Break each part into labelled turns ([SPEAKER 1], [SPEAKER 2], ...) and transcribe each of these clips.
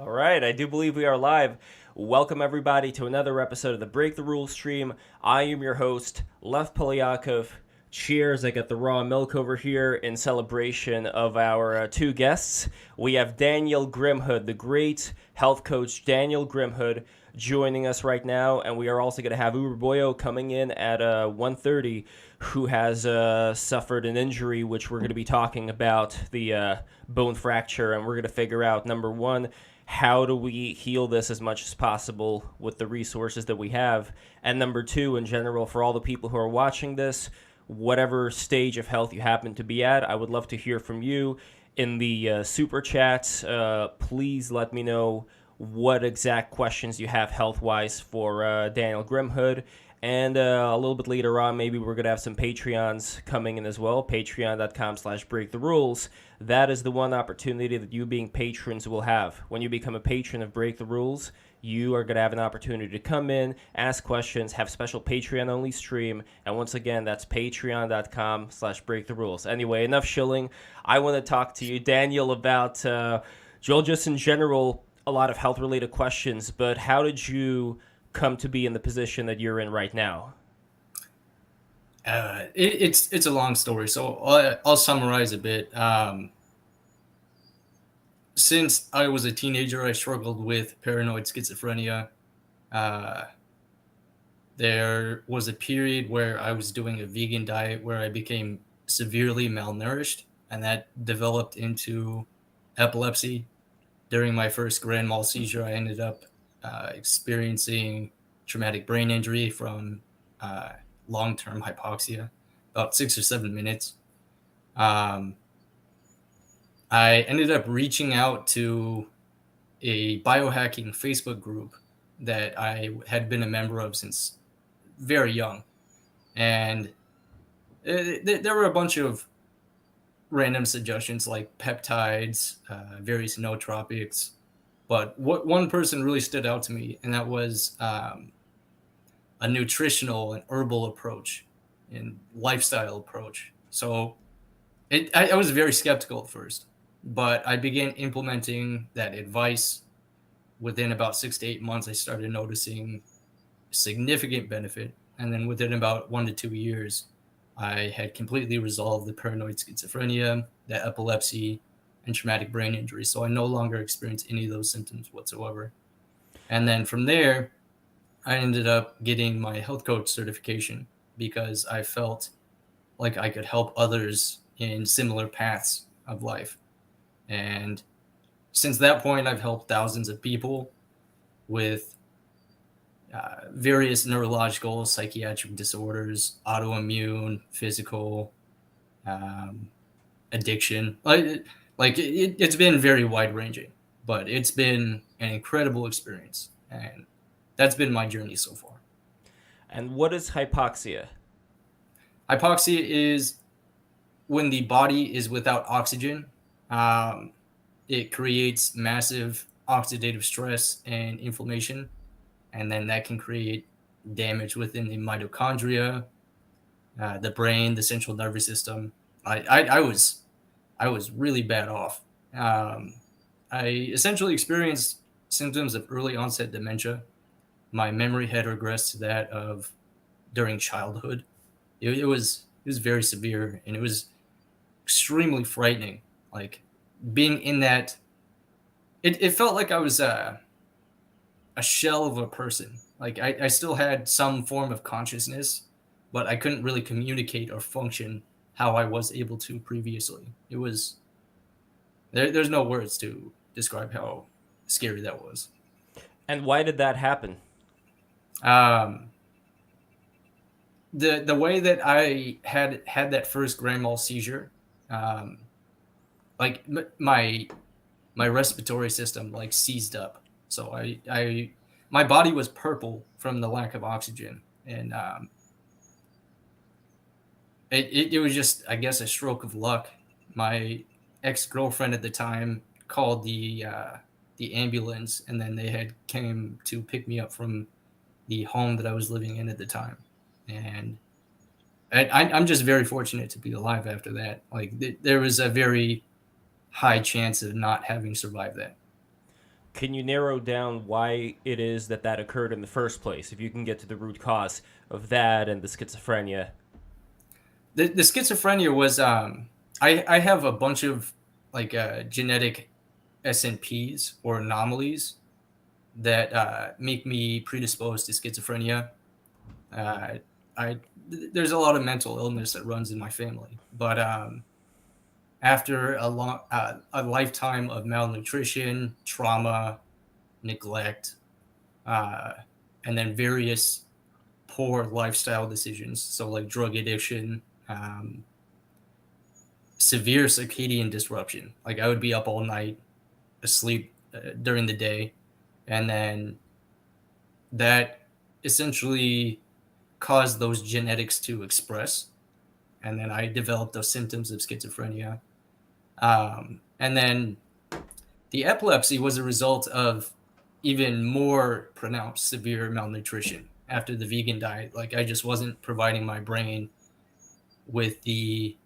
[SPEAKER 1] All right, I do believe we are live. Welcome, everybody, to another episode of the Break the Rules stream. I am your host, Lev Polyakov. Cheers, I got the raw milk over here in celebration of our two guests. We have Daniel Grimhood, the great health coach Daniel Grimhood, joining us right now, and we are also going to have Uberboyo coming in at 1:30, who has suffered an injury, which we're going to be talking about, the bone fracture, and we're going to figure out, number one, how do we heal this as much as possible with the resources that we have? And number two, in general, for all the people who are watching this, whatever stage of health you happen to be at, I would love to hear from you in the super chats. Please let me know what exact questions you have health-wise for Daniel Grimhood. And a little bit later on, maybe we're going to have some Patreons coming in as well. Patreon.com/breaktherules. That is the one opportunity that you being patrons will have. When you become a patron of Break the Rules, you are going to have an opportunity to come in, ask questions, have special Patreon-only stream. And once again, that's patreon.com/breaktherules. Anyway, enough shilling. I want to talk to you, Daniel, about, Joel, just in general, a lot of health-related questions. But how did you come to be in the position that you're in right now?
[SPEAKER 2] It's a long story, so I'll summarize a bit. Since I was a teenager, I struggled with paranoid schizophrenia. Uh, there was a period where I was doing a vegan diet where I became severely malnourished, and that developed into epilepsy. During my first grand mal seizure, I ended up experiencing traumatic brain injury from uh, long-term hypoxia, about 6 or 7 minutes. Um, I ended up reaching out to a biohacking Facebook group that I had been a member of since very young. And there were a bunch of random suggestions like peptides, various nootropics. But what one person really stood out to me, and that was a nutritional and herbal approach and lifestyle approach. So I was very skeptical at first, but I began implementing that advice. Within about 6 to 8 months, I started noticing significant benefit. And then within about 1 to 2 years, I had completely resolved the paranoid schizophrenia, the epilepsy, and traumatic brain injury. So I no longer experienced any of those symptoms whatsoever. And then from there, I ended up getting my health coach certification because I felt like I could help others in similar paths of life. And since that point, I've helped thousands of people with various neurological, psychiatric disorders, autoimmune, physical, um, addiction. It's been very wide ranging, but it's been an incredible experience. And that's been my journey so far.
[SPEAKER 1] And what is hypoxia?
[SPEAKER 2] Hypoxia is when the body is without oxygen. Um, it creates massive oxidative stress and inflammation, and then that can create damage within the mitochondria, the brain, the central nervous system. I was really bad off. Um, I essentially experienced symptoms of early onset dementia. My memory had regressed to that of during childhood. It was very severe, and it was extremely frightening. Like being in that, it felt like I was a shell of a person. Like I still had some form of consciousness, but I couldn't really communicate or function how I was able to previously. It was there's no words to describe how scary that was.
[SPEAKER 1] And why did that happen?
[SPEAKER 2] Um, the way that I had that first grand mal seizure, um, like my respiratory system like seized up. So I my body was purple from the lack of oxygen, and it was just, I guess, a stroke of luck. My ex girlfriend at the time called the ambulance, and then they had came to pick me up from the home that I was living in at the time, and I'm just very fortunate to be alive after that. Like there was a very high chance of not having survived that.
[SPEAKER 1] Can you narrow down why it is that that occurred in the first place? If you can get to the root cause of that and the schizophrenia.
[SPEAKER 2] The schizophrenia was I have a bunch of like genetic SNPs or anomalies that make me predisposed to schizophrenia. Uh, I there's a lot of mental illness that runs in my family, but after a lifetime of malnutrition, trauma, neglect, uh, and then various poor lifestyle decisions, so like drug addiction, severe circadian disruption. Like I would be up all night, asleep during the day, and then that essentially caused those genetics to express. And then I developed those symptoms of schizophrenia. And then the epilepsy was a result of even more pronounced severe malnutrition after the vegan diet. Like I just wasn't providing my brain with the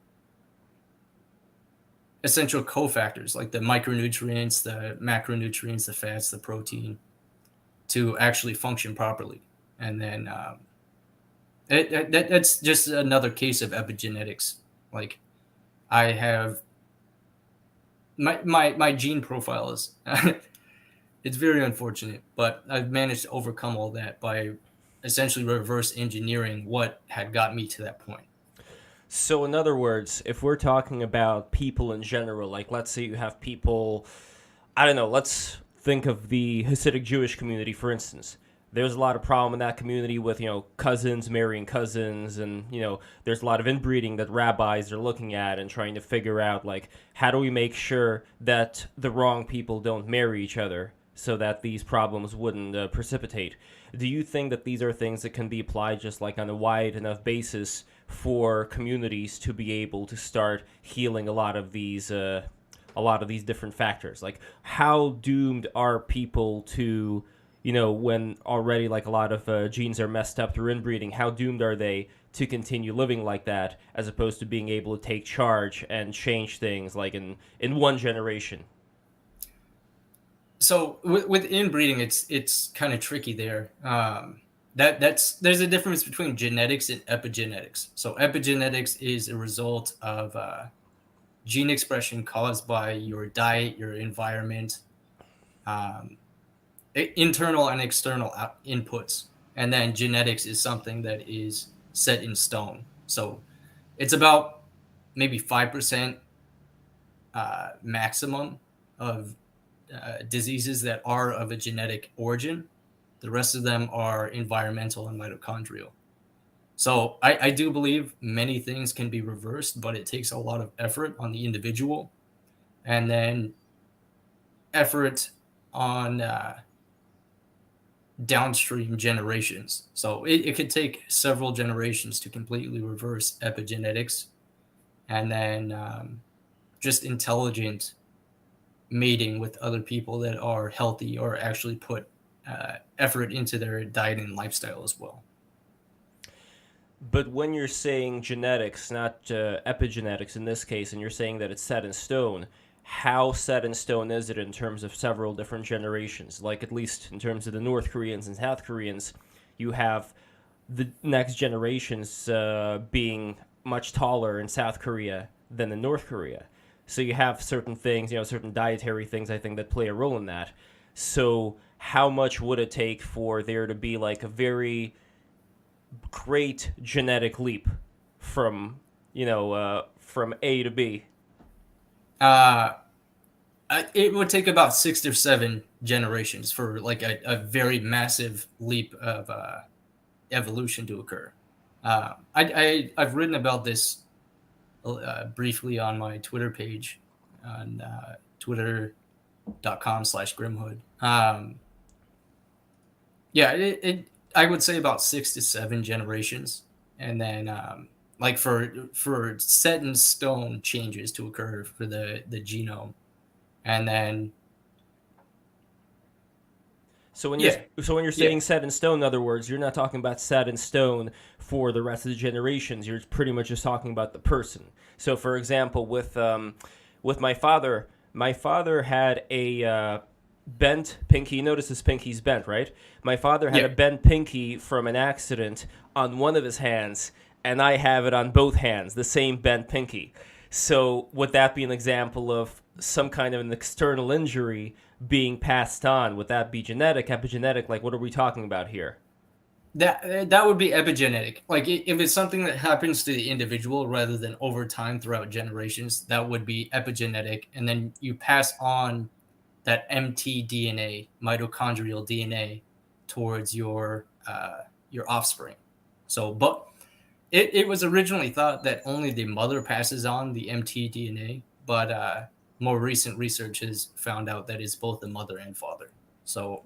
[SPEAKER 2] essential cofactors like the micronutrients, the macronutrients, the fats, the protein to actually function properly. And then that's just another case of epigenetics. Like I have my gene profile is it's very unfortunate, but I've managed to overcome all that by essentially reverse engineering what had got me to that point.
[SPEAKER 1] So, in other words, if we're talking about people in general, like let's say you have people, I don't know, let's think of the Hasidic Jewish community, for instance. There's a lot of problem in that community with, cousins marrying cousins, and, there's a lot of inbreeding that rabbis are looking at and trying to figure out, like, how do we make sure that the wrong people don't marry each other so that these problems wouldn't precipitate? Do you think that these are things that can be applied just like on a wide enough basis for communities to be able to start healing a lot of these different factors? Like, how doomed are people to, when already like a lot of genes are messed up through inbreeding, how doomed are they to continue living like that as opposed to being able to take charge and change things like in one generation?
[SPEAKER 2] So with inbreeding, it's kind of tricky there. There's a difference between genetics and epigenetics. So epigenetics is a result of gene expression caused by your diet, your environment, um, internal and external inputs, and then genetics is something that is set in stone. So it's about maybe 5% maximum of diseases that are of a genetic origin. The rest of them are environmental and mitochondrial. So I do believe many things can be reversed, but it takes a lot of effort on the individual and then effort on downstream generations. So it could take several generations to completely reverse epigenetics, and then just intelligent mating with other people that are healthy or actually put effort into their diet and lifestyle as well.
[SPEAKER 1] But when you're saying genetics, not epigenetics in this case, and you're saying that it's set in stone, how set in stone is it in terms of several different generations? Like, at least in terms of the North Koreans and South Koreans, you have the next generations being much taller in South Korea than in North Korea. So you have certain things, certain dietary things, I think, that play a role in that. So how much would it take for there to be like a very great genetic leap from, from A to B?
[SPEAKER 2] It would take about 6 or 7 generations for like a very massive leap of evolution to occur. I've written about this briefly on my Twitter page on twitter.com/Grimhood. I would say about 6 to 7 generations, and then like for set in stone changes to occur for the genome, and then
[SPEAKER 1] So when you're saying set in stone, in other words, you're not talking about set in stone for the rest of the generations. You're pretty much just talking about the person. So, for example, with my father had bent pinky. Notice his pinky's bent, right? My father had
[SPEAKER 2] Yeah.
[SPEAKER 1] a bent pinky from an accident on one of his hands, and I have it on both hands, the same bent pinky. So would that be an example of some kind of an external injury being passed on? Would that be genetic, epigenetic? Like, what are we talking about here?
[SPEAKER 2] That would be epigenetic. Like if it's something that happens to the individual rather than over time throughout generations, that would be epigenetic, and then you pass on that mtDNA, mitochondrial DNA, towards your offspring. So, but it was originally thought that only the mother passes on the mtDNA, but more recent research has found out that it's both the mother and father. So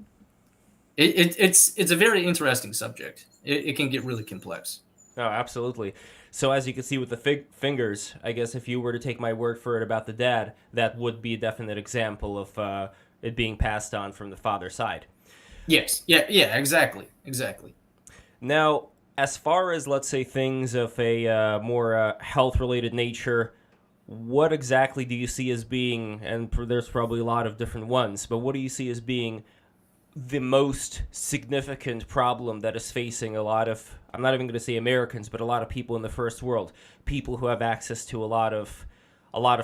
[SPEAKER 2] it's a very interesting subject. It can get really complex.
[SPEAKER 1] Oh, absolutely. So as you can see with the fingers, I guess if you were to take my word for it about the dad, that would be a definite example of it being passed on from the father's side.
[SPEAKER 2] Yes. Yeah. Exactly.
[SPEAKER 1] Now, as far as, let's say, things of a more health-related nature, what exactly do you see as being, and there's probably a lot of different ones, but what do you see as being the most significant problem that is facing a lot of, I'm not even going to say Americans, but a lot of people in the first world, people who have access to a lot of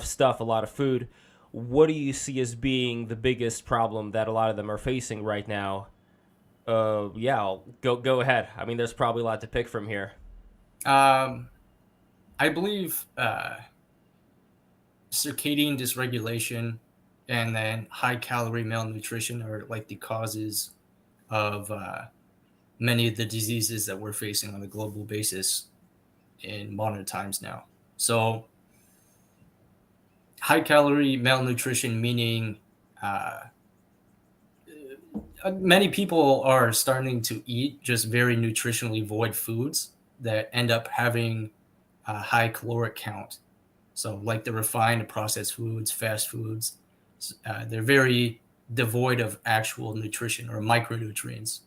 [SPEAKER 1] stuff, a lot of food? What do you see as being the biggest problem that a lot of them are facing right now? Yeah, go ahead. I mean, there's probably a lot to pick from here.
[SPEAKER 2] Um, I believe circadian dysregulation and then high calorie malnutrition are like the causes of many of the diseases that we're facing on a global basis in modern times now. So, high calorie malnutrition meaning uh, many people are starting to eat just very nutritionally void foods that end up having a high caloric count. So, like the refined processed foods, fast foods, they're very devoid of actual nutrition or micronutrients.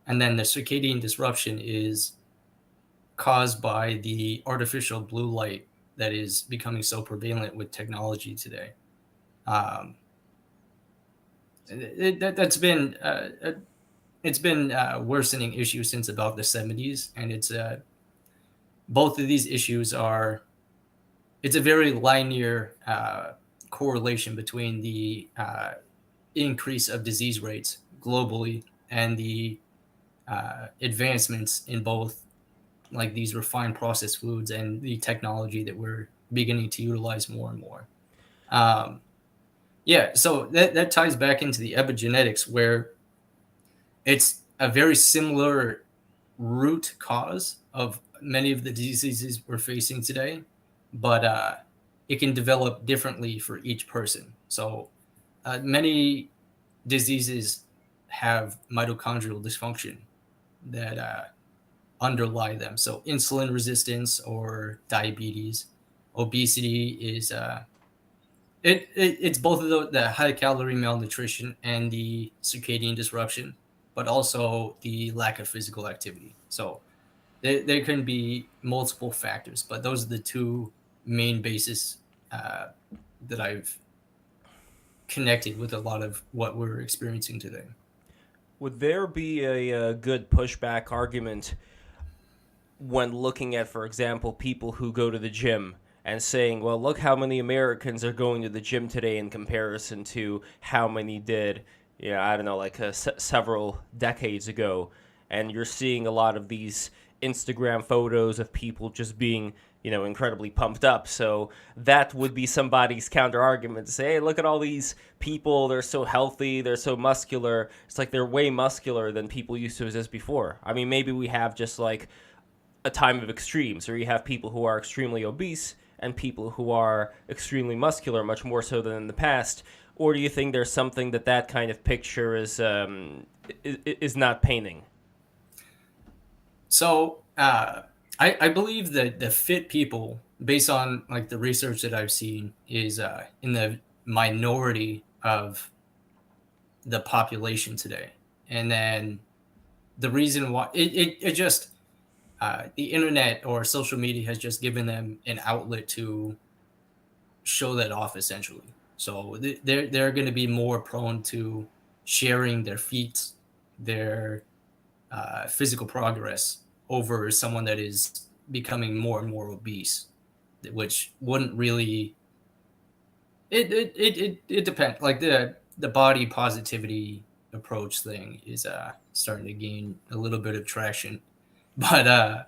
[SPEAKER 2] And then the circadian disruption is caused by the artificial blue light that is becoming so prevalent with technology today. Um, that's been it's been a worsening issue since about the 70s, and it's both of these issues are it's a very linear correlation between the increase of disease rates globally and the advancements in both like these refined processed foods and the technology that we're beginning to utilize more and more. Um, yeah, so that ties back into the epigenetics where it's a very similar root cause of many of the diseases we're facing today, but it can develop differently for each person. So many diseases have mitochondrial dysfunction that underlie them. So insulin resistance or diabetes, obesity is it's both of the high calorie malnutrition and the circadian disruption, but also the lack of physical activity. So there can be multiple factors, but those are the two main bases uh, that I've connected with a lot of what we're experiencing today.
[SPEAKER 1] Would there be a good pushback argument when looking at, for example, people who go to the gym and saying, well, look how many Americans are going to the gym today in comparison to how many did, yeah, I don't know, like several decades ago. And you're seeing a lot of these Instagram photos of people just being, incredibly pumped up. So that would be somebody's counter argument to say, hey, look at all these people. They're so healthy. They're so muscular. It's like they're way muscular than people used to exist before. I mean, maybe we have just like a time of extremes, or you have people who are extremely obese and people who are extremely muscular, much more so than in the past? Or do you think there's something that kind of picture is not painting?
[SPEAKER 2] So I believe that the fit people, based on like the research that I've seen, is in the minority of the population today. And then the reason why it just the internet or social media has just given them an outlet to show that off essentially. So they're going to be more prone to sharing their feats, their physical progress over someone that is becoming more and more obese, which wouldn't really. It depends. Like the body positivity approach thing is starting to gain a little bit of traction, but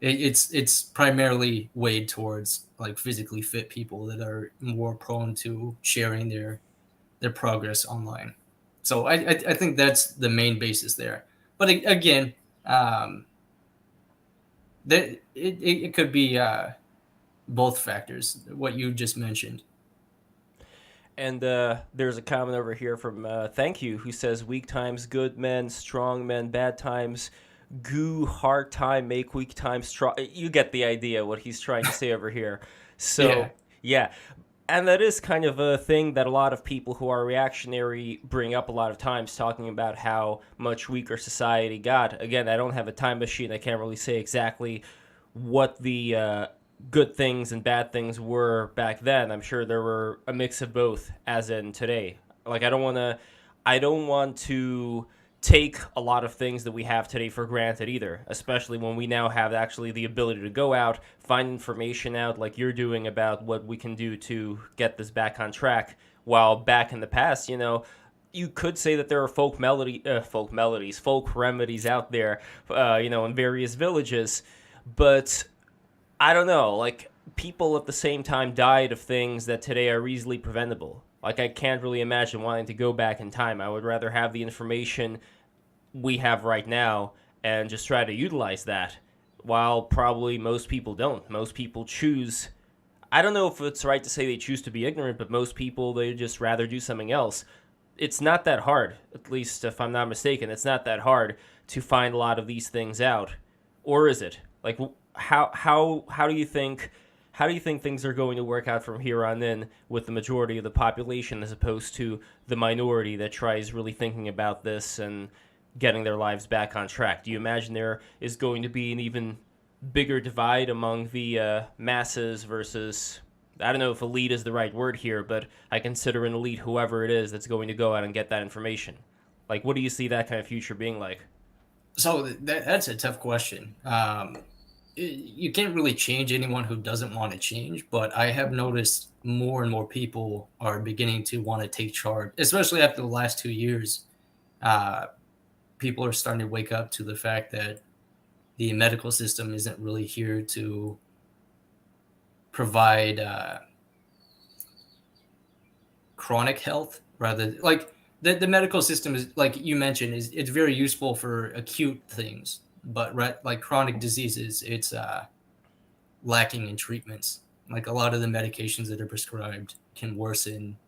[SPEAKER 2] it's primarily weighed towards like physically fit people that are more prone to sharing their progress online. So I think that's the main basis there. But again, that it could be both factors. What you just mentioned.
[SPEAKER 1] And there's a comment over here from Thank You, who says, weak times, good men, strong men, bad times, goo, hard time, make weak times strong. You get the idea what he's trying to say over here.
[SPEAKER 2] Yeah.
[SPEAKER 1] So, yeah. And that is kind of a thing that a lot of people who are reactionary bring up a lot of times, talking about how much weaker society got. Again, I don't have a time machine. I can't really say exactly what the good things and bad things were back then. I'm sure there were a mix of both, as in today. Like I don't want to take a lot of things that we have today for granted either, especially when we now have actually the ability to go out, find information out like you're doing about what we can do to get this back on track. While back in the past, you could say that there are folk melodies, folk remedies out there, in various villages, but I don't know, like people at the same time died of things that today are easily preventable. Like I can't really imagine wanting to go back in time. I would rather have the information we have right now and just try to utilize that. While probably most people don't. Most people choose. I don't know if it's right to say they choose to be ignorant, but most people, they just rather do something else. It's not that hard, at least if I'm not mistaken. It's not that hard to find a lot of these things out, or is it? Like, how do you think things are going to work out from here on in with the majority of the population as opposed to the minority that tries really thinking about this and getting their lives back on track? Do you imagine there is going to be an even bigger divide among the masses versus, I don't know if elite is the right word here, but I consider an elite whoever it is that's going to go out and get that information? Like, what do you see that kind of future being like?
[SPEAKER 2] So that's a tough question. You can't really change anyone who doesn't want to change, but I have noticed more and more people are beginning to want to take charge, especially after the last 2 years. Uh, People are starting to wake up to the fact that the medical system isn't really here to provide chronic health, rather like the medical system is, like you mentioned, is it's very useful for acute things, but like chronic diseases, it's lacking in treatments. Like a lot of the medications that are prescribed can worsen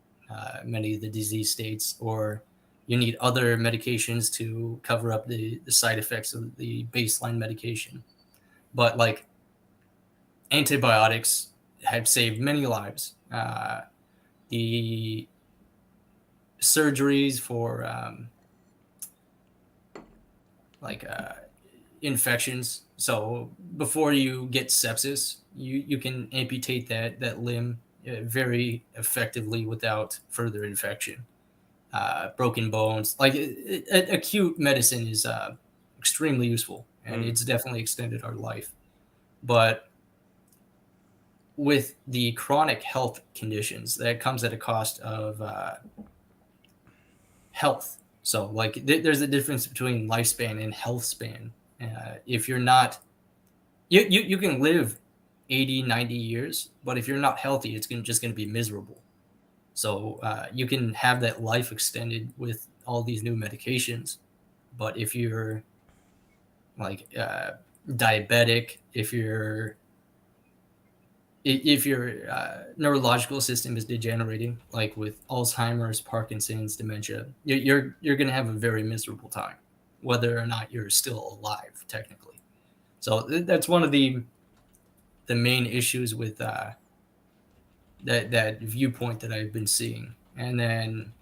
[SPEAKER 2] many of the disease states, or you need other medications to cover up the side effects of the baseline medication. But like antibiotics have saved many lives. The surgeries for like infections. So before you get sepsis, you can amputate that limb very effectively without further infection. Broken bones, like acute medicine is extremely useful, and
[SPEAKER 1] Mm.
[SPEAKER 2] it's definitely extended our life. But with the chronic health conditions, that comes at a cost of health. So like there's a difference between lifespan and health span. If you're not, you can live 80, 90 years, but if you're not healthy, it's just going to be miserable. So you can have that life extended with all these new medications, but if you're like diabetic, if your neurological system is degenerating, like with Alzheimer's, Parkinson's, dementia, you're going to have a very miserable time, whether or not you're still alive technically. So that's one of the main issues with that viewpoint that I've been seeing. And then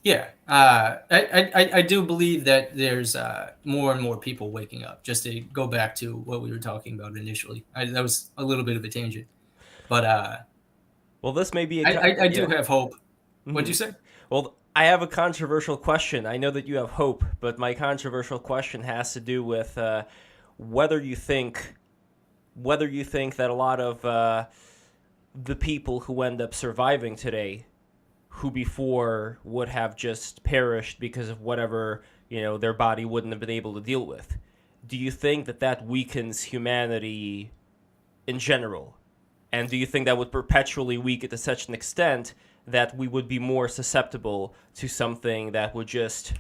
[SPEAKER 2] yeah, I do believe that there's more and more people waking up. Just to go back to what we were talking about initially, that was a little bit of a tangent, but
[SPEAKER 1] Well, this may be
[SPEAKER 2] I do
[SPEAKER 1] yeah.
[SPEAKER 2] have hope. What'd
[SPEAKER 1] Hmm.
[SPEAKER 2] you say?
[SPEAKER 1] Well, I have a controversial question. I know that you have hope, but my controversial question has to do with whether you think whether you think that a lot of the people who end up surviving today, who before would have just perished because of whatever their body wouldn't have been able to deal with, do you think that that weakens humanity in general? And do you think that would perpetually weaken to such an extent that we would be more susceptible to something that would just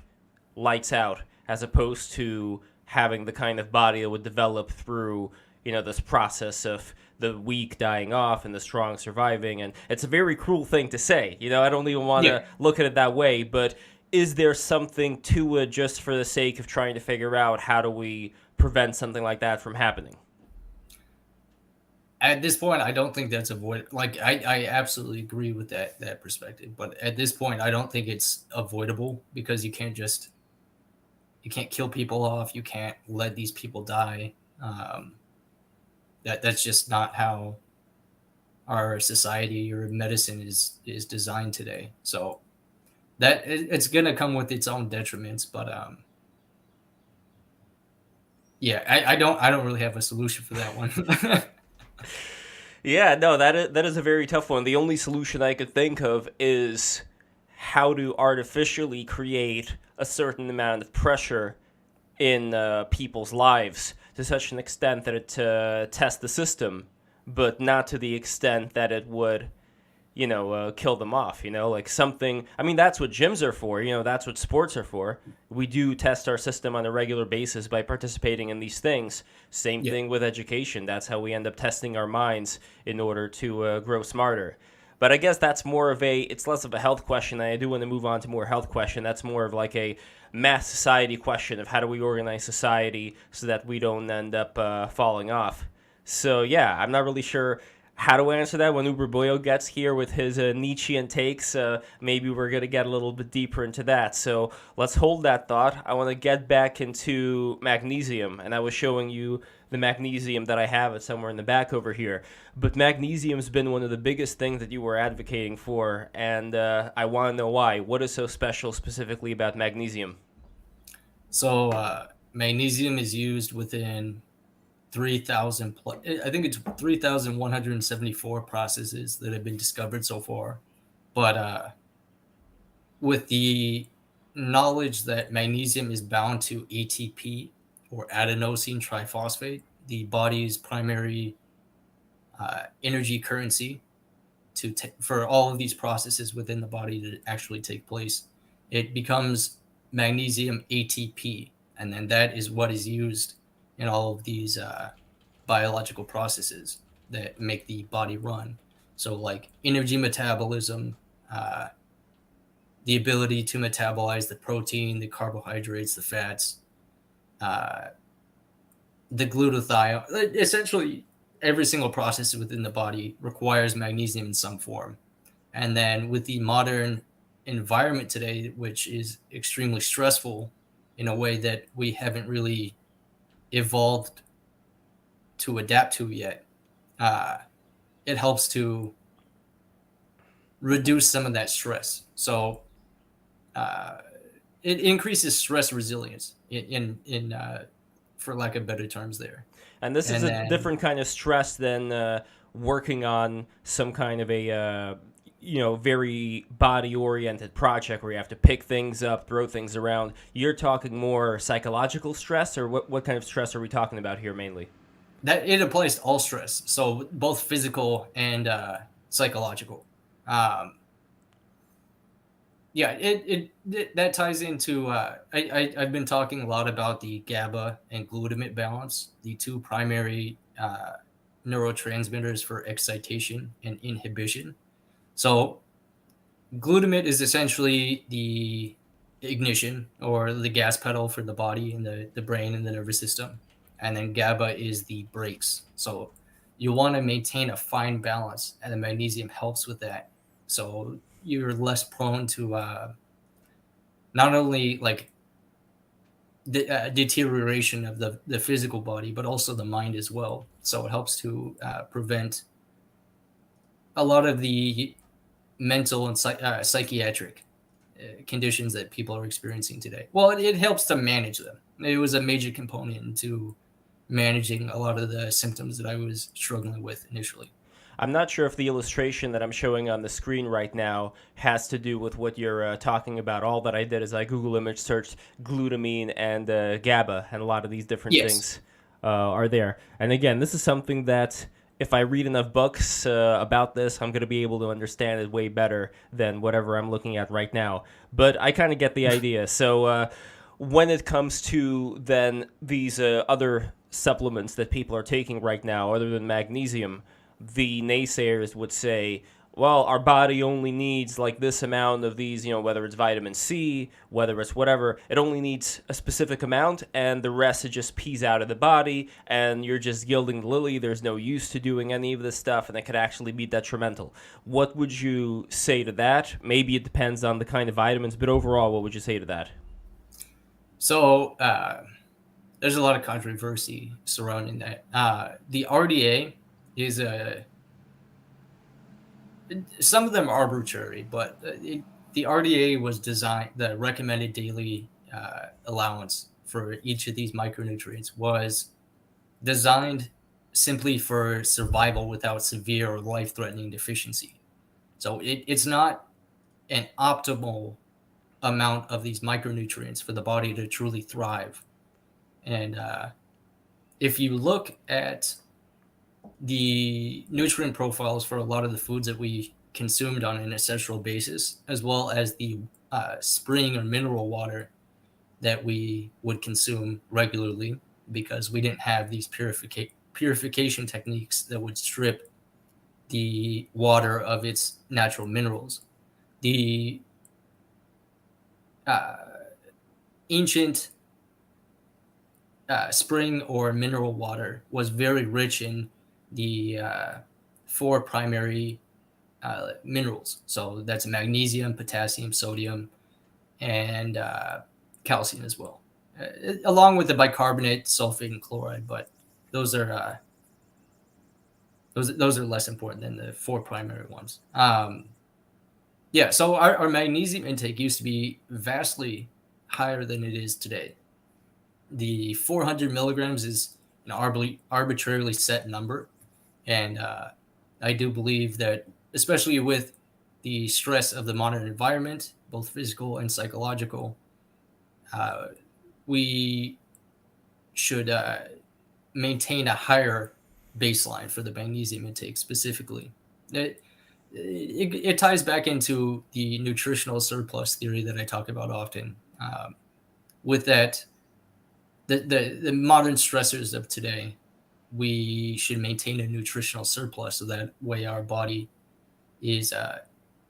[SPEAKER 1] lights out, as opposed to having the kind of body that would develop through this process of the weak dying off and the strong surviving? And it's a very cruel thing to say. I don't even want
[SPEAKER 2] Yeah.
[SPEAKER 1] to look at it that way, but is there something to it just for the sake of trying to figure out how do we prevent something like that from happening?
[SPEAKER 2] At this point, I don't think that's like I absolutely agree with that perspective. But at this point, I don't think it's avoidable because you can't kill people off. You can't let these people die. That's just not how our society or medicine is designed today. So it's gonna come with its own detriments. But yeah, I don't really have a solution for that one.
[SPEAKER 1] Yeah, no, that is a very tough one. The only solution I could think of is how to artificially create a certain amount of pressure in people's lives to such an extent that it tests the system, but not to the extent that it would kill them off, like something. I mean, that's what gyms are for, that's what sports are for. We do test our system on a regular basis by participating in these things. Same
[SPEAKER 2] Yeah.
[SPEAKER 1] thing with education. That's how we end up testing our minds in order to grow smarter. But I guess that's more of it's less of a health question. I do want to move on to more health question. That's more of like a mass society question of how do we organize society so that we don't end up falling off. So yeah, I'm not really sure how to answer that when Uberboyo gets here with his Nietzschean takes. Maybe we're going to get a little bit deeper into that. So let's hold that thought. I want to get back into magnesium, and I was showing you the magnesium that I have. It's somewhere in the back over here. But magnesium's been one of the biggest things that you were advocating for, and I want to know why. What is so special specifically about magnesium?
[SPEAKER 2] So magnesium is used within 3,000 plus, I think it's 3,174 processes that have been discovered so far. But with the knowledge that magnesium is bound to ATP or adenosine triphosphate, the body's primary energy currency for all of these processes within the body to actually take place, it becomes magnesium ATP, and then that is what is used in all of these biological processes that make the body run. So, like energy metabolism, uh, the ability to metabolize the protein, the carbohydrates, the fats, uh, the glutathione. Essentially, every single process within the body requires magnesium in some form. And then with the modern environment today, which is extremely stressful in a way that we haven't really evolved to adapt to yet, uh, it helps to reduce some of that stress. So uh, it increases stress resilience in for lack of better terms there.
[SPEAKER 1] And this is
[SPEAKER 2] And
[SPEAKER 1] a
[SPEAKER 2] then
[SPEAKER 1] different kind of stress than working on some kind of a very body oriented project where you have to pick things up, throw things around. You're talking more psychological stress, or what kind of stress are we talking about here mainly?
[SPEAKER 2] that it applies to all stress, so both physical and psychological. Um, yeah, it that ties into. I've been talking a lot about the GABA and glutamate balance, the two primary neurotransmitters for excitation and inhibition. So glutamate is essentially the ignition or the gas pedal for the body and the brain and the nervous system. And then GABA is the brakes. So you want to maintain a fine balance, and the magnesium helps with that. So you're less prone to not only like the deterioration of the physical body, but also the mind as well. So it helps to prevent a lot of the mental and psychiatric conditions that people are experiencing today. Well, it helps to manage them. It was a major component to managing a lot of the symptoms that I was struggling with initially.
[SPEAKER 1] I'm not sure if the illustration that I'm showing on the screen right now has to do with what you're talking about. All that I did is I Google image searched glutamine and GABA, and a lot of these different
[SPEAKER 2] Yes.
[SPEAKER 1] things are there. And again, this is something that if I read enough books about this, I'm going to be able to understand it way better than whatever I'm looking at right now. But I kind of get the idea. So when it comes to then these other supplements that people are taking right now, other than magnesium, the naysayers would say, well, our body only needs like this amount of these, whether it's vitamin C, whether it's whatever, it only needs a specific amount, and the rest it just pees out of the body, and you're just gilding the lily. There's no use to doing any of this stuff, and it could actually be detrimental. What would you say to that? Maybe it depends on the kind of vitamins, but overall, what would you say to that?
[SPEAKER 2] So there's a lot of controversy surrounding that. The RDA is some of them are arbitrary, but the RDA was designed, the recommended daily allowance for each of these micronutrients was designed simply for survival without severe or life-threatening deficiency. So it's not an optimal amount of these micronutrients for the body to truly thrive. And if you look at the nutrient profiles for a lot of the foods that we consumed on an ancestral basis, as well as the spring or mineral water that we would consume regularly, because we didn't have these purification techniques that would strip the water of its natural minerals. The ancient spring or mineral water was very rich in the four primary minerals. So that's magnesium, potassium, sodium, and calcium as well, along with the bicarbonate, sulfate, and chloride. But those are those are less important than the four primary ones. Yeah, so our magnesium intake used to be vastly higher than it is today. The 400 milligrams is an arbitrarily set number. And I do believe that, especially with the stress of the modern environment, both physical and psychological, we should maintain a higher baseline for the magnesium intake specifically. It ties back into the nutritional surplus theory that I talk about often. With that, the modern stressors of today, we should maintain a nutritional surplus so that way our body is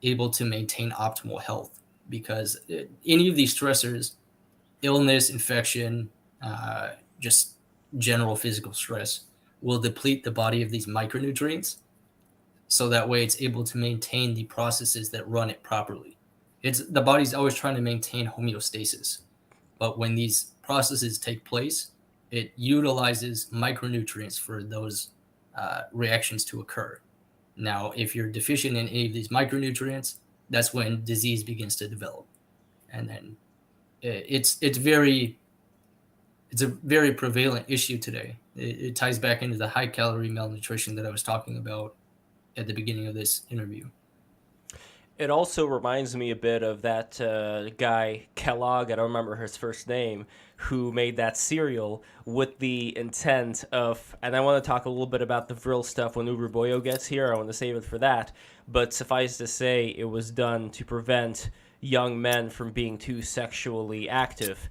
[SPEAKER 2] able to maintain optimal health. Because any of these stressors, illness, infection, just general physical stress, will deplete the body of these micronutrients, so that way it's able to maintain the processes that run it properly. The body's always trying to maintain homeostasis, but when these processes take place, it utilizes micronutrients for those reactions to occur. Now, if you're deficient in any of these micronutrients, that's when disease begins to develop, and then it's a very prevalent issue today. It ties back into the high calorie malnutrition that I was talking about at the beginning of this interview.
[SPEAKER 1] It also reminds me a bit of that guy, Kellogg, I don't remember his first name, who made that cereal with the intent of, and I want to talk a little bit about the Vril stuff when Uberboyo gets here, I want to save it for that, but suffice to say, it was done to prevent young men from being too sexually active.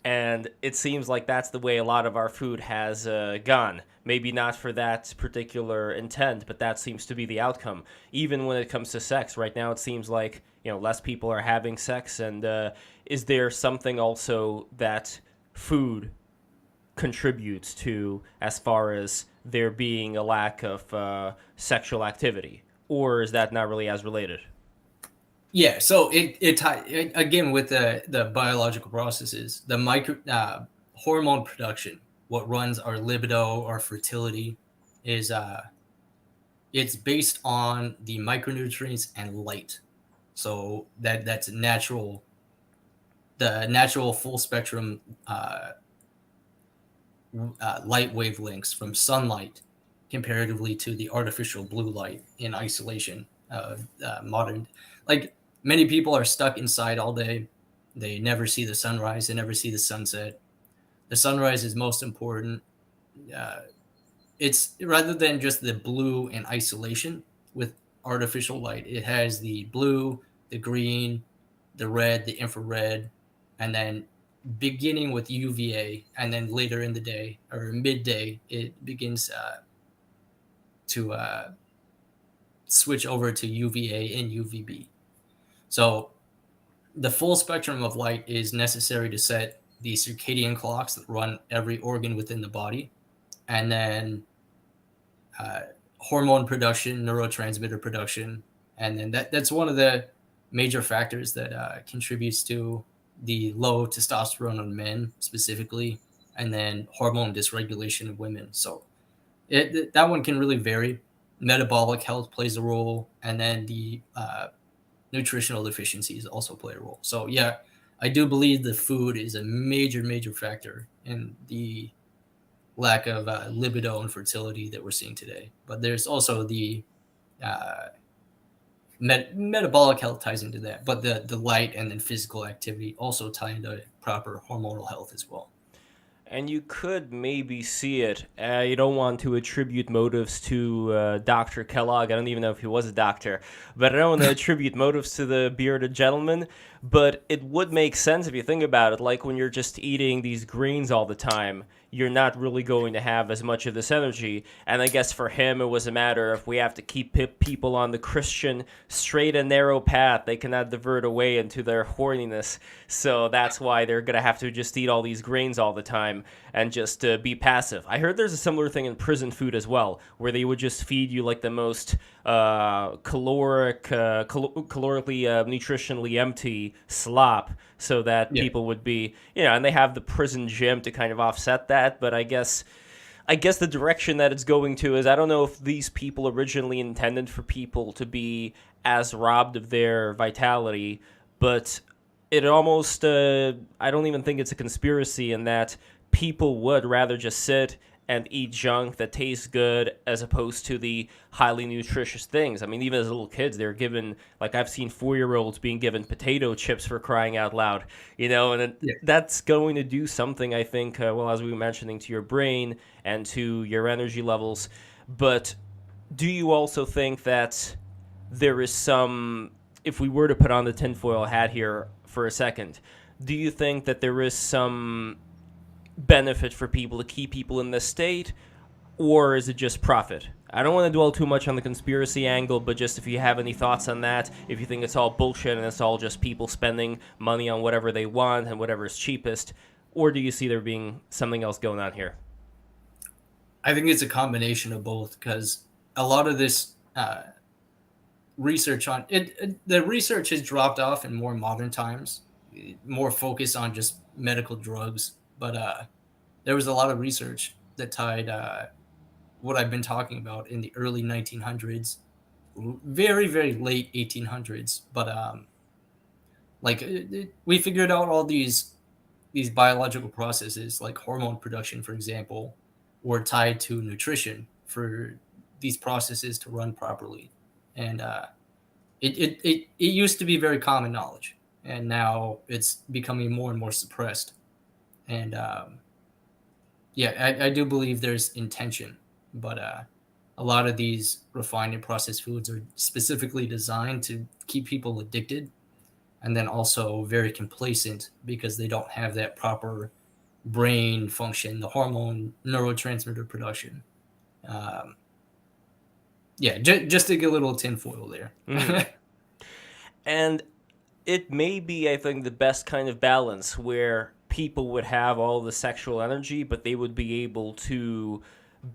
[SPEAKER 1] And it seems like that's the way a lot of our food has gone. Maybe not for that particular intent, but that seems to be the outcome. Even when it comes to sex, right now it seems like less people are having sex. And is there something also that food contributes to as far as there being a lack of sexual activity, or is that not really as related?
[SPEAKER 2] Yeah, so it again with the biological processes, the hormone production, what runs our libido, our fertility, is It's based on the micronutrients and light. So that's natural, the natural full spectrum light wavelengths from sunlight comparatively to the artificial blue light in isolation of modern. Like, many people are stuck inside all day. They never see the sunrise. They never see the sunset. The sunrise is most important. Uh, it's rather than just the blue in isolation with artificial light. It has the blue, the green, the red, the infrared, and then beginning with UVA, and then later in the day or midday, it begins to switch over to UVA and UVB. So the full spectrum of light is necessary to set the circadian clocks that run every organ within the body, and then uh, hormone production, neurotransmitter production, and then that's one of the major factors that contributes to the low testosterone in men specifically, and then hormone dysregulation of women. So that one can really vary. Metabolic health plays a role, and then the nutritional deficiencies also play a role. So yeah, I do believe the food is a major factor in the lack of libido and fertility that we're seeing today. But there's also the uh, metabolic health ties into that, but the light and then physical activity also tie into proper hormonal health as well.
[SPEAKER 1] And you could maybe see it. You don't want to attribute motives to Dr. Kellogg. I don't even know if he was a doctor. But I don't want to attribute motives to the bearded gentleman. But it would make sense if you think about it. Like when you're just eating these greens all the time, you're not really going to have as much of this energy. And I guess for him, it was a matter of we have to keep people on the Christian straight and narrow path. They cannot divert away into their horniness. So that's why they're going to have to just eat all these grains all the time and just be passive. I heard there's a similar thing in prison food as well, where they would just feed you like the most calorically, nutritionally empty slop, so that people would be, and they have the prison gym to kind of offset that. But I guess the direction that it's going to is, I don't know if these people originally intended for people to be as robbed of their vitality, but it almost, I don't even think it's a conspiracy in that people would rather just sit and eat junk that tastes good as opposed to the highly nutritious things. I mean, even as little kids, they're given, like I've seen 4-year-olds being given potato chips for crying out loud, and that's going to do something, I think, as we were mentioning, to your brain and to your energy levels. But do you also think that there is some, if we were to put on the tinfoil hat here for a second, do you think that there is some benefit for people to keep people in this state, or is it just profit? I don't want to dwell too much on the conspiracy angle, but just if you have any thoughts on that, if you think it's all bullshit and it's all just people spending money on whatever they want and whatever is cheapest, or do you see there being something else going on here?
[SPEAKER 2] I think it's a combination of both, because a lot of this research on it, the research has dropped off in more modern times, more focused on just medical drugs. But there was a lot of research that tied what I've been talking about in the early 1900s, very late 1800s. But we figured out all these biological processes, like hormone production, for example, were tied to nutrition for these processes to run properly. And it used to be very common knowledge, and now it's becoming more and more suppressed. And I do believe there's intention, but a lot of these refined and processed foods are specifically designed to keep people addicted, and then also very complacent because they don't have that proper brain function, the hormone neurotransmitter production. Just to get a little tinfoil there.
[SPEAKER 1] And it may be, I think, the best kind of balance where people would have all the sexual energy, but they would be able to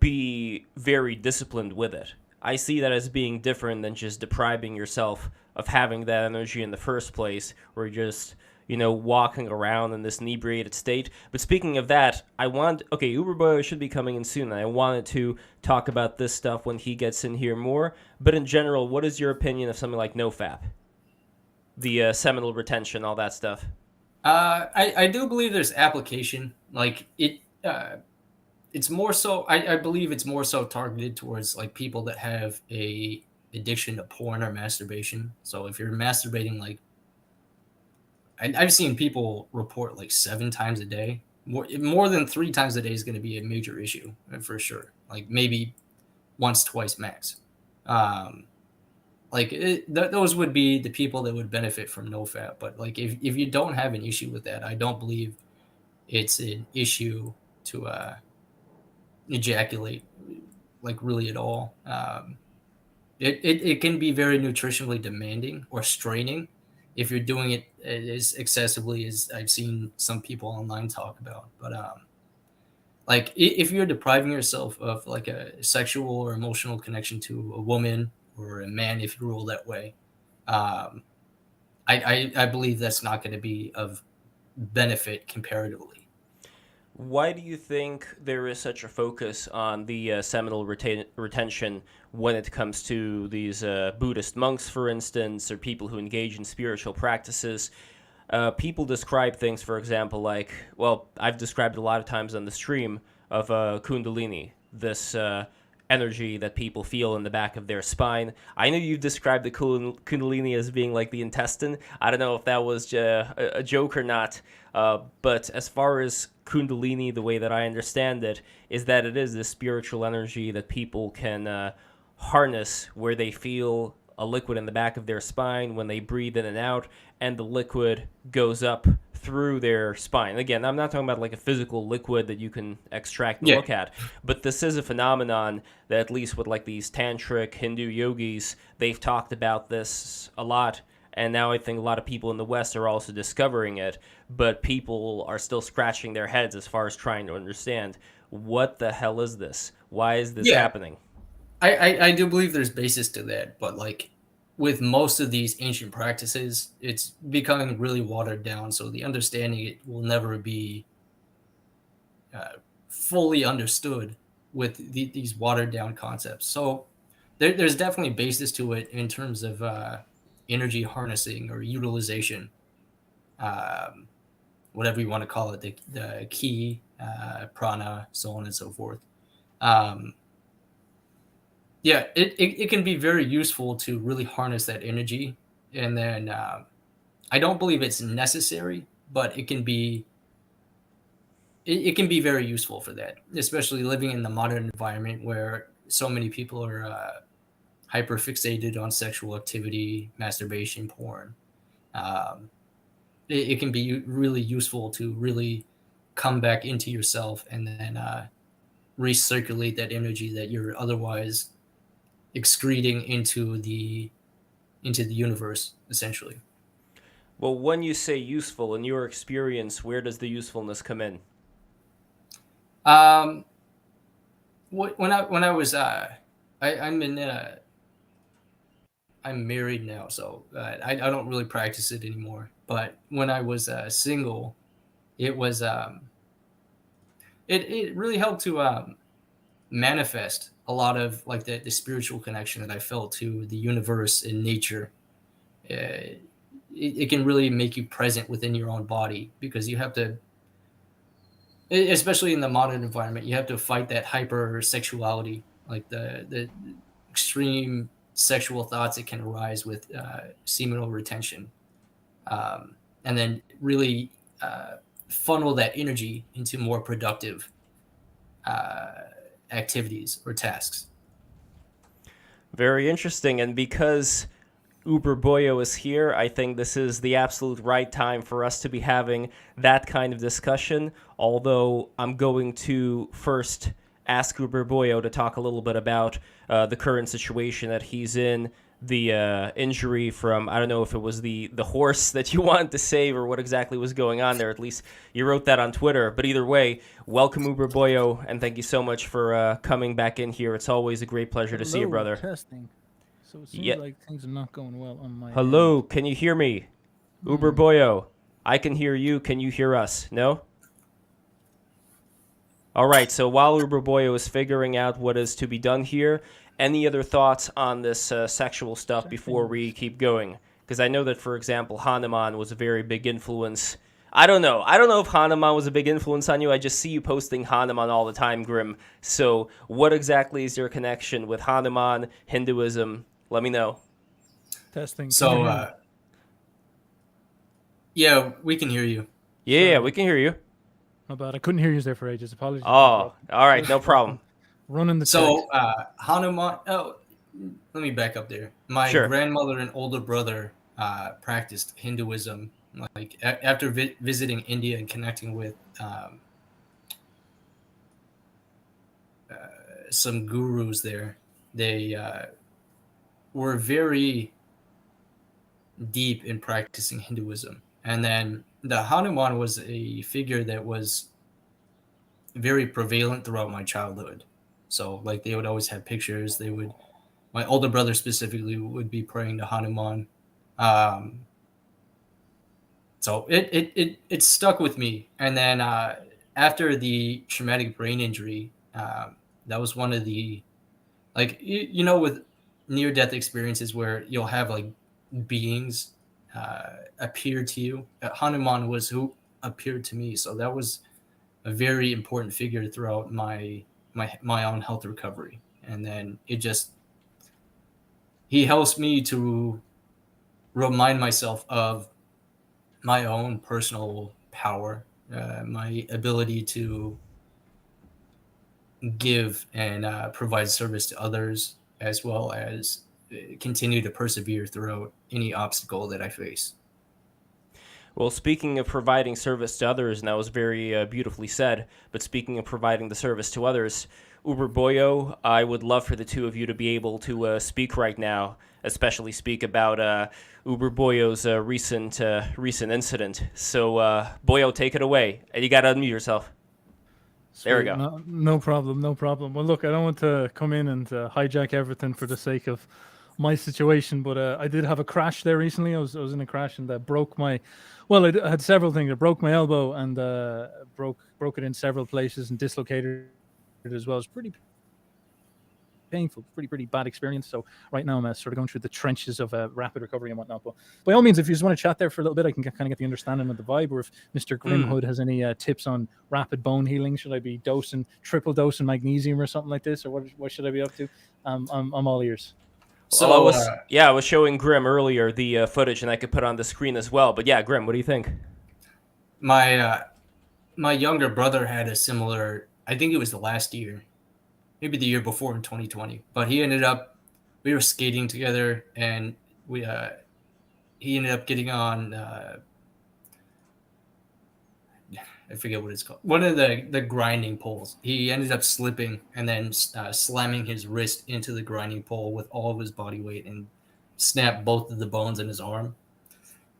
[SPEAKER 1] be very disciplined with it. I see that as being different than just depriving yourself of having that energy in the first place, or just, walking around in this inebriated state. But speaking of that, Uberboyo should be coming in soon, and I wanted to talk about this stuff when he gets in here more. But in general, what is your opinion of something like NoFap? The seminal retention, all that stuff.
[SPEAKER 2] I do believe there's application. Like it's more so. I believe it's more so targeted towards like people that have a addiction to porn or masturbation. So if you're masturbating, like I've seen people report like 7 times a day. More than 3 times a day is going to be a major issue for sure. Like maybe once, twice max. Those would be the people that would benefit from NoFap. But like if you don't have an issue with that, I don't believe it's an issue to ejaculate like really at all. It can be very nutritionally demanding or straining if you're doing it as excessively as I've seen some people online talk about. But like if you're depriving yourself of like a sexual or emotional connection to a woman or a man, if you rule that way, I believe that's not going to be of benefit comparatively.
[SPEAKER 1] Why do you think there is such a focus on the seminal retention when it comes to these Buddhist monks, for instance, or people who engage in spiritual practices? People describe things, for example, like, well, I've described a lot of times on the stream of Kundalini, this energy that people feel in the back of their spine. I know you've described the Kundalini as being like the intestine. I don't know if that was a joke or not, but as far as Kundalini, the way that I understand it, is that it is this spiritual energy that people can harness, where they feel a liquid in the back of their spine when they breathe in and out, and the liquid goes up through their spine. Again, I'm not talking about like a physical liquid that you can extract and look at, but this is a phenomenon that, at least with like these tantric Hindu yogis, they've talked about this a lot, and now I think a lot of people in the West are also discovering it, but people are still scratching their heads as far as trying to understand, what the hell is this? Why is this happening?
[SPEAKER 2] I do believe there's basis to that, but like with most of these ancient practices, it's becoming really watered down. So the understanding it will never be fully understood with these watered down concepts. So there's definitely basis to it in terms of energy harnessing or utilization, whatever you want to call it, the ki, prana, so on and so forth. It can be very useful to really harness that energy. And then I don't believe it's necessary, but it can be very useful for that, especially living in the modern environment where so many people are hyper fixated on sexual activity, masturbation, porn. It can be really useful to really come back into yourself and then recirculate that energy that you're otherwise excreting into the universe, essentially.
[SPEAKER 1] Well, when you say useful, in your experience, where does the usefulness come in?
[SPEAKER 2] When I was I'm married now, so I don't really practice it anymore. But when I was single, it was it really helped to manifest a lot of like the spiritual connection that I felt to the universe and nature. It can really make you present within your own body, because you have to, especially in the modern environment, you have to fight that hypersexuality, like the extreme sexual thoughts that can arise with seminal retention, and then really funnel that energy into more productive activities or tasks.
[SPEAKER 1] Very interesting. And because Uberboyo is here, I think this is the absolute right time for us to be having that kind of discussion. Although I'm going to first ask Uberboyo to talk a little bit about the current situation that he's in, the injury from, I don't know if it was the horse that you wanted to save or what exactly was going on there. At least you wrote that on Twitter. But either way, welcome, Uberboyo, and thank you so much for coming back in here. It's always a great pleasure to see you, brother.
[SPEAKER 3] Testing. So it seems like things are not going well on my
[SPEAKER 1] Hello,
[SPEAKER 3] end.
[SPEAKER 1] can you hear me? Uberboyo. I can hear you. Can you hear us? No? All right, so while Uberboyo is figuring out what is to be done here, any other thoughts on this sexual stuff before we keep going? Because I know that, for example, Hanuman was a very big influence. I don't know. I don't know if Hanuman was a big influence on you. I just see you posting Hanuman all the time, Grim. So what exactly is your connection with Hanuman, Hinduism? Let me know.
[SPEAKER 3] Testing. Can you
[SPEAKER 2] So,
[SPEAKER 3] hear me?
[SPEAKER 2] yeah, we can hear you.
[SPEAKER 1] Yeah,
[SPEAKER 3] Sorry.
[SPEAKER 1] we can hear you.
[SPEAKER 3] My bad. I couldn't hear you there for ages. Apologies.
[SPEAKER 1] Oh, all right, no problem.
[SPEAKER 3] Running the
[SPEAKER 2] So,
[SPEAKER 3] check.
[SPEAKER 2] Hanuman. Oh, let me back up there. My
[SPEAKER 1] Sure.
[SPEAKER 2] grandmother and older brother practiced Hinduism. Like after visiting India and connecting with some gurus there, they were very deep in practicing Hinduism. And then the Hanuman was a figure that was very prevalent throughout my childhood. So like they would always have pictures. They would, my older brother specifically would be praying to Hanuman. Um, so it stuck with me. And then after the traumatic brain injury, that was one of the, like, with near death experiences where you'll have like beings appear to you. Hanuman was who appeared to me. So that was a very important figure throughout my own health recovery. And then he helps me to remind myself of my own personal power, my ability to give and provide service to others, as well as continue to persevere throughout any obstacle that I face.
[SPEAKER 1] Well, speaking of providing service to others, and that was very beautifully said, but speaking of providing the service to others, Uberboyo, I would love for the two of you to be able to speak right now, especially speak about Uberboyo's recent incident. So, Boyo, take it away. You got to unmute yourself. There we
[SPEAKER 3] Sweet.
[SPEAKER 1] go.
[SPEAKER 3] No problem. No problem. Well, look, I don't want to come in and hijack everything for the sake of my situation, but I did have a crash there recently. I was in a crash and that broke my. Well, I had several things. I broke my elbow and broke it in several places and dislocated it as well. It's pretty painful, pretty bad experience. So right now I'm sort of going through the trenches of rapid recovery and whatnot. But by all means, if you just want to chat there for a little bit, I can kind of get the understanding of the vibe. Or if Mr. Grimhood has any tips on rapid bone healing, should I be triple dosing magnesium or something like this, or what should I be up to? I'm all ears.
[SPEAKER 2] So
[SPEAKER 1] Well, I was showing Grim earlier the footage, and I could put on the screen as well. But yeah, Grim, what do you think?
[SPEAKER 2] my younger brother had a similar. I think it was the last year, maybe the year before in 2020. But we were skating together, and he ended up getting on. I forget what it's called. One of the grinding poles. He ended up slipping and then slamming his wrist into the grinding pole with all of his body weight and snapped both of the bones in his arm.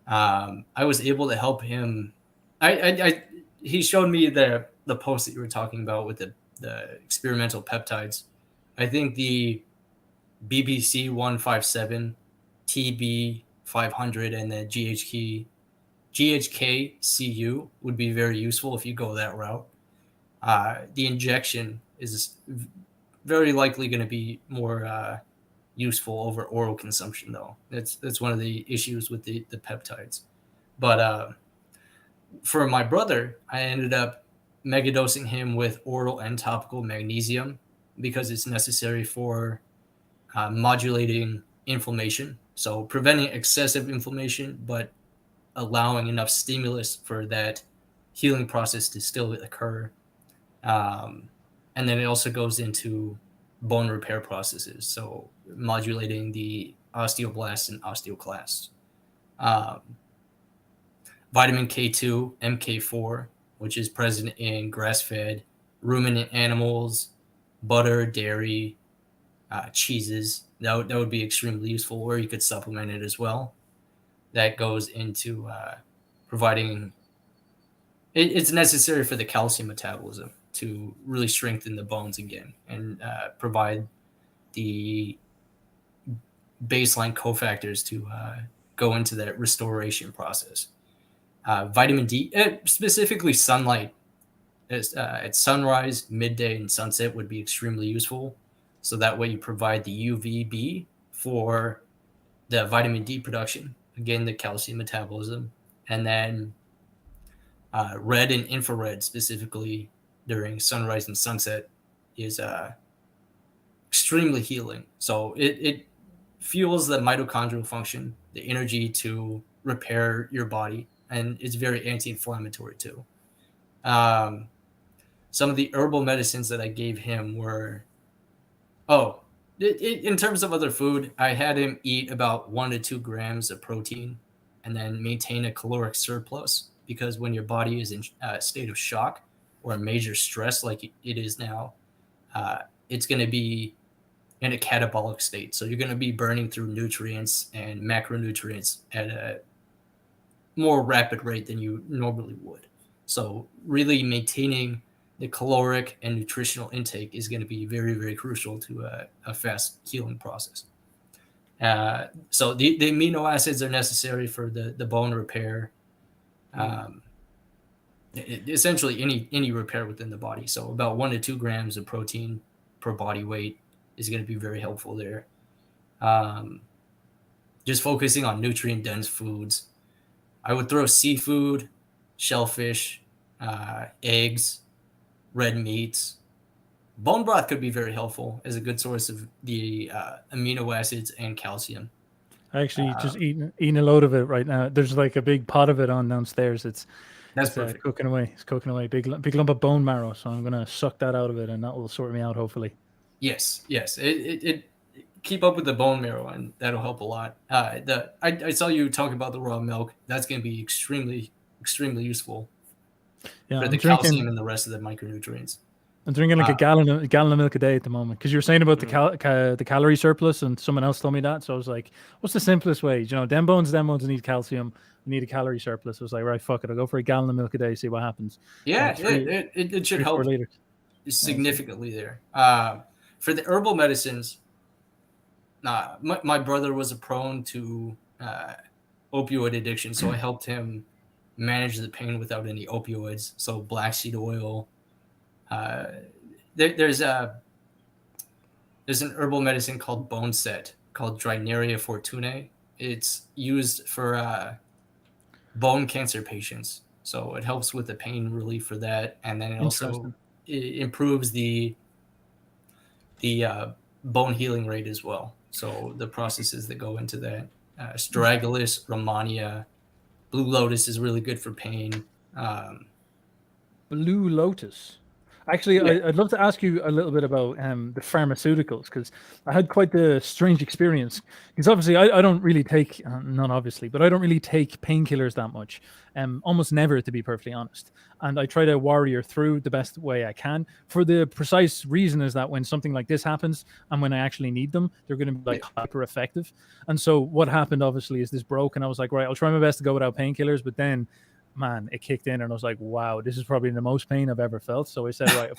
[SPEAKER 2] I was able to help him. He showed me the post that you were talking about with the experimental peptides. I think the BBC 157, TB 500, and the GHK-CU would be very useful if you go that route. The injection is very likely going to be more useful over oral consumption, though. That's one of the issues with the peptides. But for my brother, I ended up megadosing him with oral and topical magnesium because it's necessary for modulating inflammation. So preventing excessive inflammation, but allowing enough stimulus for that healing process to still occur. And then it also goes into bone repair processes. So modulating the osteoblasts and osteoclasts. Vitamin K2, MK4, which is present in grass-fed ruminant animals, butter, dairy, cheeses. That would be extremely useful, or you could supplement it as well. That goes into providing. It's necessary for the calcium metabolism to really strengthen the bones again and provide the baseline cofactors to go into that restoration process. Vitamin D, specifically sunlight, at sunrise, midday, and sunset would be extremely useful. So that way you provide the UVB for the vitamin D production, again, the calcium metabolism, and then red and infrared specifically during sunrise and sunset is extremely healing. So it fuels the mitochondrial function, the energy to repair your body, and it's very anti-inflammatory too. Um, some of the herbal medicines that I gave him were, in terms of other food, I had him eat about 1 to 2 grams of protein and then maintain a caloric surplus, because when your body is in a state of shock or a major stress like it is now, it's going to be in a catabolic state. So you're going to be burning through nutrients and macronutrients at a more rapid rate than you normally would. So really maintaining the caloric and nutritional intake is going to be very, very crucial to a fast healing process. So the amino acids are necessary for the bone repair. Essentially any repair within the body. So about 1 to 2 grams of protein per body weight is going to be very helpful there. Just focusing on nutrient dense foods. I would throw seafood, shellfish, eggs, red meats. Bone broth could be very helpful as a good source of the amino acids and calcium.
[SPEAKER 3] I actually just eating a load of it right now. There's like a big pot of it on downstairs. It's
[SPEAKER 2] perfect.
[SPEAKER 3] Cooking away. It's cooking away. Big lump of bone marrow. So I'm gonna suck that out of it, and that will sort me out hopefully.
[SPEAKER 2] Yes. It keep up with the bone marrow, and that'll help a lot. I saw you talk about the raw milk. That's going to be extremely useful for the calcium and the rest of the micronutrients.
[SPEAKER 3] I'm drinking like a gallon of milk a day at the moment, because you're saying about the calorie surplus, and someone else told me that. So I was like, what's the simplest way? You know, them bones need calcium. We need a calorie surplus. I was like, right, fuck it. I'll go for a gallon of milk a day, see what happens.
[SPEAKER 2] Yeah, it should help significantly there. For the herbal medicines, my brother was prone to opioid addiction, so I helped him manage the pain without any opioids. So black seed oil. There's an herbal medicine called bone set called Drinaria fortunae. It's used for bone cancer patients, so it helps with the pain relief for that, and then it improves the bone healing rate as well. So the processes that go into that, astragalus, romania, blue lotus is really good for pain.
[SPEAKER 3] Blue lotus. Actually, yeah. I'd love to ask you a little bit about the pharmaceuticals, because I had quite the strange experience. Because obviously, I don't really take, not obviously, but I don't really take painkillers that much. Almost never, to be perfectly honest. And I try to warrior through the best way I can, for the precise reason is that when something like this happens and when I actually need them, they're going to be like hyper effective. And so what happened, obviously, is this broke, and I was like, right, I'll try my best to go without painkillers, but then man, it kicked in, and I was like, wow, this is probably the most pain I've ever felt. So I said, right,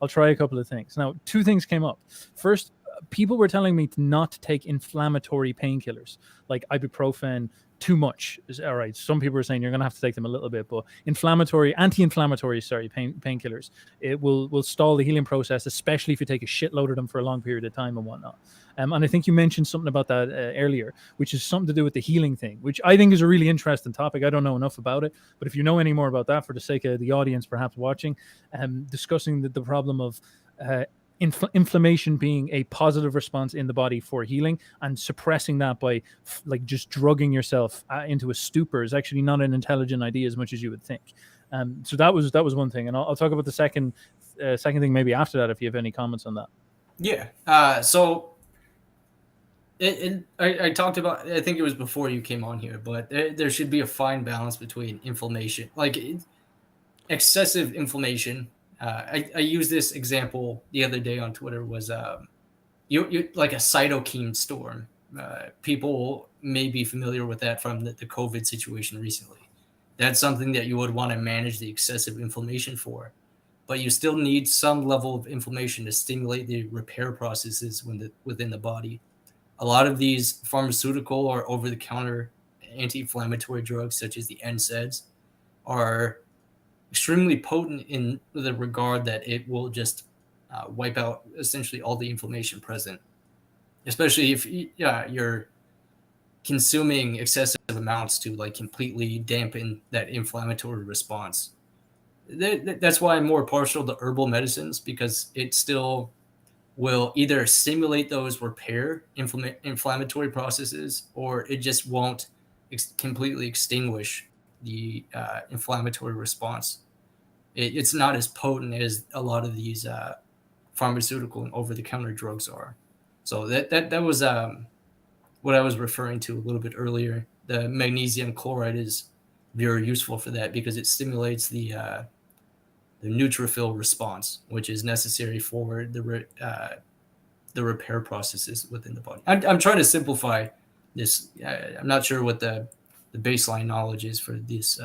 [SPEAKER 3] I'll try a couple of things. Now, 2 things came up. First, people were telling me to not take inflammatory painkillers like ibuprofen too much. All right, some people are saying you're going to have to take them a little bit, but anti-inflammatory painkillers, it will stall the healing process, especially if you take a shitload of them for a long period of time and whatnot. And I think you mentioned something about that earlier, which is something to do with the healing thing, which I think is a really interesting topic. I don't know enough about it, but if you know any more about that, for the sake of the audience perhaps watching, discussing the problem of inflammation being a positive response in the body for healing, and suppressing that by like just drugging yourself into a stupor is actually not an intelligent idea as much as you would think. So that was one thing, and I'll talk about the second thing maybe after that, if you have any comments on that.
[SPEAKER 2] Yeah. So I talked about, I think it was before you came on here, but there should be a fine balance between inflammation, like excessive inflammation. I used this example the other day on Twitter, was you like a cytokine storm. People may be familiar with that from the COVID situation recently. That's something that you would want to manage the excessive inflammation for, but you still need some level of inflammation to stimulate the repair processes within the body. A lot of these pharmaceutical or over-the-counter anti-inflammatory drugs, such as the NSAIDs, are extremely potent in the regard that it will just wipe out essentially all the inflammation present, especially if you're consuming excessive amounts to like completely dampen that inflammatory response. That's why I'm more partial to herbal medicines, because it still will either stimulate those repair inflammatory processes, or it just won't completely extinguish the inflammatory response. It's not as potent as a lot of these pharmaceutical and over-the-counter drugs are. So that was what I was referring to a little bit earlier. The magnesium chloride is very useful for that because it stimulates the neutrophil response, which is necessary for the repair processes within the body. I'm trying to simplify this. I'm not sure what the baseline knowledge is for this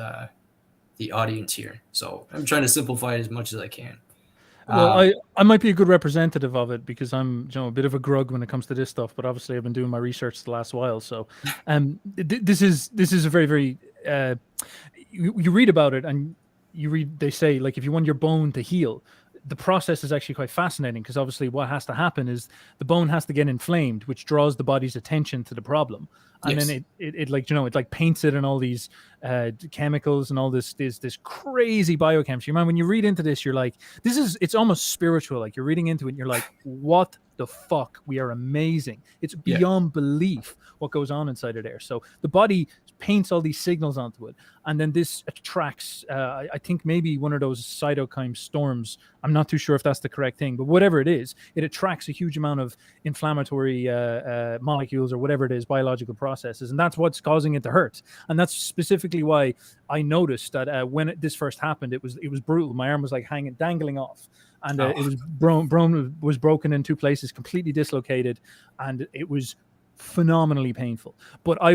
[SPEAKER 2] the audience here, so I'm trying to simplify it as much as I can.
[SPEAKER 3] Well, I might be a good representative of it because I'm a bit of a grug when it comes to this stuff, but obviously I've been doing my research the last while. So this is a very, very you read about it and they say, like, if you want your bone to heal, the process is actually quite fascinating, because obviously what has to happen is the bone has to get inflamed, which draws the body's attention to the problem. And
[SPEAKER 2] Yes.
[SPEAKER 3] then it like, it like paints it in all these chemicals and all this crazy biochemistry. Man, when you read into this, you're like, it's almost spiritual. Like, you're reading into it and you're like, what the fuck? We are amazing. It's beyond belief what goes on inside of there. So the body paints all these signals onto it, and then this attracts I think maybe one of those cytokine storms. I'm not too sure if that's the correct thing, but whatever it is, it attracts a huge amount of inflammatory molecules or whatever it is, biological processes, and that's what's causing it to hurt. And that's specifically why I noticed that when this first happened, it was brutal. My arm was like dangling off, and it was broken in two places, completely dislocated, and it was phenomenally painful. But I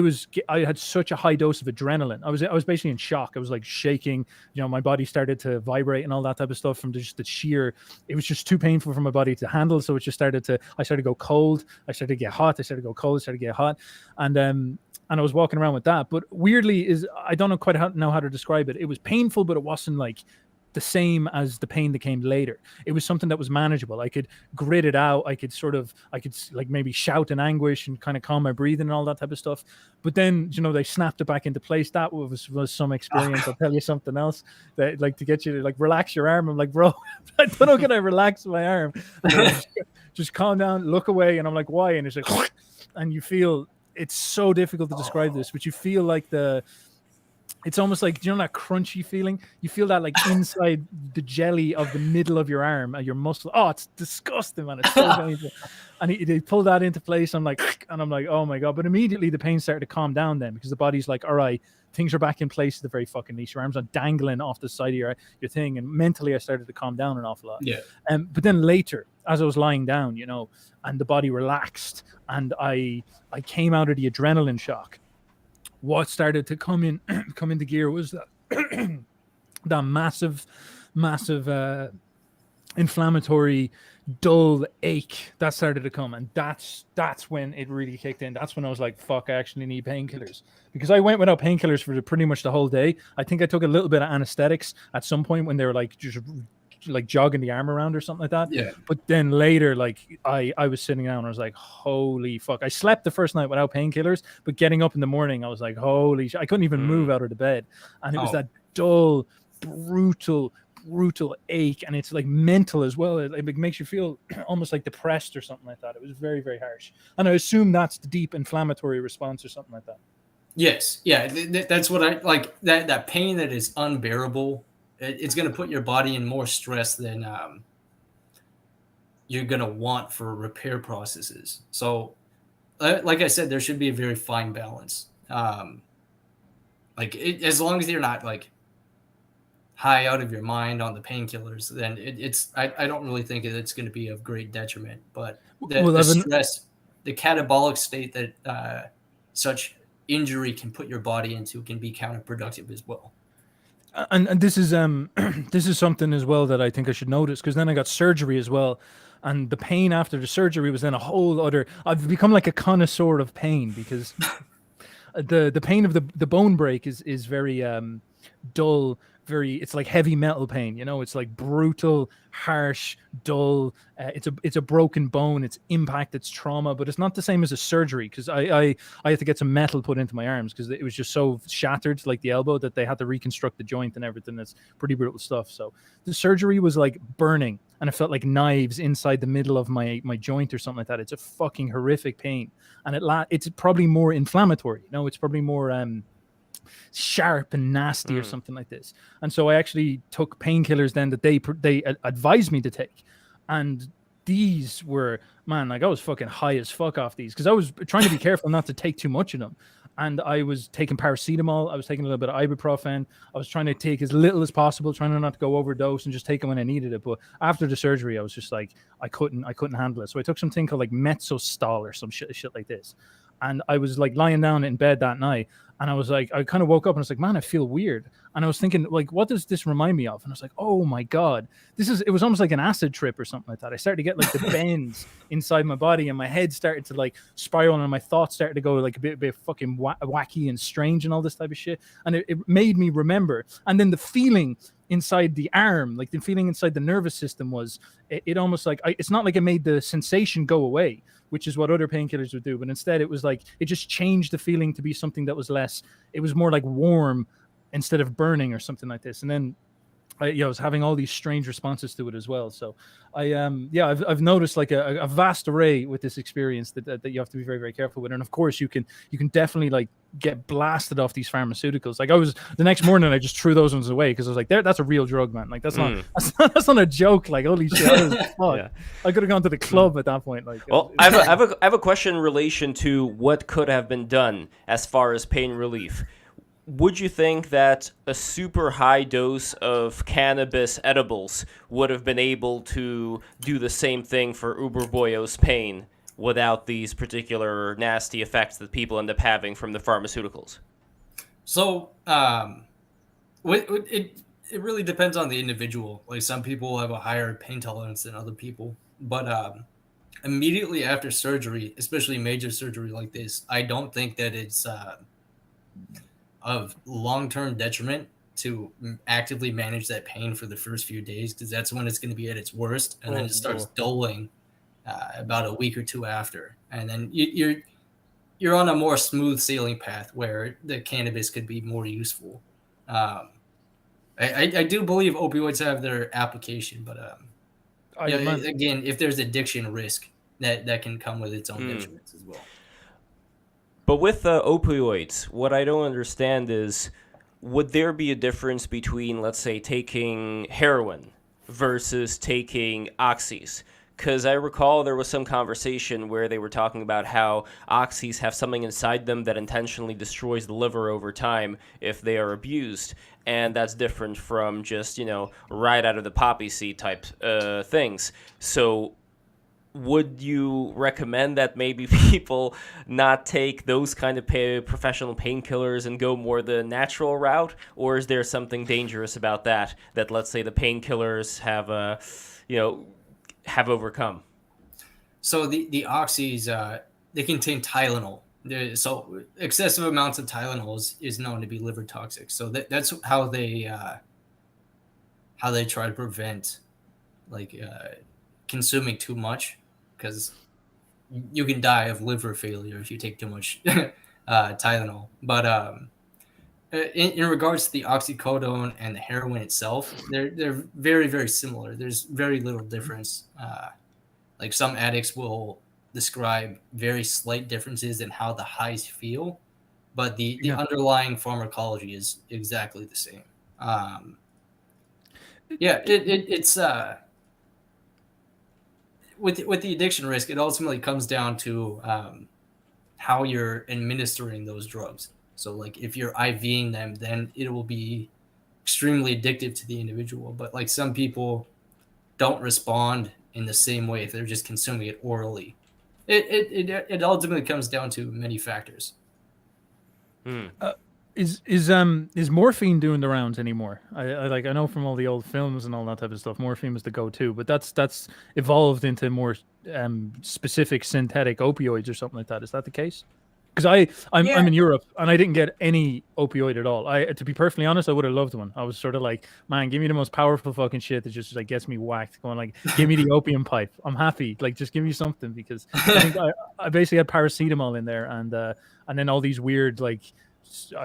[SPEAKER 3] had such a high dose of adrenaline. I was basically in shock. I was like shaking, my body started to vibrate and all that type of stuff from just the sheer, it was just too painful for my body to handle. So it just I started to go cold, I started to get hot, I started to go cold, I started to get hot. And I was walking around with that. But weirdly, I don't know quite know how to describe it. It was painful, but it wasn't like the same as the pain that came later. It was something that was manageable. I could grit it out. I could like maybe shout in anguish and kind of calm my breathing and all that type of stuff. But then, they snapped it back into place. That was some experience. I'll tell you something else that, like, to get you to like relax your arm. I'm like, bro, I don't know, can I relax my arm? Just calm down, look away. And I'm like, why? And it's like, and you feel, it's so difficult to describe this, but you feel like it's almost like, that crunchy feeling? You feel that like inside the jelly of the middle of your arm, your muscle. Oh, it's disgusting, man. It's so painful. And they pull that into place. I'm like, oh my God. But immediately the pain started to calm down then, because the body's like, all right, things are back in place at the very fucking least. Your arms are dangling off the side of your thing. And mentally I started to calm down an awful lot.
[SPEAKER 2] Yeah.
[SPEAKER 3] But then later, as I was lying down, and the body relaxed, and I came out of the adrenaline shock, what started to come into gear was that that massive inflammatory dull ache that started to come, and that's when it really kicked in. That's when I was like, fuck, I actually need painkillers, because I went without painkillers for pretty much the whole day. I think I took a little bit of anesthetics at some point when they were like just like jogging the arm around or something like that.
[SPEAKER 2] Yeah.
[SPEAKER 3] But then later, like I was sitting down and I was like, holy fuck. I slept the first night without painkillers, but getting up in the morning, I was like, holy shit. I couldn't even move out of the bed. And it was that dull, brutal ache. And it's like mental as well. It makes you feel almost like depressed or something like that. It was very, very harsh. And I assume that's the deep inflammatory response or something like that.
[SPEAKER 2] Yes. Yeah. That's what I like. That pain that is unbearable. It's going to put your body in more stress than you're going to want for repair processes. So, like I said, there should be a very fine balance. As long as you're not like high out of your mind on the painkillers, then I don't really think it's going to be of great detriment. But the stress, the catabolic state that such injury can put your body into can be counterproductive as well.
[SPEAKER 3] And this is this is something as well that I think I should notice, because then I got surgery as well, and the pain after the surgery was then a whole other. I've become like a connoisseur of pain, because the pain of the bone break is very dull, it's like heavy metal pain, you know. It's like brutal, harsh, dull. It's a broken bone. It's impact. It's trauma, but it's not the same as a surgery, because I had to get some metal put into my arms because it was just so shattered, like the elbow, that they had to reconstruct the joint and everything. That's pretty brutal stuff. So the surgery was like burning, and it felt like knives inside the middle of my joint or something like that. It's a fucking horrific pain, and it's probably more inflammatory. You know, it's probably more sharp and nasty or something like this. And so I actually took painkillers then that they advised me to take, and these were, man, like I was fucking high as fuck off these, because I was trying to be careful not to take too much of them. And I was taking paracetamol, I was taking a little bit of ibuprofen, I was trying to take as little as possible, trying not to go overdose, and just take it when I needed it. But after the surgery, I was just like, I couldn't handle it. So I took something called like Metsostol or some shit like this. And I was like lying down in bed that night, and I was like, I kind of woke up and I was like, man, I feel weird. And I was thinking, like, what does this remind me of? And I was like, oh my God, it was almost like an acid trip or something like that. I started to get like the bends inside my body, and my head started to like spiral, and my thoughts started to go like a bit fucking wacky and strange and all this type of shit. And it made me remember. And then the feeling inside the arm, like the feeling inside the nervous system, was it almost like it's not like it made the sensation go away, which is what other painkillers would do, but instead it was like it just changed the feeling to be something that was less, it was more like warm instead of burning or something like this. And then I was having all these strange responses to it as well. So I've noticed like a vast array with this experience that you have to be very, very careful with. And of course you can definitely like get blasted off these pharmaceuticals. Like the next morning I just threw those ones away, because I was like, that's a real drug, man. Like that's not a joke. Like, holy shit, yeah. I could have gone to the club at that point. Like,
[SPEAKER 1] well, I have a question in relation to what could have been done as far as pain relief. Would you think that a super high dose of cannabis edibles would have been able to do the same thing for Uberboyo's pain without these particular nasty effects that people end up having from the pharmaceuticals?
[SPEAKER 2] So, it really depends on the individual. Like, some people have a higher pain tolerance than other people, but immediately after surgery, especially major surgery like this, I don't think that it's of long-term detriment to actively manage that pain for the first few days, because that's when it's going to be at its worst, and then it starts dulling about a week or two after, and then you're on a more smooth sailing path where the cannabis could be more useful. I do believe opioids have their application, but again, if there's addiction risk, that can come with its own detriments as well.
[SPEAKER 1] But with opioids, what I don't understand is, would there be a difference between, let's say, taking heroin versus taking oxys? Because I recall there was some conversation where they were talking about how oxys have something inside them that intentionally destroys the liver over time if they are abused. And that's different from just, right out of the poppy seed type things. So would you recommend that maybe people not take those kind of professional painkillers and go more the natural route? Or is there something dangerous about that let's say the painkillers have overcome?
[SPEAKER 2] So the oxys, they contain Tylenol. So excessive amounts of Tylenol is known to be liver toxic. So that's how they try to prevent consuming too much, because you can die of liver failure if you take too much Tylenol. But in regards to the oxycodone and the heroin itself, they're very, very similar. There's very little difference. Like, some addicts will describe very slight differences in how the highs feel, but the underlying pharmacology is exactly the same. It's with the addiction risk, it ultimately comes down to how you're administering those drugs. So, like, if you're IVing them, then it will be extremely addictive to the individual. But like, some people don't respond in the same way if they're just consuming it orally. It ultimately comes down to many factors.
[SPEAKER 3] Is morphine doing the rounds anymore? I know from all the old films and all that type of stuff, morphine was the go-to, but that's evolved into more specific synthetic opioids or something like that. Is that the case? Because I'm
[SPEAKER 2] Yeah.
[SPEAKER 3] in Europe and I didn't get any opioid at all. To be perfectly honest, I would have loved one. I was sort of like, man, give me the most powerful fucking shit that just like gets me whacked. Going like, give me the opium pipe. I'm happy. Like, just give me something, because I think I basically had paracetamol in there, and then all these weird like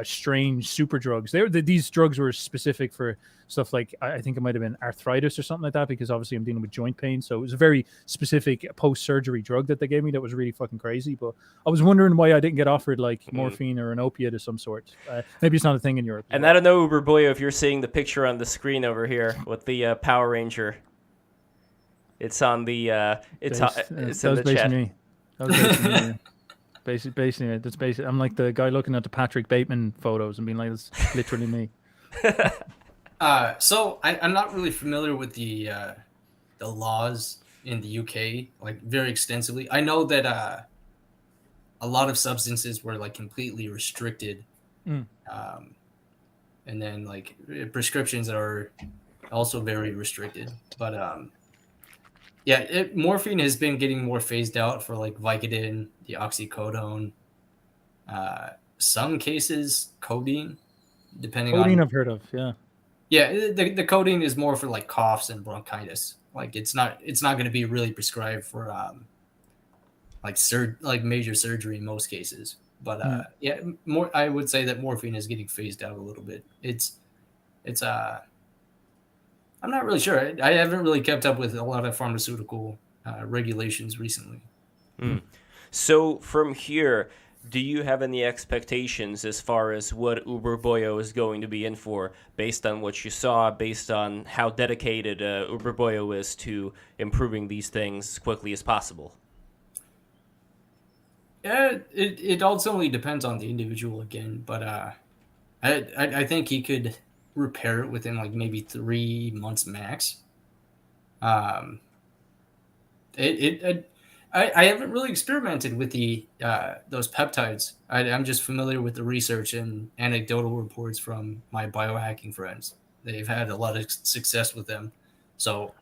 [SPEAKER 3] strange super drugs. These drugs were specific for stuff like, I think it might have been arthritis or something like that, because obviously I'm dealing with joint pain. So it was a very specific post-surgery drug that they gave me that was really fucking crazy. But I was wondering why I didn't get offered like morphine or an opiate of some sort. Maybe it's not a thing in Europe.
[SPEAKER 1] And I don't know, Uberboyo, if you're seeing the picture on the screen over here with the Power Ranger. It's on the it's in the chat.
[SPEAKER 3] Me. That was basically me. Basically, that's basically. I'm like the guy looking at the Patrick Bateman photos and being like, "That's literally me."
[SPEAKER 2] So I'm not really familiar with the laws in the UK like very extensively. I know that a lot of substances were like completely restricted, and then like prescriptions are also very restricted. But yeah, morphine has been getting more phased out for like Vicodin, the oxycodone, some cases codeine, depending on.
[SPEAKER 3] Codeine I've heard of, yeah.
[SPEAKER 2] Yeah, the codeine is more for like coughs and bronchitis. Like it's not going to be really prescribed for like major surgery in most cases. But yeah, more I would say that morphine is getting phased out a little bit. It's I'm not really sure. I haven't really kept up with a lot of pharmaceutical regulations recently.
[SPEAKER 1] So from here, do you have any expectations as far as what Uberboyo is going to be in for, based on what you saw, based on how dedicated Uberboyo is to improving these things as quickly as possible?
[SPEAKER 2] Yeah, it ultimately depends on the individual again, but I think he could repair it within like maybe 3 months max. I haven't really experimented with the those peptides. I'm just familiar with the research and anecdotal reports from my biohacking friends. They've had a lot of success with them. So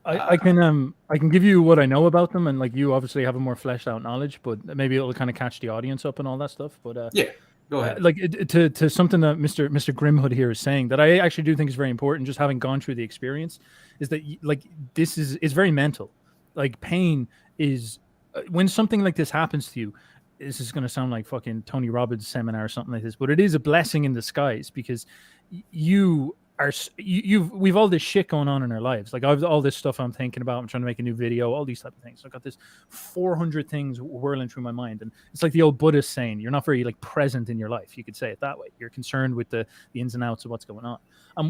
[SPEAKER 3] I can give you what I know about them, and like you obviously have a more fleshed out knowledge, but maybe it'll kind of catch the audience up and all that stuff. But
[SPEAKER 2] yeah, go ahead.
[SPEAKER 3] Like to something that Mr. Grimhood here is saying that I actually do think is very important, just having gone through the experience, is that like this is very mental. Like pain is when something like this happens to you. This is going to sound like fucking Tony Robbins seminar or something like this, but it is a blessing in disguise, because we've all this shit going on in our lives. Like I've all this stuff I'm thinking about. I'm trying to make a new video, all these type of things. So I've got this 400 things whirling through my mind. And it's like the old Buddhist saying, you're not very like present in your life. You could say it that way. You're concerned with the ins and outs of what's going on.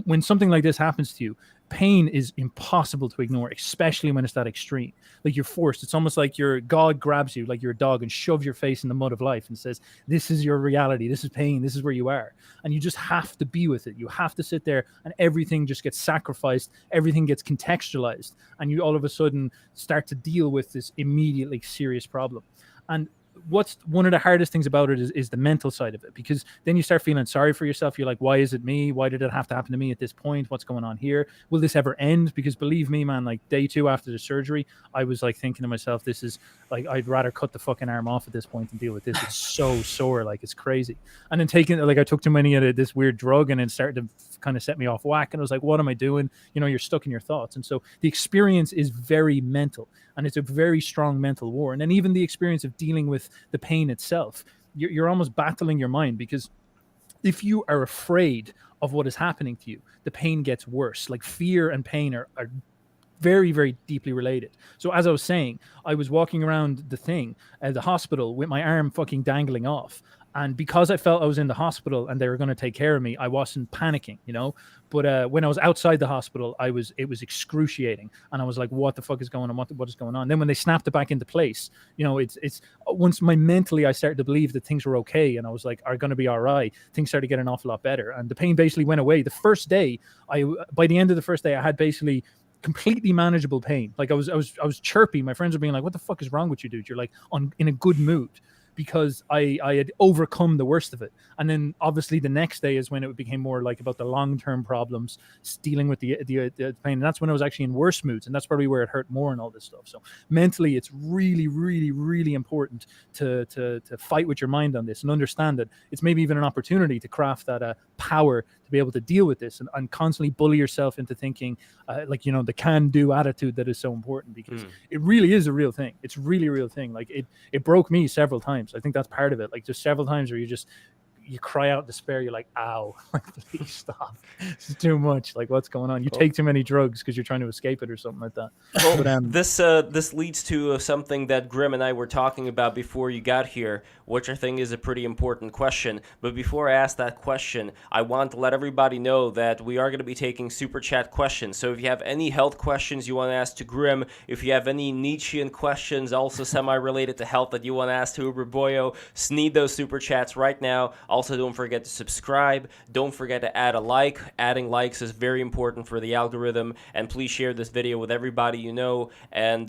[SPEAKER 3] When something like this happens to you, pain is impossible to ignore, especially when it's that extreme. Like you're forced. It's almost like your God grabs you like you're a dog and shoves your face in the mud of life and says, this is your reality. This is pain. This is where you are. And you just have to be with it. You have to sit there, and everything just gets sacrificed. Everything gets contextualized. And you all of a sudden start to deal with this immediately serious problem. And what's one of the hardest things about it is the mental side of it, because then you start feeling sorry for yourself. You're like, why is it me? Why did it have to happen to me at this point? What's going on here? Will this ever end? Because believe me, man, like day 2 after the surgery, I was like thinking to myself, this is like, I'd rather cut the fucking arm off at this point and deal with this. It's so sore, like it's crazy. And then I took too many of this weird drug, and it started to kind of set me off whack. And I was like, what am I doing? You know, you're stuck in your thoughts. And so the experience is very mental, and it's a very strong mental war. And then even the experience of dealing with the pain itself, you're almost battling your mind, because if you are afraid of what is happening to you, the pain gets worse. Like fear and pain are very, very deeply related. So as I was saying, I was walking around the hospital with my arm fucking dangling off. And because I felt I was in the hospital and they were going to take care of me, I wasn't panicking, you know. But when I was outside the hospital, it was excruciating, and I was like, "What the fuck is going on? What is going on?" Then when they snapped it back into place, you know, it's once mentally I started to believe that things were okay, and I was like, "Are going to be all right." Things started to get an awful lot better, and the pain basically went away. The first day, by the end of the first day, I had basically completely manageable pain. Like I was chirpy. My friends were being like, "What the fuck is wrong with you, dude? You're like in a good mood." because I had overcome the worst of it. And then obviously the next day is when it became more like about the long-term problems, dealing with the pain. And that's when I was actually in worse moods. And that's probably where it hurt more and all this stuff. So mentally, it's really, really, really important to fight with your mind on this and understand that it's maybe even an opportunity to craft that power to be able to deal with this and constantly bully yourself into thinking like, you know, the can-do attitude that is so important, because it really is a real thing. It's really a real thing. Like it broke me several times. I think that's part of it. Like just several times where you cry out in despair. You're like, ow, like, please stop. It's too much. Like, what's going on? You take too many drugs because you're trying to escape it or something like that.
[SPEAKER 1] Well, but, this leads to something that Grim and I were talking about before you got here, which I think is a pretty important question. But before I ask that question, I want to let everybody know that we are going to be taking super chat questions. So if you have any health questions you want to ask to Grim, if you have any Nietzschean questions also semi-related to health that you want to ask to Uberboyo, sneed those super chats right now. Also, don't forget to subscribe. Don't forget to add a like. Adding likes is very important for the algorithm. And please share this video with everybody you know. And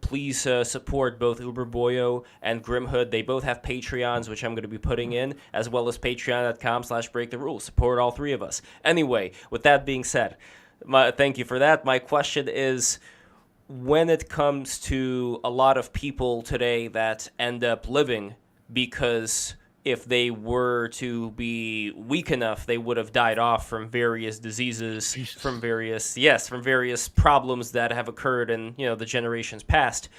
[SPEAKER 1] please support both Uberboyo and Grimhood. They both have Patreons, which I'm going to be putting in, as well as patreon.com/breaktherules. Support all three of us. Anyway, with that being said, thank you for that. My question is, when it comes to a lot of people today that end up living because if they were to be weak enough, they would have died off from various diseases, from various problems that have occurred in, you know, the generations past.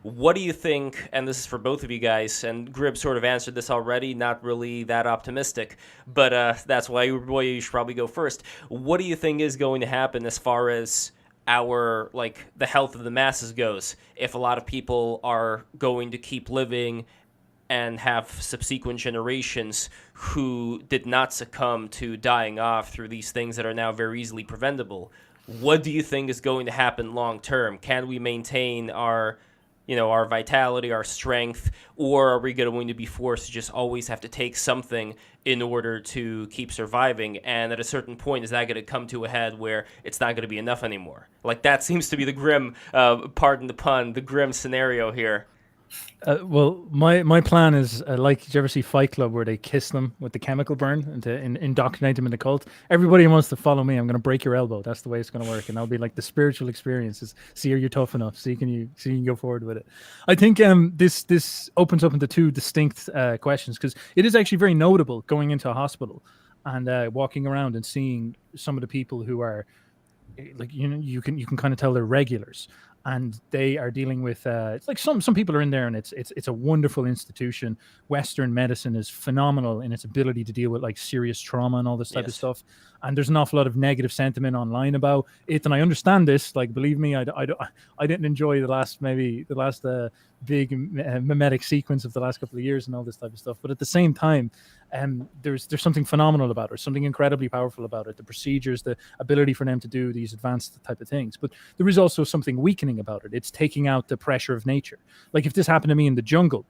[SPEAKER 1] What do you think, and this is for both of you guys, and Grib sort of answered this already, not really that optimistic, but that's why, Uberboyo, you should probably go first. What do you think is going to happen as far as our, like, the health of the masses goes, if a lot of people are going to keep living and have subsequent generations who did not succumb to dying off through these things that are now very easily preventable? What do you think is going to happen long term? Can we maintain our vitality, our strength, or are we going to be forced to just always have to take something in order to keep surviving? And at a certain point, is that going to come to a head where it's not going to be enough anymore? Like, that seems to be the grim, pardon the pun, the grim scenario here.
[SPEAKER 3] Well, my plan is like, did you ever see Fight Club where they kiss them with the chemical burn and to indoctrinate them in the cult? Everybody who wants to follow me, I'm going to break your elbow. That's the way it's going to work, and that'll be like the spiritual experiences. See, are you tough enough? See, you can go forward with it. I think this opens up into two distinct questions, because it is actually very notable going into a hospital and walking around and seeing some of the people who are like, you know, you can kind of tell they're regulars. And they are dealing with it's like some people are in there, and it's a wonderful institution. Western medicine is phenomenal in its ability to deal with like serious trauma and all this type of stuff. And there's an awful lot of negative sentiment online about it, and I understand this. Like, believe me, I didn't enjoy the last big mimetic sequence of the last couple of years and all this type of stuff. But at the same time, there's something phenomenal about it, something incredibly powerful about it. The procedures, the ability for them to do these advanced type of things. But there is also something weakening about it. It's taking out the pressure of nature. Like, if this happened to me in the jungle,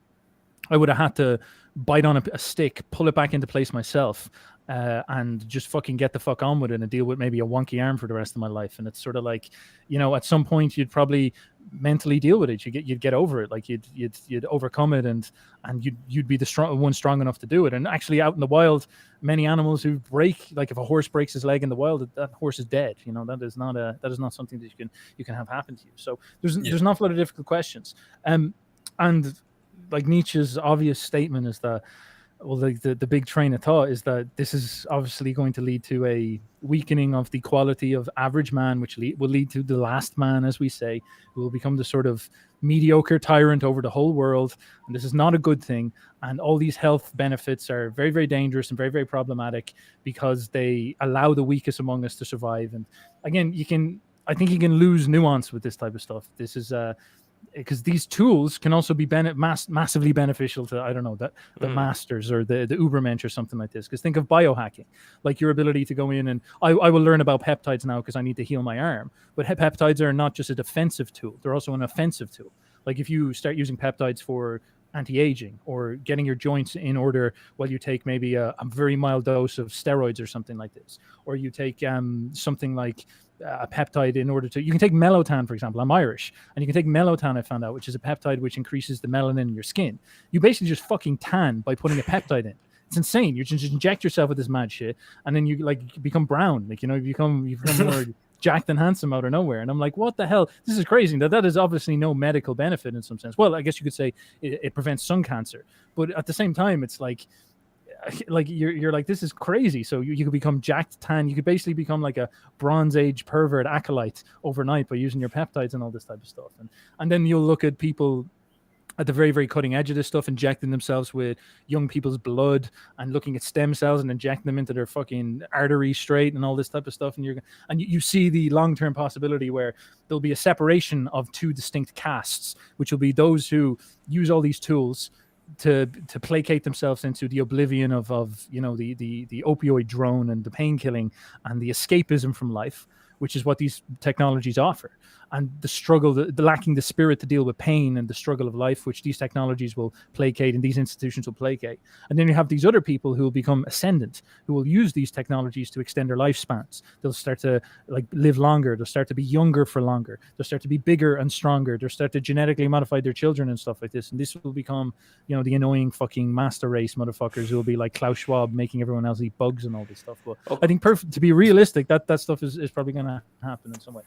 [SPEAKER 3] I would have had to bite on a stick, pull it back into place myself, and just fucking get the fuck on with it and deal with maybe a wonky arm for the rest of my life. And it's sort of like, you know, at some point you'd probably mentally deal with it. You'd get over it. Like you'd overcome it, and you'd be the strong enough to do it. And actually, out in the wild, many animals who break, like if a horse breaks his leg in the wild, that horse is dead. You know, that is not something that you can have happen to you. So there's an awful lot of difficult questions. And like Nietzsche's obvious statement is that, well, the big train of thought is that this is obviously going to lead to a weakening of the quality of average man, which will lead to the last man, as we say, who will become the sort of mediocre tyrant over the whole world. And this is not a good thing. And all these health benefits are very, very dangerous and very, very problematic, because they allow the weakest among us to survive. And again, I think you can lose nuance with this type of stuff. This is because these tools can also be massively beneficial to, I don't know, the masters or the Ubermensch or something like this. Because think of biohacking, like your ability to go in and I will learn about peptides now because I need to heal my arm. But peptides are not just a defensive tool; they're also an offensive tool. Like if you start using peptides for anti-aging or getting your joints in order while you take maybe a very mild dose of steroids or something like this, or you take something like a peptide in order to. You can take melatonin, for example. I'm Irish, and you can take melatonin. I found out, which is a peptide which increases the melanin in your skin. You basically just fucking tan by putting a peptide in. It's insane. You just inject yourself with this mad shit, and then you like become brown. Like, you know, you become more jacked and handsome out of nowhere. And I'm like, what the hell? This is crazy. That is obviously no medical benefit in some sense. Well, I guess you could say it prevents sun cancer, but at the same time, it's like you're like, this is crazy. So you could become jacked tan. You could basically become like a Bronze Age pervert acolyte overnight by using your peptides and all this type of stuff. And then you'll look at people at the very, very cutting edge of this stuff, injecting themselves with young people's blood and looking at stem cells and injecting them into their fucking arteries straight and all this type of stuff. And you see the long-term possibility where there'll be a separation of two distinct castes, which will be those who use all these tools to placate themselves into the oblivion of you know, the opioid drone and the pain killing and the escapism from life, which is what these technologies offer. And the struggle, the lacking the spirit to deal with pain and the struggle of life, which these technologies will placate and these institutions will placate. And then you have these other people who will become ascendant, who will use these technologies to extend their lifespans. They'll start to like live longer. They'll start to be younger for longer. They'll start to be bigger and stronger. They'll start to genetically modify their children and stuff like this. And this will become, you know, the annoying fucking master race motherfuckers who will be like Klaus Schwab making everyone else eat bugs and all this stuff. But I think to be realistic, that stuff is probably going to happen in some way.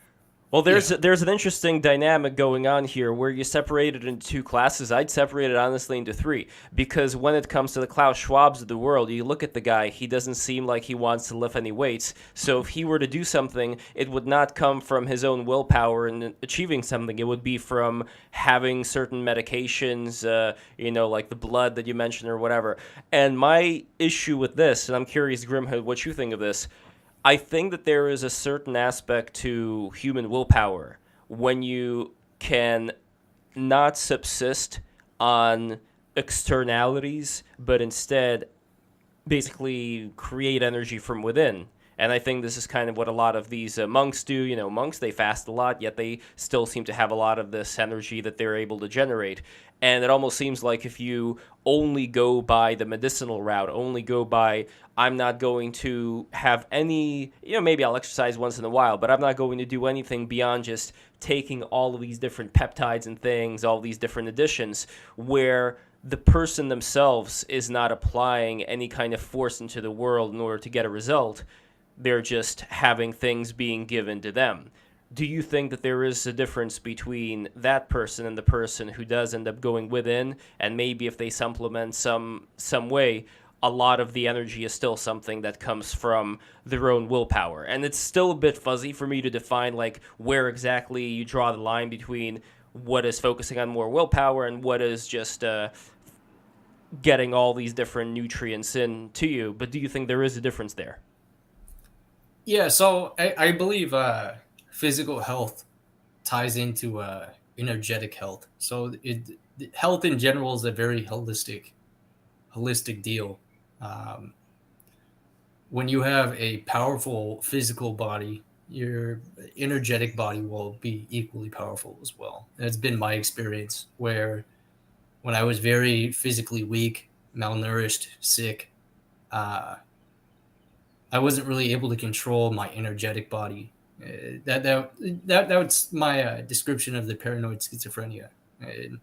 [SPEAKER 1] Well, there's an interesting dynamic going on here where you separate it into two classes. I'd separate it honestly into three, because when it comes to the Klaus Schwabs of the world, you look at the guy, he doesn't seem like he wants to lift any weights. So if he were to do something, it would not come from his own willpower and achieving something. It would be from having certain medications, you know, like the blood that you mentioned or whatever. And my issue with this, and I'm curious, Grimhood, what you think of this, I think that there is a certain aspect to human willpower when you can not subsist on externalities, but instead basically create energy from within. And I think this is kind of what a lot of these monks do. You know, monks, they fast a lot, yet they still seem to have a lot of this energy that they're able to generate. And it almost seems like if you only go by the medicinal route, only go by, I'm not going to have any, you know, maybe I'll exercise once in a while, but I'm not going to do anything beyond just taking all of these different peptides and things, all these different additions, where the person themselves is not applying any kind of force into the world in order to get a result. They're just having things being given to them. Do you think that there is a difference between that person and the person who does end up going within, and maybe if they supplement some way, a lot of the energy is still something that comes from their own willpower? And it's still a bit fuzzy for me to define like where exactly you draw the line between what is focusing on more willpower and what is just getting all these different nutrients into you. But do you think there is a difference there?
[SPEAKER 2] Yeah, so I believe physical health ties into energetic health. So health in general is a very holistic deal. When you have a powerful physical body, your energetic body will be equally powerful as well. That's been my experience, where when I was very physically weak, malnourished, sick, I wasn't really able to control my energetic body. That's my description of the paranoid schizophrenia in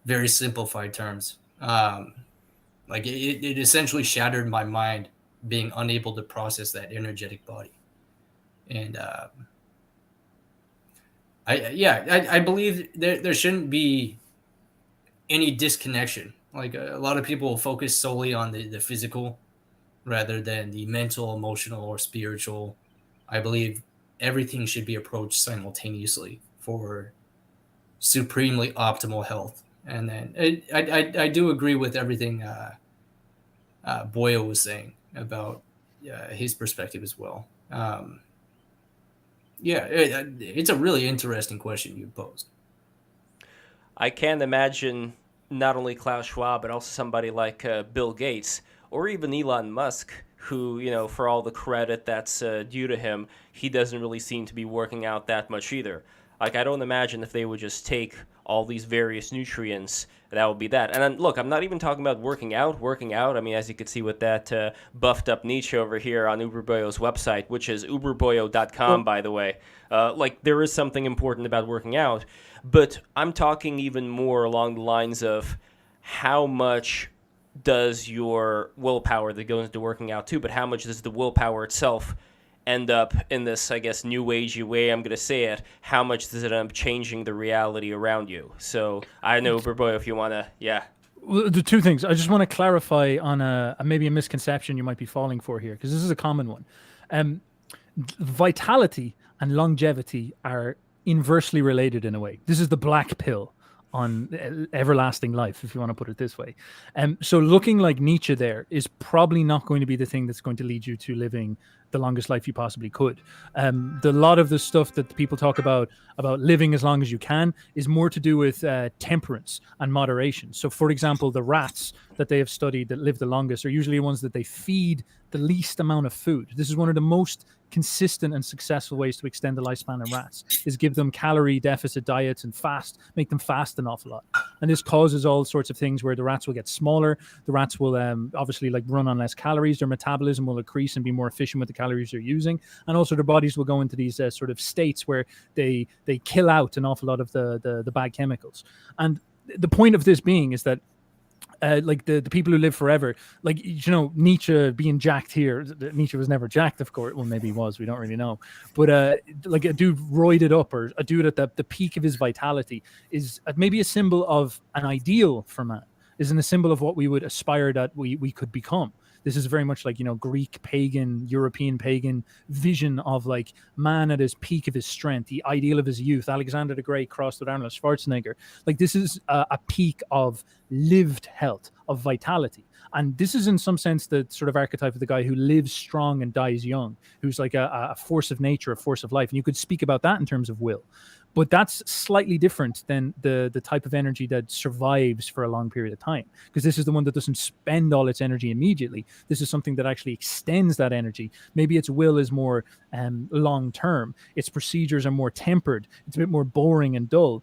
[SPEAKER 2] very simplified terms. Like it essentially shattered my mind, being unable to process that energetic body. And I believe there shouldn't be any disconnection. Like a lot of people focus solely on the physical rather than the mental, emotional, or spiritual. I believe everything should be approached simultaneously for supremely optimal health. And then I do agree with everything Boyo was saying about his perspective as well. It's a really interesting question you posed.
[SPEAKER 1] I can't imagine not only Klaus Schwab, but also somebody like Bill Gates or even Elon Musk, who, you know, for all the credit that's due to him, he doesn't really seem to be working out that much either. Like, I don't imagine if they would just take all these various nutrients, that would be that. And then, look, I'm not even talking about working out. I mean, as you can see with that buffed up niche over here on Uberboyo's website, which is uberboyo.com, by the way. Like, there is something important about working out. But I'm talking even more along the lines of how much does your willpower that goes into working out too, but how much does the willpower itself end up in this, I guess, new agey way I'm going to say it, how much does it end up changing the reality around you? So I know, Uberboyo, if you want to, yeah.
[SPEAKER 3] Well, the two things. I just want to clarify on maybe a misconception you might be falling for here, because this is a common one. Vitality and longevity are inversely related in a way. This is the black pill on everlasting life, if you want to put it this way. So looking like Nietzsche there is probably not going to be the thing that's going to lead you to living the longest life you possibly could. The lot of the stuff that people talk about living as long as you can is more to do with temperance and moderation. So for example, the rats that they have studied that live the longest are usually ones that they feed the least amount of food. This is one of the most consistent and successful ways to extend the lifespan of rats, is give them calorie deficit diets and make them fast an awful lot. And this causes all sorts of things where the rats will get smaller. The rats will obviously like run on less calories. Their metabolism will increase and be more efficient with the calories they're using. And also their bodies will go into these sort of states where they kill out an awful lot of the bad chemicals. And the point of this being is that like the people who live forever, like, you know, Nietzsche being jacked here. Nietzsche was never jacked, of course. Well, maybe he was. We don't really know. But like a dude roided up, or a dude at the peak of his vitality, is maybe a symbol of an ideal for man. Isn't a symbol of what we would aspire that we could become. This is very much like, you know, Greek pagan, European pagan vision of like man at his peak of his strength, the ideal of his youth. Alexander the Great crossed with Arnold Schwarzenegger. Like, this is a peak of lived health, of vitality. And this is in some sense the sort of archetype of the guy who lives strong and dies young, who's like a force of nature, a force of life. And you could speak about that in terms of will. But that's slightly different than the type of energy that survives for a long period of time, because this is the one that doesn't spend all its energy immediately. This is something that actually extends that energy. Maybe its will is more long term. Its procedures are more tempered. It's a bit more boring and dull,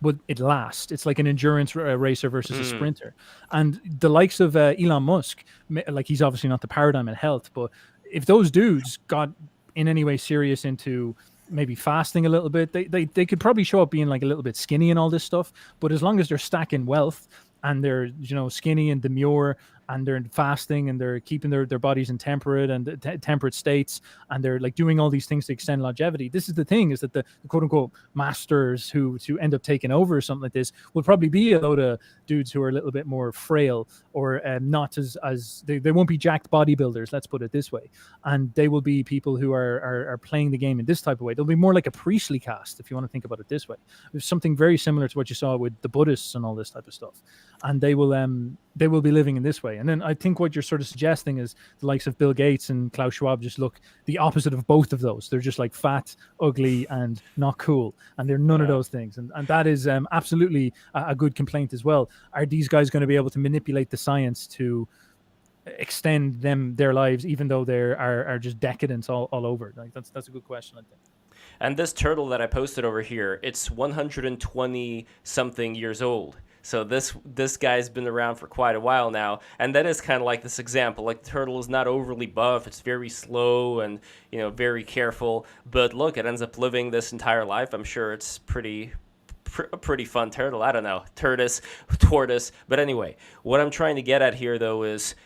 [SPEAKER 3] but it lasts. It's like an endurance racer versus a sprinter. And the likes of Elon Musk, like, he's obviously not the paradigm in health, but if those dudes got in any way serious into maybe fasting a little bit, they could probably show up being like a little bit skinny and all this stuff. But as long as they're stacking wealth and they're, you know, skinny and demure, and they're fasting and they're keeping their bodies in temperate and temperate states, and they're like doing all these things to extend longevity. This is the thing, is that the quote unquote masters who end up taking over or something like this will probably be a load of dudes who are a little bit more frail, or not as they won't be jacked bodybuilders, let's put it this way. And they will be people who are playing the game in this type of way. They'll be more like a priestly caste, if you want to think about it this way. There's something very similar to what you saw with the Buddhists and all this type of stuff. And they will be living in this way. And then I think what you're sort of suggesting is the likes of Bill Gates and Klaus Schwab just look the opposite of both of those. They're just like fat, ugly, and not cool. And they're none of those things. And that is absolutely a good complaint as well. Are these guys going to be able to manipulate the science to extend their lives, even though they are just decadents all over? Like, that's a good question, I think.
[SPEAKER 1] And this turtle that I posted over here, it's 120 something years old. So this guy's been around for quite a while now, and that is kind of like this example. Like, the turtle is not overly buff; it's very slow and, you know, very careful. But look, it ends up living this entire life. I'm sure it's a pretty fun turtle. I don't know, tortoise. But anyway, what I'm trying to get at here, though, is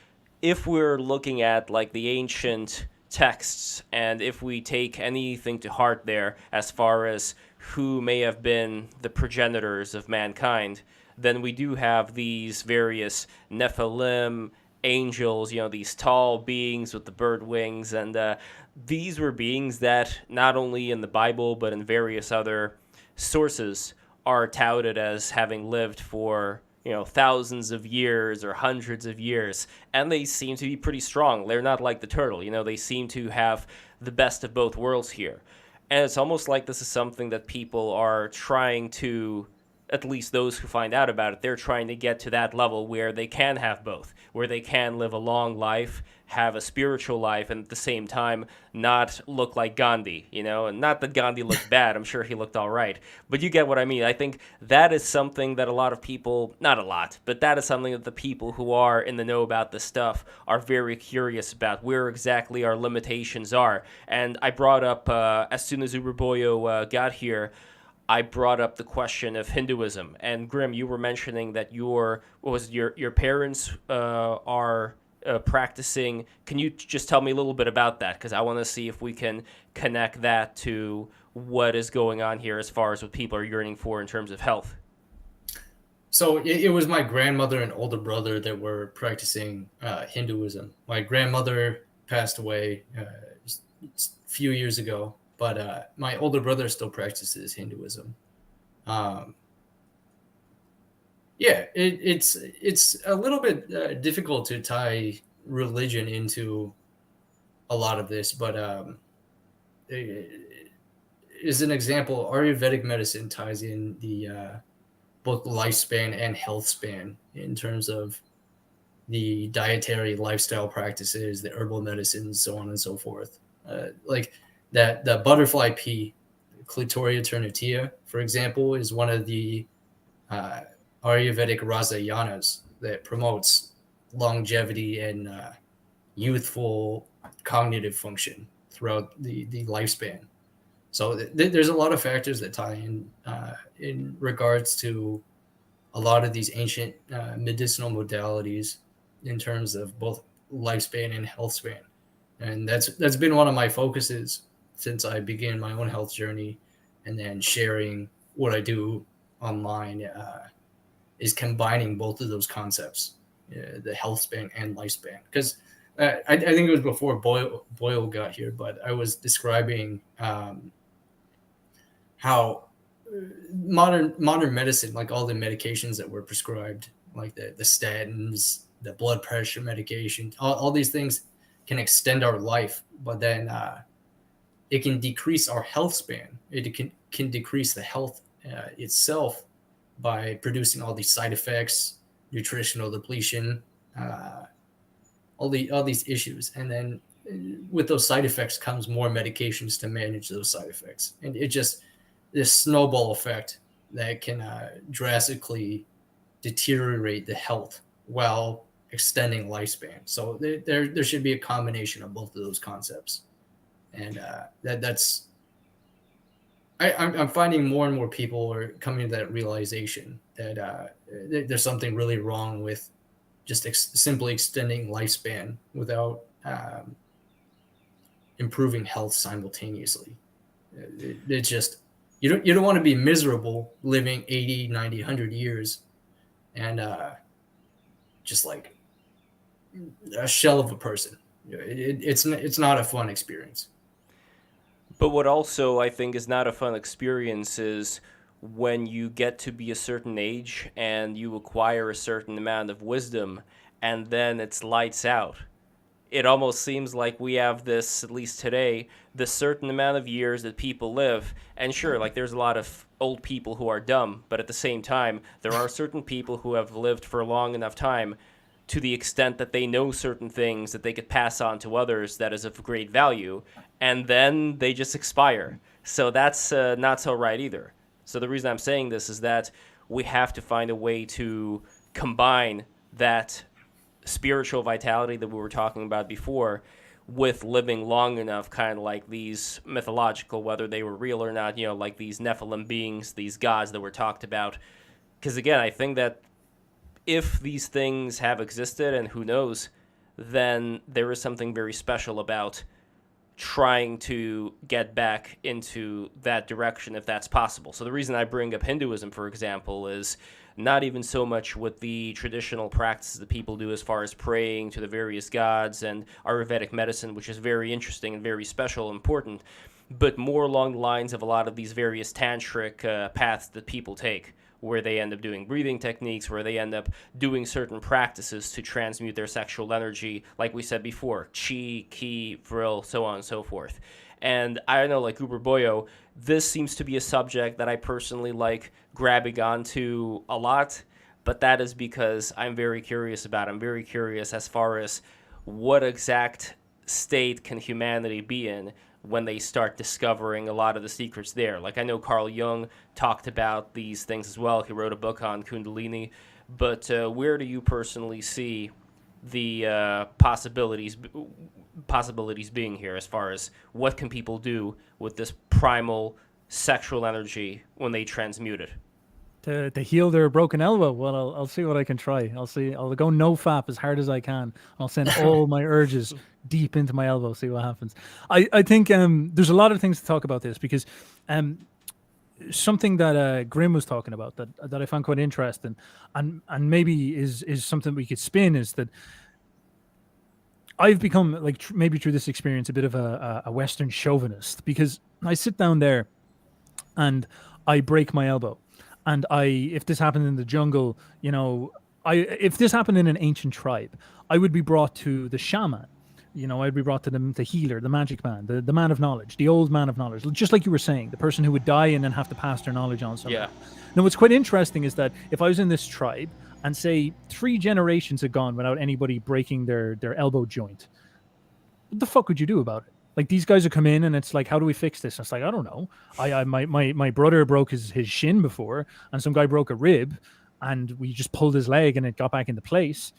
[SPEAKER 1] if we're looking at like the ancient texts, and if we take anything to heart there as far as who may have been the progenitors of mankind, then we do have these various Nephilim, angels, you know, these tall beings with the bird wings. And these were beings that not only in the Bible, but in various other sources are touted as having lived for, you know, thousands of years or hundreds of years. And they seem to be pretty strong. They're not like the turtle, you know, they seem to have the best of both worlds here. And it's almost like this is something that people are trying to at least those who find out about it, they're trying to get to that level where they can have both, where they can live a long life, have a spiritual life, and at the same time not look like Gandhi, and not that Gandhi looked bad. I'm sure he looked all right, but you get what I mean. I think that is something that a lot of people, not a lot, but that is something that the people who are in the know about this stuff are very curious about, where exactly our limitations are. And I brought up, as soon as Uberboyo got here, I brought up the question of Hinduism. And Grim, you were mentioning that your parents are practicing. Can you just tell me a little bit about that? Because I want to see if we can connect that to what is going on here as far as what people are yearning for in terms of health.
[SPEAKER 2] So it was my grandmother and older brother that were practicing Hinduism. My grandmother passed away a few years ago, but my older brother still practices Hinduism. It's a little bit difficult to tie religion into a lot of this, but as an example, Ayurvedic medicine ties in the both lifespan and health span in terms of the dietary lifestyle practices, the herbal medicines, so on and so forth. Like that, the butterfly pea, Clitoria ternatia, for example, is one of the Ayurvedic rasayanas that promotes longevity and youthful cognitive function throughout the lifespan. So there's a lot of factors that tie in regards to a lot of these ancient medicinal modalities in terms of both lifespan and health span. And that's been one of my focuses since I began my own health journey, and then sharing what I do online is combining both of those concepts, the health span and lifespan. Because I think it was before Boyle got here, but I was describing how modern medicine, like all the medications that were prescribed, like the statins, the blood pressure medication, all these things can extend our life, but then it can decrease our health span. It can decrease the health itself by producing all these side effects, nutritional depletion, all these issues. And then with those side effects comes more medications to manage those side effects. And it just, this snowball effect that can drastically deteriorate the health while extending lifespan. So there should be a combination of both of those concepts. And I'm finding more and more people are coming to that realization that there's something really wrong with just simply extending lifespan without improving health simultaneously. It's just, you don't want to be miserable living 80, 90, 100 years and just like a shell of a person. It's not a fun experience.
[SPEAKER 1] But what also I think is not a fun experience is when you get to be a certain age and you acquire a certain amount of wisdom and then it's lights out. It almost seems like we have this, at least today, this certain amount of years that people live. And sure, like there's a lot of old people who are dumb, but at the same time, there are certain people who have lived for a long enough time to the extent that they know certain things that they could pass on to others that is of great value, and then they just expire. So that's not so right either. So the reason I'm saying this is that we have to find a way to combine that spiritual vitality that we were talking about before with living long enough, kind of like these mythological, whether they were real or not, like these Nephilim beings, these gods that were talked about. Because again, I think that if these things have existed, and who knows, then there is something very special about trying to get back into that direction if that's possible. So the reason I bring up Hinduism, for example, is not even so much with the traditional practices that people do as far as praying to the various gods and Ayurvedic medicine, which is very interesting and very special and important, but more along the lines of a lot of these various tantric paths that people take, where they end up doing breathing techniques, where they end up doing certain practices to transmute their sexual energy, like we said before, chi, ki, vril, so on and so forth. And I don't know, like Uberboyo, this seems to be a subject that I personally like grabbing onto a lot, but that is because I'm very curious about it. I'm very curious as far as what exact state can humanity be in when they start discovering a lot of the secrets there. Like I know Carl Jung talked about these things as well. He wrote a book on Kundalini. But where do you personally see the possibilities being here as far as what can people do with this primal sexual energy when they transmute it?
[SPEAKER 3] To heal their broken elbow? Well, I'll see what I can try. I'll go no fap as hard as I can. I'll send all my urges deep into my elbow, see what happens. I think there's a lot of things to talk about this, because something that Grim was talking about that I found quite interesting, and maybe is something we could spin, is that I've become, like, maybe through this experience, a bit of a Western chauvinist, because I sit down there and I break my elbow. And if this happened in the jungle, if this happened in an ancient tribe, I would be brought to the shaman. I'd be brought to the healer, the magic man, the man of knowledge, the old man of knowledge, just like you were saying, the person who would die and then have to pass their knowledge on someone.
[SPEAKER 1] Yeah.
[SPEAKER 3] Now, what's quite interesting is that if I was in this tribe and, say, 3 generations had gone without anybody breaking their elbow joint, what the fuck would you do about it? Like, these guys would come in and it's like, how do we fix this? And it's like, I don't know. My brother broke his shin before, and some guy broke a rib, and we just pulled his leg and it got back into place.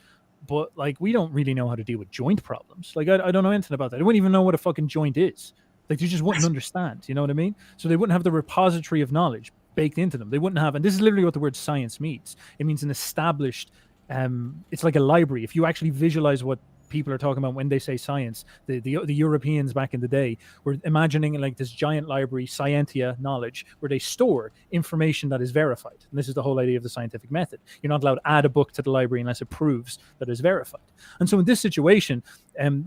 [SPEAKER 3] But, like, we don't really know how to deal with joint problems. Like, I don't know anything about that. I wouldn't even know what a fucking joint is. Like, they just wouldn't understand. You know what I mean? So they wouldn't have the repository of knowledge baked into them. They wouldn't have, and this is literally what the word science means. It means an established, it's like a library. If you actually visualize what people are talking about when they say science, the Europeans back in the day were imagining like this giant library, scientia knowledge, where they store information that is verified. And this is the whole idea of the scientific method. You're not allowed to add a book to the library unless it proves that it's verified. And so in this situation,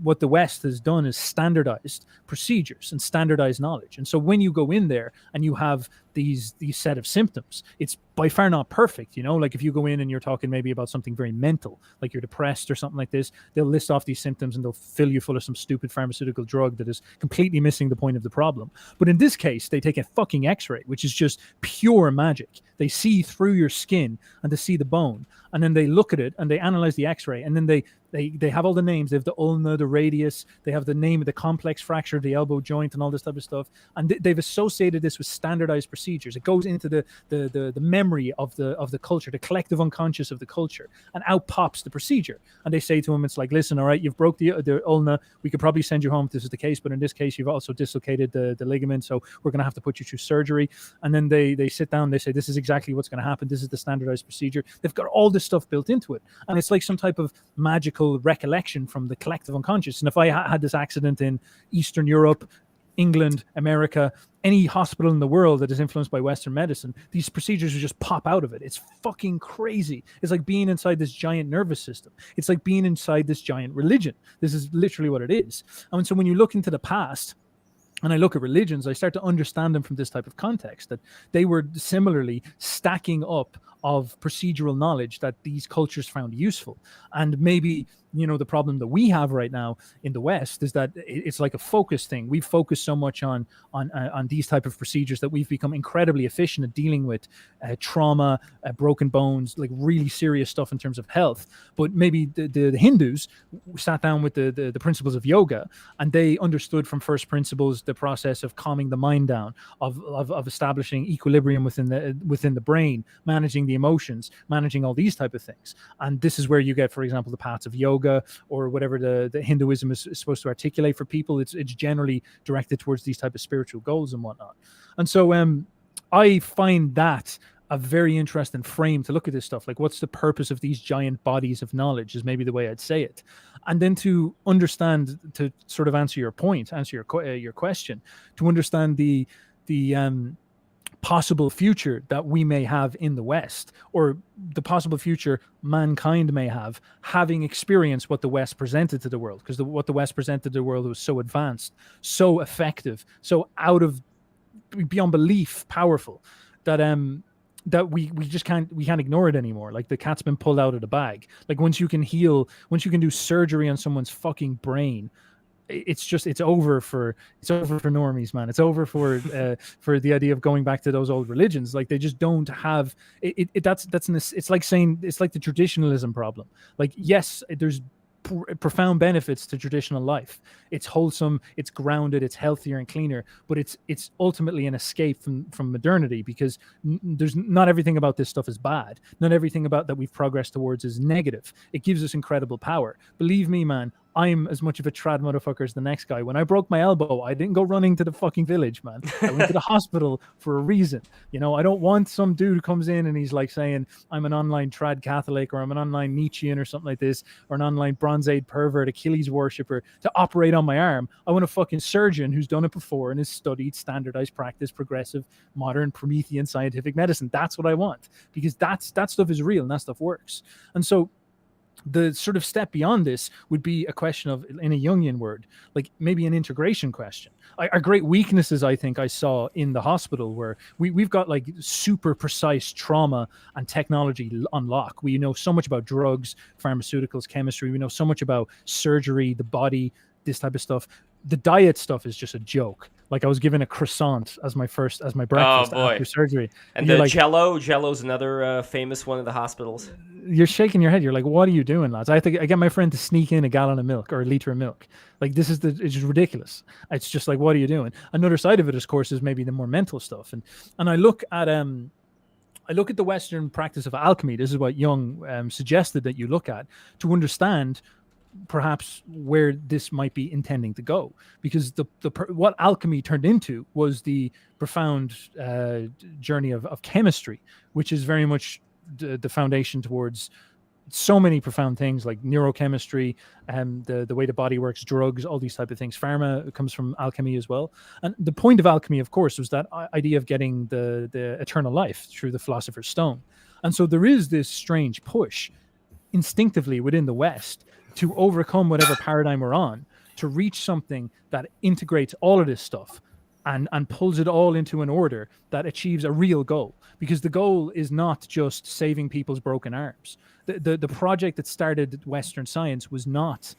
[SPEAKER 3] what the West has done is standardized procedures and standardized knowledge. And so when you go in there and you have these set of symptoms, it's by far not perfect. Like if you go in and you're talking maybe about something very mental, like you're depressed or something like this, they'll list off these symptoms and they'll fill you full of some stupid pharmaceutical drug that is completely missing the point of the problem. But in this case, they take a fucking x-ray, which is just pure magic. They see through your skin and they see the bone, and then they look at it and they analyze the x-ray, and then they have all the names. They have the ulna, the radius, they have the name of the complex fracture of the elbow joint and all this type of stuff. And they've associated this with standardized procedures. It goes into the memory of the culture, the collective unconscious of the culture, and out pops the procedure. And they say to him, it's like, listen, all right, you've broke the ulna. We could probably send you home if this is the case, but in this case, you've also dislocated the ligament, so we're going to have to put you through surgery. And then they sit down, they say, this is exactly what's going to happen. This is the standardized procedure. They've got all this stuff built into it. And it's like some type of magical recollection from the collective unconscious. And if I had this accident in Eastern Europe, England, America, any hospital in the world that is influenced by Western medicine, these procedures would just pop out of it. It's fucking crazy. It's like being inside this giant nervous system. It's like being inside this giant religion. This is literally what it is. And so when you look into the past, and I look at religions, I start to understand them from this type of context, that they were similarly stacking up of procedural knowledge that these cultures found useful. And maybe, the problem that we have right now in the West is that it's like a focus thing. We've focused so much on these type of procedures that we've become incredibly efficient at dealing with trauma, broken bones, like really serious stuff in terms of health. But maybe the Hindus sat down with the principles of yoga, and they understood from first principles the process of calming the mind down, of establishing equilibrium within the brain, managing the emotions, managing all these type of things. And this is where you get, for example, the paths of yoga, or whatever the Hinduism is supposed to articulate for people. It's generally directed towards these type of spiritual goals and whatnot. And so I find that a very interesting frame to look at this stuff. Like, what's the purpose of these giant bodies of knowledge is maybe the way I'd say it. And then to understand, to sort of answer your point, answer your question, to understand the possible future that we may have in the West, or the possible future mankind may have, having experienced what the West presented to the world. Because what the West presented to the world was so advanced, so effective, so beyond belief powerful, that we just can't ignore it anymore. Like, the cat's been pulled out of the bag. Like, once you can do surgery on someone's fucking brain, it's over for normies, man. It's over for the idea of going back to those old religions. Like they just don't have it's like saying it's like the traditionalism problem. Like yes, there's profound benefits to traditional life. It's wholesome, it's grounded, it's healthier and cleaner, but it's ultimately an escape from modernity, because there's not everything about this stuff is bad. Not everything about that we've progressed towards is negative. It gives us incredible power. Believe me, man, I'm as much of a trad motherfucker as the next guy. When I broke my elbow, I didn't go running to the fucking village, man. I went to the hospital for a reason. You know, I don't want some dude who comes in and he's like saying, I'm an online trad Catholic, or I'm an online Nietzschean or something like this, or an online Bronze Age pervert, Achilles worshiper, to operate on my arm. I want a fucking surgeon who's done it before and has studied standardized practice, progressive, modern, Promethean scientific medicine. That's what I want, because that stuff is real and that stuff works. And so the sort of step beyond this would be a question of, in a Jungian word, like maybe an integration question. Our great weaknesses, I think I saw in the hospital, where we've got like super precise trauma and technology on lock. We know so much about drugs, pharmaceuticals, chemistry. We know so much about surgery, the body, this type of stuff. The diet stuff is just a joke. Like I was given a croissant as my breakfast after surgery.
[SPEAKER 1] And the like, Jello's another famous one in the hospitals.
[SPEAKER 3] You're shaking your head. You're like, what are you doing, lads? I get my friend to sneak in a gallon of milk or a liter of milk. Like it's just ridiculous. It's just like, what are you doing? Another side of it, of course, is maybe the more mental stuff. And I look at the Western practice of alchemy. This is what Jung suggested that you look at to understand perhaps where this might be intending to go, because what alchemy turned into was the profound journey of chemistry, which is very much the foundation towards so many profound things like neurochemistry and the way the body works, drugs, all these type of things. Pharma comes from alchemy as well. And the point of alchemy, of course, was that idea of getting the eternal life through the philosopher's stone. And so there is this strange push instinctively within the West to overcome whatever paradigm we're on, to reach something that integrates all of this stuff and pulls it all into an order that achieves a real goal. Because the goal is not just saving people's broken arms. The project that started Western science was not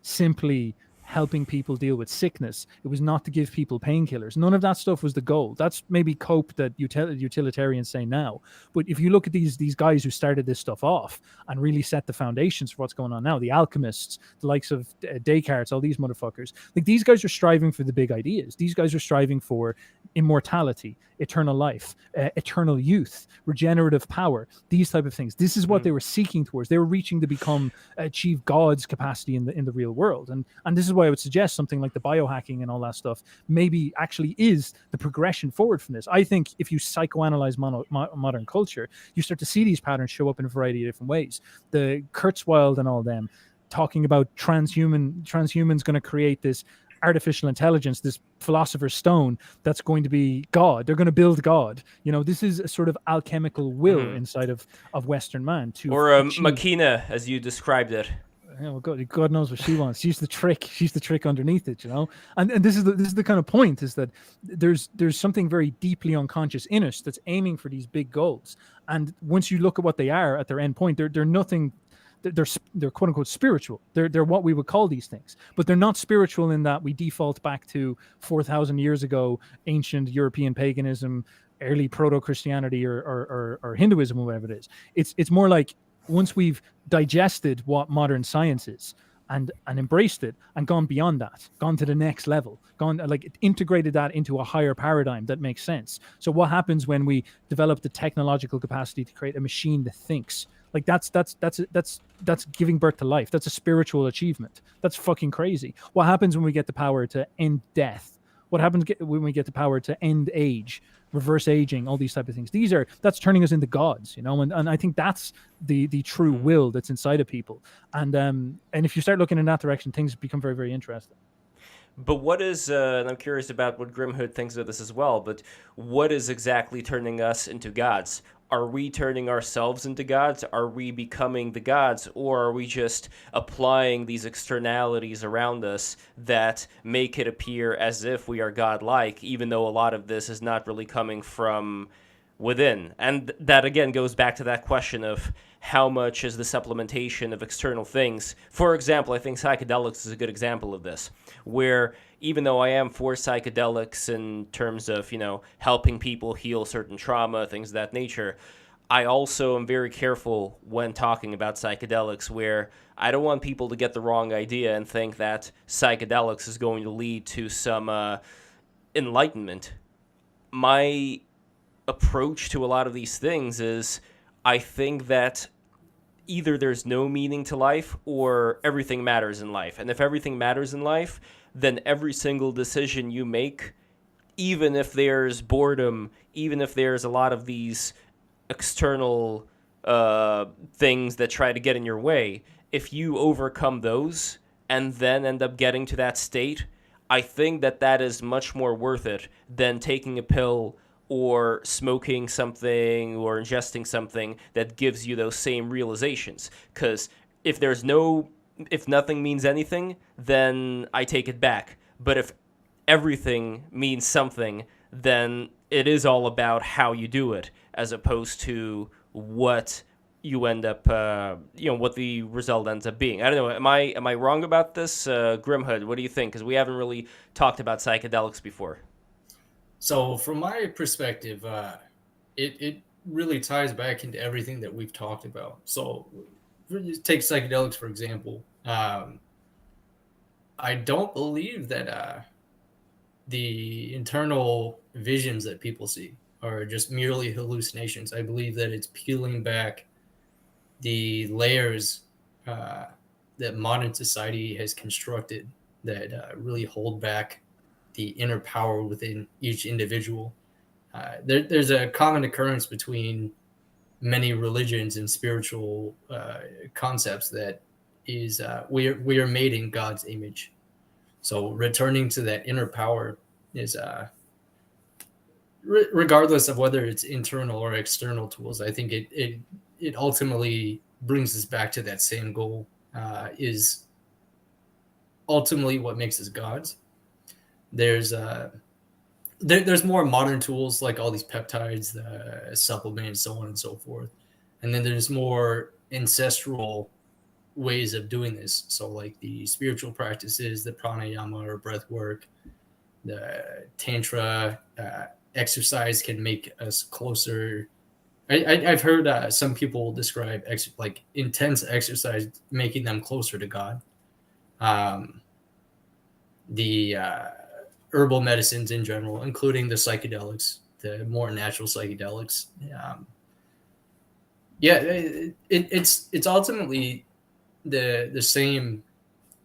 [SPEAKER 3] simply helping people deal with sickness. It was not to give people painkillers. None of that stuff was the goal. That's maybe cope that utilitarians say now. But if you look at these guys who started this stuff off and really set the foundations for what's going on now, the alchemists, the likes of Descartes, all these motherfuckers, like these guys are striving for the big ideas. These guys are striving for immortality, eternal life, eternal youth, regenerative power, these type of things. This is what they were seeking towards. They were reaching to achieve God's capacity in the real world. And this is why I would suggest something like the biohacking and all that stuff maybe actually is the progression forward from this. I think if you psychoanalyze modern culture, you start to see these patterns show up in a variety of different ways. The Kurzweil and all them talking about transhumans going to create this artificial intelligence, this philosopher's stone that's going to be God. They're going to build God. You know, this is a sort of alchemical will inside of Western man to
[SPEAKER 1] or a machina, as you described it.
[SPEAKER 3] Yeah, well, God knows what she wants. She's the trick underneath it, you know. And this is the kind of point, is that there's something very deeply unconscious in us that's aiming for these big goals. And once you look at what they are at their end point, they're nothing. They're quote unquote spiritual. They're what we would call these things, but they're not spiritual in that we default back to 4,000 years ago, ancient European paganism, early proto-Christianity or Hinduism or whatever it is. It's more like once we've digested what modern science is and embraced it and gone beyond that, gone to the next level, integrated that into a higher paradigm that makes sense. So what happens when we develop the technological capacity to create a machine that thinks? Like that's giving birth to life. That's a spiritual achievement. That's fucking crazy. What happens when we get the power to end death? What happens when we get the power to end age, reverse aging, all these type of things? That's turning us into gods, you know. And I think that's the true will that's inside of people. And if you start looking in that direction, things become very, very interesting.
[SPEAKER 1] But what is, and I'm curious about what Grimhood thinks of this as well, but what is exactly turning us into gods? Are we turning ourselves into gods? Are we becoming the gods? Or are we just applying these externalities around us that make it appear as if we are godlike, even though a lot of this is not really coming from within. And that again goes back to that question of how much is the supplementation of external things. For example, I think psychedelics is a good example of this, where even though I am for psychedelics in terms of, helping people heal certain trauma, things of that nature, I also am very careful when talking about psychedelics, where I don't want people to get the wrong idea and think that psychedelics is going to lead to some enlightenment. My approach to a lot of these things is I think that either there's no meaning to life or everything matters in life. And if everything matters in life, then every single decision you make, even if there's boredom, even if there's a lot of these external things that try to get in your way, if you overcome those and then end up getting to that state, I think that is much more worth it than taking a pill or smoking something or ingesting something that gives you those same realizations. Because if nothing means anything, then I take it back. But if everything means something, then it is all about how you do it, as opposed to what you end up, what the result ends up being. I don't know. Am I wrong about this, Grimhood? What do you think? Because we haven't really talked about psychedelics before.
[SPEAKER 2] So from my perspective, it really ties back into everything that we've talked about. So take psychedelics, for example. I don't believe that the internal visions that people see are just merely hallucinations. I believe that it's peeling back the layers that modern society has constructed that really hold back the inner power within each individual. There's a common occurrence between many religions and spiritual concepts that is we are made in God's image. So returning to that inner power is regardless of whether it's internal or external tools. I think it ultimately brings us back to that same goal. Is ultimately what makes us gods. There's more modern tools like all these peptides, the supplements, so on and so forth. And then there's more ancestral ways of doing this. So like the spiritual practices, the pranayama or breath work, the tantra exercise can make us closer. I've heard some people describe like intense exercise making them closer to God. The herbal medicines in general, including the psychedelics, the more natural psychedelics. It's ultimately the same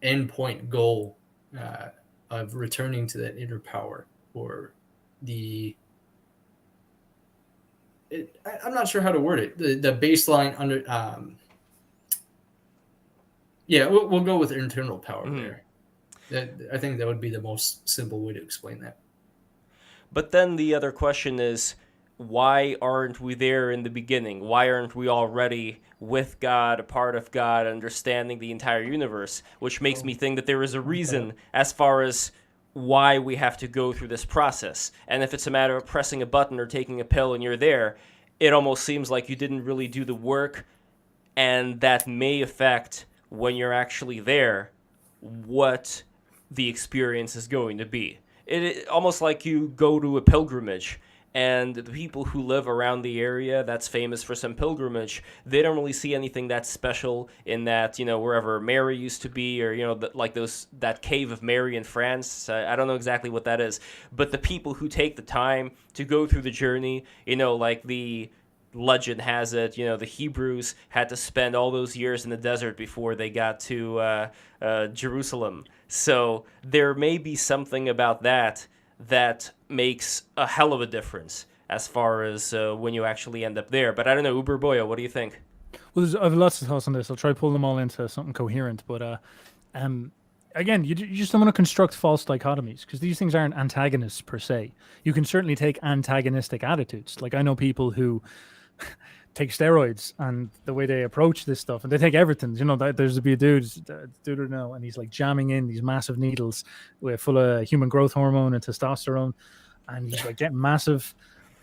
[SPEAKER 2] endpoint goal of returning to that inner power, or I'm not sure how to word it. The baseline under. We'll go with internal power there. I think that would be the most simple way to explain that.
[SPEAKER 1] But then the other question is, why aren't we there in the beginning? Why aren't we already with God, a part of God, understanding the entire universe? Which makes me think that there is a reason as far as why we have to go through this process. And if it's a matter of pressing a button or taking a pill and you're there, it almost seems like you didn't really do the work, and that may affect when you're actually there what the experience is going to be. It almost like you go to a pilgrimage, and the people who live around the area that's famous for some pilgrimage, they don't really see anything that special in that, wherever Mary used to be, or, that cave of Mary in France. I don't know exactly what that is. But the people who take the time to go through the journey, like the legend has it, the Hebrews had to spend all those years in the desert before they got to Jerusalem. So there may be something about that makes a hell of a difference as far as when you actually end up there. But I don't know, Uberboyo, what do you think?
[SPEAKER 3] Well, I have lots of thoughts on this. I'll try to pull them all into something coherent. But again, you just don't want to construct false dichotomies, because these things aren't antagonists per se. You can certainly take antagonistic attitudes. Like I know people who take steroids, and the way they approach this stuff, and they take everything. There's a dude I know, and he's like jamming in these massive needles full of human growth hormone and testosterone, and he's like getting massive.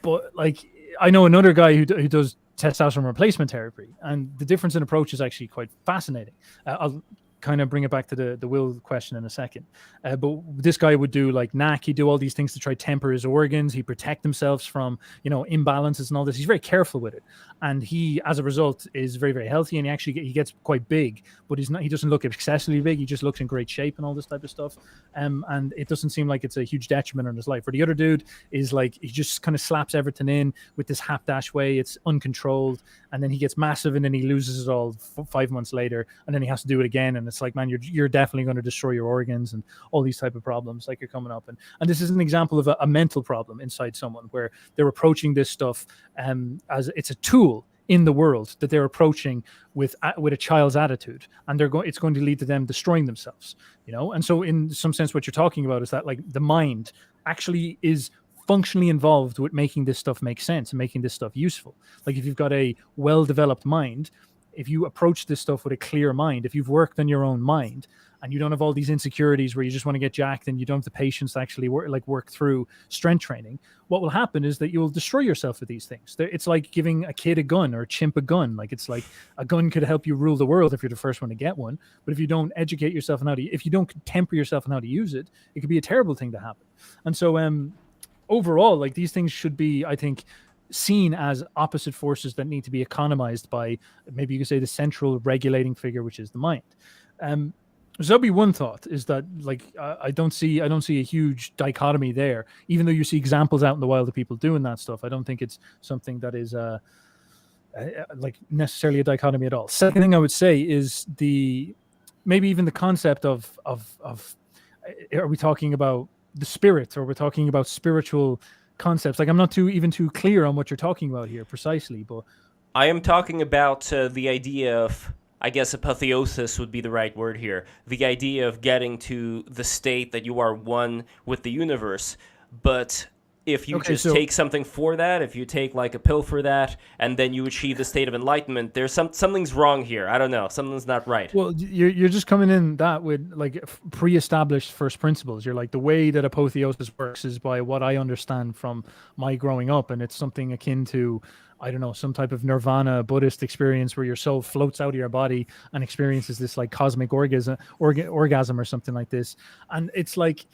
[SPEAKER 3] But like I know another guy who does testosterone replacement therapy, and the difference in approach is actually quite fascinating. I'll kind of bring it back to the will question in a second. But this guy would do like NAC. He'd do all these things to try temper his organs. He protect himself from, imbalances and all this. He's very careful with it. And he, as a result, is very, very healthy. And he gets quite big, but he doesn't look excessively big. He just looks in great shape and all this type of stuff. And it doesn't seem like it's a huge detriment on his life. Or the other dude is like, he just kind of slaps everything in with this hapdash way. It's uncontrolled. And then he gets massive and then he loses it all 5 months later. And then he has to do it again. And it's like, man, you're definitely going to destroy your organs and all these type of problems like you're coming up. And this is an example of a mental problem inside someone where they're approaching this stuff as it's a tool in the world that they're approaching with a child's attitude, and it's going to lead to them destroying themselves, And so in some sense, what you're talking about is that like the mind actually is functionally involved with making this stuff make sense and making this stuff useful. Like if you've got a well-developed mind, if you approach this stuff with a clear mind, if you've worked on your own mind and you don't have all these insecurities where you just want to get jacked and you don't have the patience to actually work through strength training, what will happen is that you'll destroy yourself with these things. It's like giving a kid a gun or a chimp a gun. Like it's like a gun could help you rule the world if you're the first one to get one. But if you don't educate yourself on if you don't temper yourself on how to use it, it could be a terrible thing to happen. And so overall, like these things should be, I think, seen as opposite forces that need to be economized by, maybe you could say, the central regulating figure, which is the mind. So that'd be one thought, is that like I don't see a huge dichotomy there, even though you see examples out in the wild of people doing that stuff. I don't think it's something that is like necessarily a dichotomy at all. Second thing I would say is maybe even the concept of are we talking about the spirit, or we're talking about spiritual concepts? Like I'm not too clear on what you're talking about here precisely, but
[SPEAKER 1] I am talking about the idea of, I guess apotheosis would be the right word here, the idea of getting to the state that you are one with the universe. But if you take something for that, if you take like a pill for that, and then you achieve the state of enlightenment, there's something's wrong here. I don't know. Something's not right.
[SPEAKER 3] Well, you're just coming in that with like pre-established first principles. You're like, the way that apotheosis works is by what I understand from my growing up, and it's something akin to, I don't know, some type of nirvana Buddhist experience where your soul floats out of your body and experiences this like cosmic orgasm or something like this. And it's like,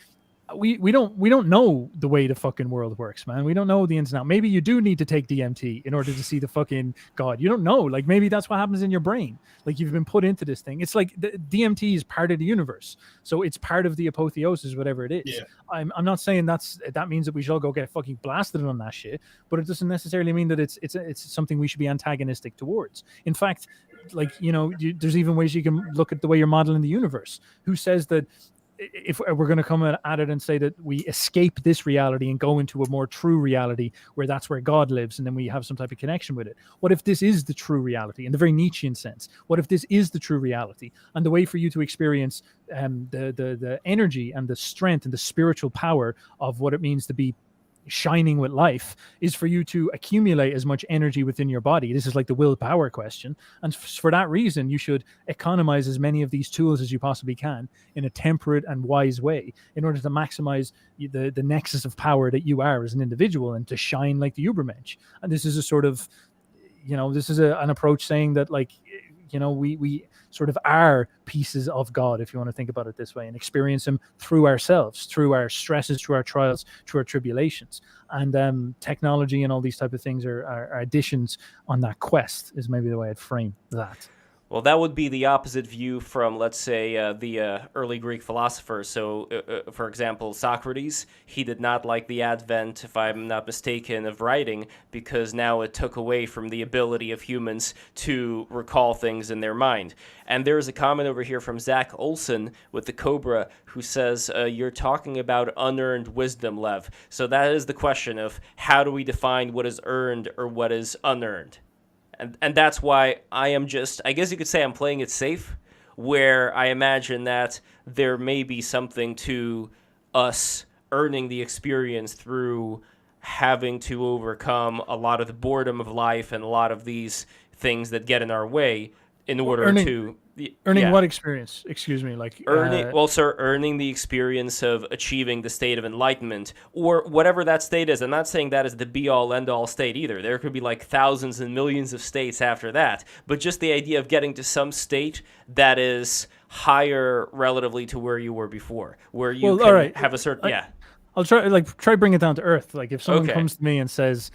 [SPEAKER 3] we don't know the way the fucking world works, man. We don't know the ins and outs. Maybe you do need to take DMT in order to see the fucking God. You don't know. Like maybe that's what happens in your brain. Like you've been put into this thing. It's like the DMT is part of the universe, so it's part of the apotheosis, whatever it is. Yeah. I'm not saying that means that we should all go get fucking blasted on that shit, but it doesn't necessarily mean that it's something we should be antagonistic towards. In fact, like there's even ways you can look at the way you're modeling the universe. Who says that if we're going to come at it and say that we escape this reality and go into a more true reality where that's where God lives, and then we have some type of connection with it? What if this is the true reality in the very Nietzschean sense? What if this is the true reality, and the way for you to experience the energy and the strength and the spiritual power of what it means to be shining with life is for you to accumulate as much energy within your body? This is like the willpower question, and for that reason you should economize as many of these tools as you possibly can in a temperate and wise way in order to maximize the nexus of power that you are as an individual, and to shine like the Ubermensch. And this is a sort of, this is an approach saying that, like, we sort of are pieces of God, if you want to think about it this way, and experience him through ourselves, through our stresses, through our trials, through our tribulations. And technology and all these type of things are additions on that quest, is maybe the way I'd frame that.
[SPEAKER 1] Well, that would be the opposite view from, let's say, the early Greek philosophers. So, for example, Socrates, he did not like the advent, if I'm not mistaken, of writing, because now it took away from the ability of humans to recall things in their mind. And there's a comment over here from Zach Olson with the Cobra, who says, you're talking about unearned wisdom, Lev. So that is the question of, how do we define what is earned or what is unearned? And that's why I guess you could say I'm playing it safe, where I imagine that there may be something to us earning the experience through having to overcome a lot of the boredom of life and a lot of these things that get in our way, in order
[SPEAKER 3] Earning
[SPEAKER 1] to
[SPEAKER 3] earning what experience? Excuse me,
[SPEAKER 1] earning the experience of achieving the state of enlightenment, or whatever that state is. I'm not saying that is the be all end all state either. There could be like thousands and millions of states after that, but just the idea of getting to some state that is higher relatively to where you were before, where you
[SPEAKER 3] well,
[SPEAKER 1] can
[SPEAKER 3] all right.
[SPEAKER 1] have a certain
[SPEAKER 3] I'll try bring it down to earth. Like if someone
[SPEAKER 1] Okay.
[SPEAKER 3] comes to me and says,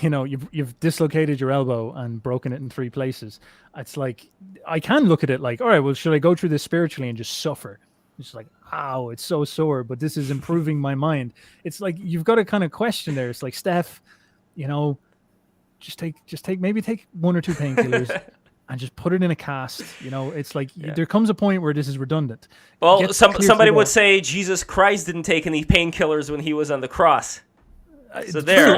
[SPEAKER 3] you've dislocated your elbow and broken it in 3 places, it's like I can look at it like, all right, well, should I go through this spiritually and just suffer? It's like, ow, it's so sore, but this is improving my mind. It's like you've got to kind of question there. It's like, Steph, you know, maybe take 1 or 2 painkillers and just put it in a cast. It's like there comes a point where this is redundant.
[SPEAKER 1] Well, somebody would say Jesus Christ didn't take any painkillers when he was on the cross. So there.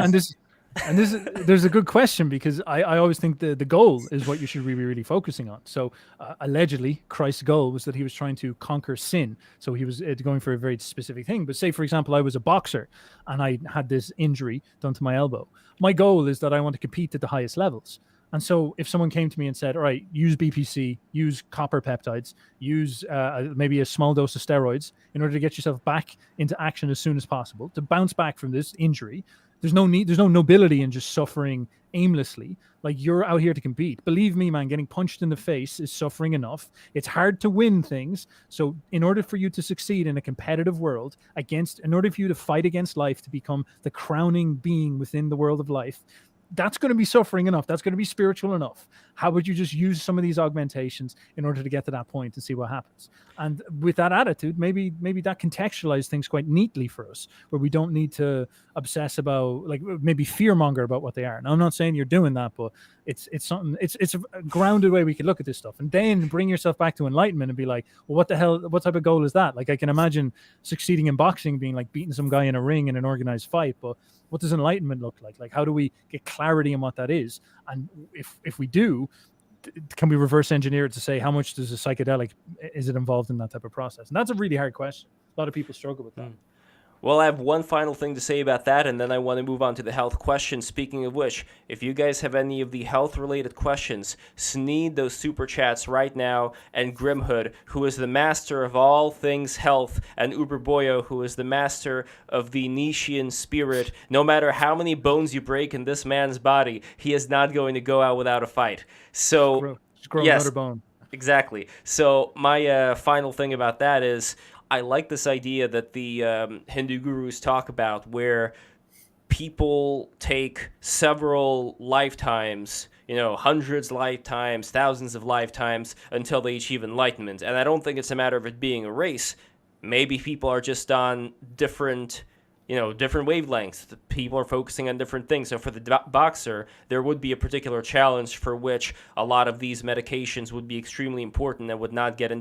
[SPEAKER 3] And there's a good question, because I always think the goal is what you should be really focusing on. So allegedly, Christ's goal was that he was trying to conquer sin. So he was going for a very specific thing. But say, for example, I was a boxer and I had this injury done to my elbow. My goal is that I want to compete at the highest levels. And so if someone came to me and said, all right, use BPC, use copper peptides, use maybe a small dose of steroids in order to get yourself back into action as soon as possible, to bounce back from this injury, there's no nobility in just suffering aimlessly. Like, you're out here to compete. Believe me, man, getting punched in the face is suffering enough. It's hard to win things. So in order for you to succeed in a competitive world, in order for you to fight against life, to become the crowning being within the world of life, that's going to be suffering enough. That's going to be spiritual enough. How would you just use some of these augmentations in order to get to that point and see what happens? And with that attitude, maybe that contextualizes things quite neatly for us, where we don't need to obsess about, like, maybe fearmonger about what they are. Now, I'm not saying you're doing that, but it's something. It's a grounded way we could look at this stuff, and then bring yourself back to enlightenment and be like, well, what the hell? What type of goal is that? Like, I can imagine succeeding in boxing being like beating some guy in a ring in an organized fight, but what does enlightenment look like? Like, how do we get clarity on what that is? And if we do, can we reverse engineer it to say how much does a psychedelic is it involved in that type of process? And that's a really hard question. A lot of people struggle with that.
[SPEAKER 1] Well, I have one final thing to say about that, and then I want to move on to the health questions. Speaking of which, if you guys have any of the health-related questions, sneed those super chats right now, and Grimhood, who is the master of all things health, and Uberboyo, who is the master of the Nishian spirit. No matter how many bones you break in this man's body, he is not going to go out without a fight. So,
[SPEAKER 3] just grow
[SPEAKER 1] yes,
[SPEAKER 3] another bone.
[SPEAKER 1] Exactly. So my final thing about that is, I like this idea that the Hindu gurus talk about, where people take several lifetimes, hundreds lifetimes, thousands of lifetimes, until they achieve enlightenment. And I don't think it's a matter of it being a race. Maybe people are just on different wavelengths. People are focusing on different things. So for the boxer, there would be a particular challenge for which a lot of these medications would be extremely important and would not get in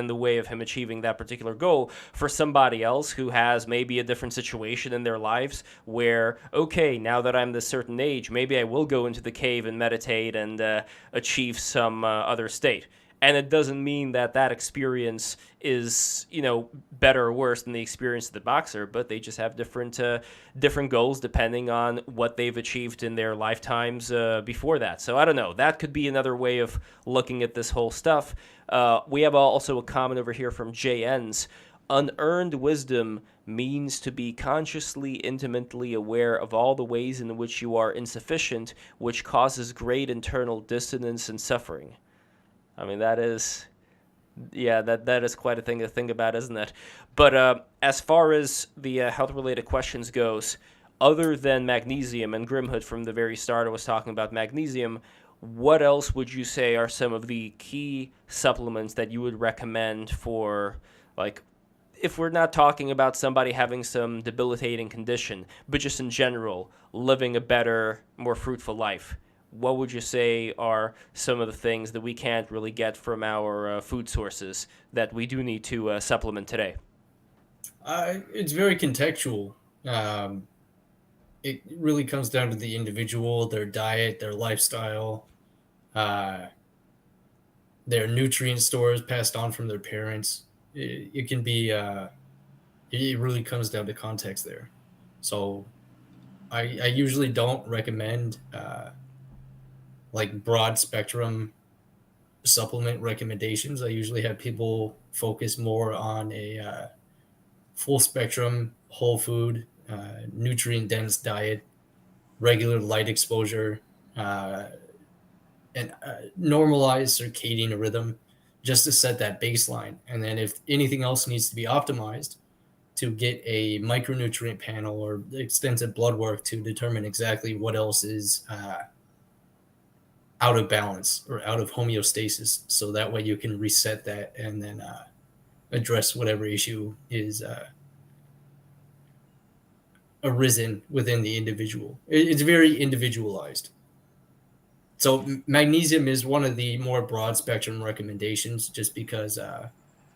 [SPEAKER 1] the way of him achieving that particular goal. For somebody else who has maybe a different situation in their lives, where, okay, now that I'm this certain age, maybe I will go into the cave and meditate and achieve some other state. And it doesn't mean that experience is, better or worse than the experience of the boxer, but they just have different goals depending on what they've achieved in their lifetimes before that. So I don't know. That could be another way of looking at this whole stuff. We have also a comment over here from JN's. Unearned wisdom means to be consciously, intimately aware of all the ways in which you are insufficient, which causes great internal dissonance and suffering. I mean, that is quite a thing to think about, isn't it? But as far as the health-related questions goes, other than magnesium, and Grimhood from the very start was talking about magnesium, what else would you say are some of the key supplements that you would recommend for, like, if we're not talking about somebody having some debilitating condition, but just in general, living a better, more fruitful life? What would you say are some of the things that we can't really get from our food sources that we do need to supplement today?
[SPEAKER 2] It's very contextual. It really comes down to the individual, their diet, their lifestyle, their nutrient stores passed on from their parents. It can be, it really comes down to context there. So I usually don't recommend like broad spectrum supplement recommendations. I usually have people focus more on a full spectrum, whole food, nutrient dense diet, regular light exposure, and normalized circadian rhythm, just to set that baseline. And then if anything else needs to be optimized, to get a micronutrient panel or extensive blood work to determine exactly what else is out of balance or out of homeostasis. So that way you can reset that and then address whatever issue is arisen within the individual. It's very individualized. So magnesium is one of the more broad spectrum recommendations, just because,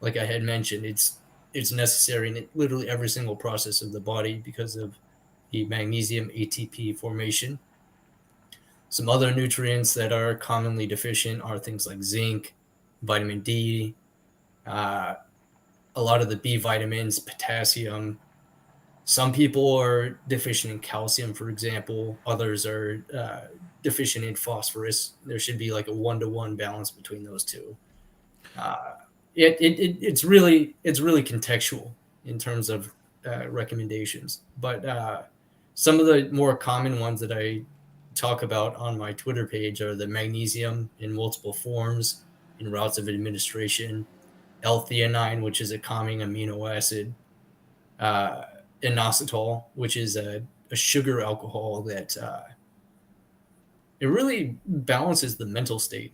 [SPEAKER 2] like I had mentioned, it's necessary in literally every single process of the body because of the magnesium ATP formation. Some other nutrients that are commonly deficient are things like zinc, vitamin D, a lot of the B vitamins, potassium. Some people are deficient in calcium, for example. Others are deficient in phosphorus. There should be like a 1-to-1 balance between those two. It's really contextual in terms of recommendations. But some of the more common ones that I talk about on my Twitter page are the magnesium in multiple forms in routes of administration, L-theanine, which is a calming amino acid, inositol, which is a sugar alcohol that it really balances the mental state.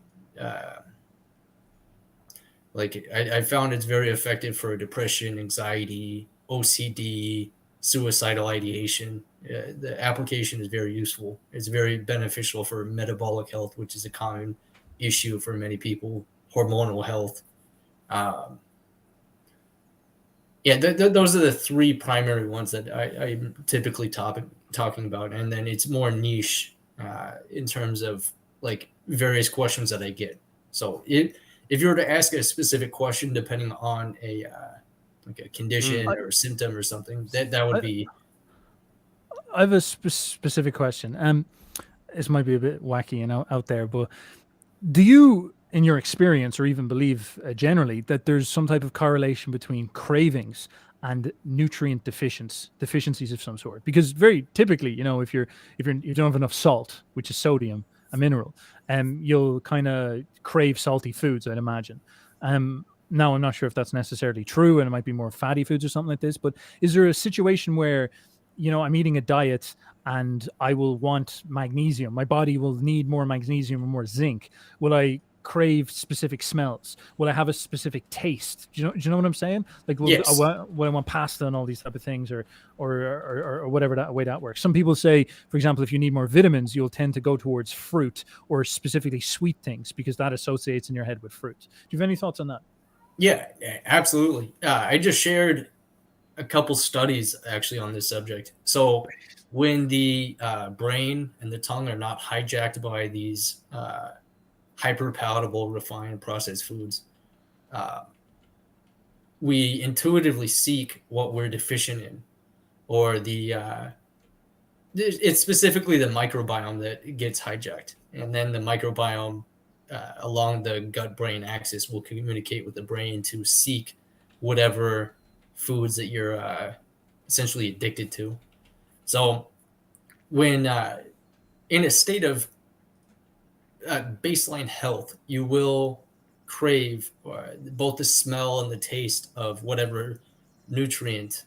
[SPEAKER 2] Like I found it's very effective for depression, anxiety, OCD, suicidal ideation. The application is very useful. It's very beneficial for metabolic health, which is a common issue for many people, hormonal health. Those are the three primary ones that I'm typically talking about. And then it's more niche in terms of like various questions that I get. So if you were to ask a specific question, depending on a like a condition or symptom or something, that would be.
[SPEAKER 3] I have a specific question. This might be a bit wacky and out there, but do you, in your experience, or even believe generally that there's some type of correlation between cravings and nutrient deficiencies of some sort? Because very typically, if you don't have enough salt, which is sodium, a mineral, you'll kind of crave salty foods, I'd imagine. Now, I'm not sure if that's necessarily true, and it might be more fatty foods or something like this. But is there a situation where, I'm eating a diet and I will want magnesium? My body will need more magnesium or more zinc. Will I crave specific smells? Will I have a specific taste? Do you know what I'm saying? Like,
[SPEAKER 2] Yes.
[SPEAKER 3] will I want pasta and all these type of things, or whatever that way that works? Some people say, for example, if you need more vitamins, you'll tend to go towards fruit or specifically sweet things because that associates in your head with fruit. Do you have any thoughts on that?
[SPEAKER 2] Yeah, absolutely. I just shared a couple studies actually on this subject. So when the brain and the tongue are not hijacked by these hyper palatable, refined, processed foods, we intuitively seek what we're deficient in, or it's specifically the microbiome that gets hijacked, and then the microbiome along the gut-brain axis will communicate with the brain to seek whatever foods that you're essentially addicted to. So when in a state of baseline health, you will crave both the smell and the taste of whatever nutrient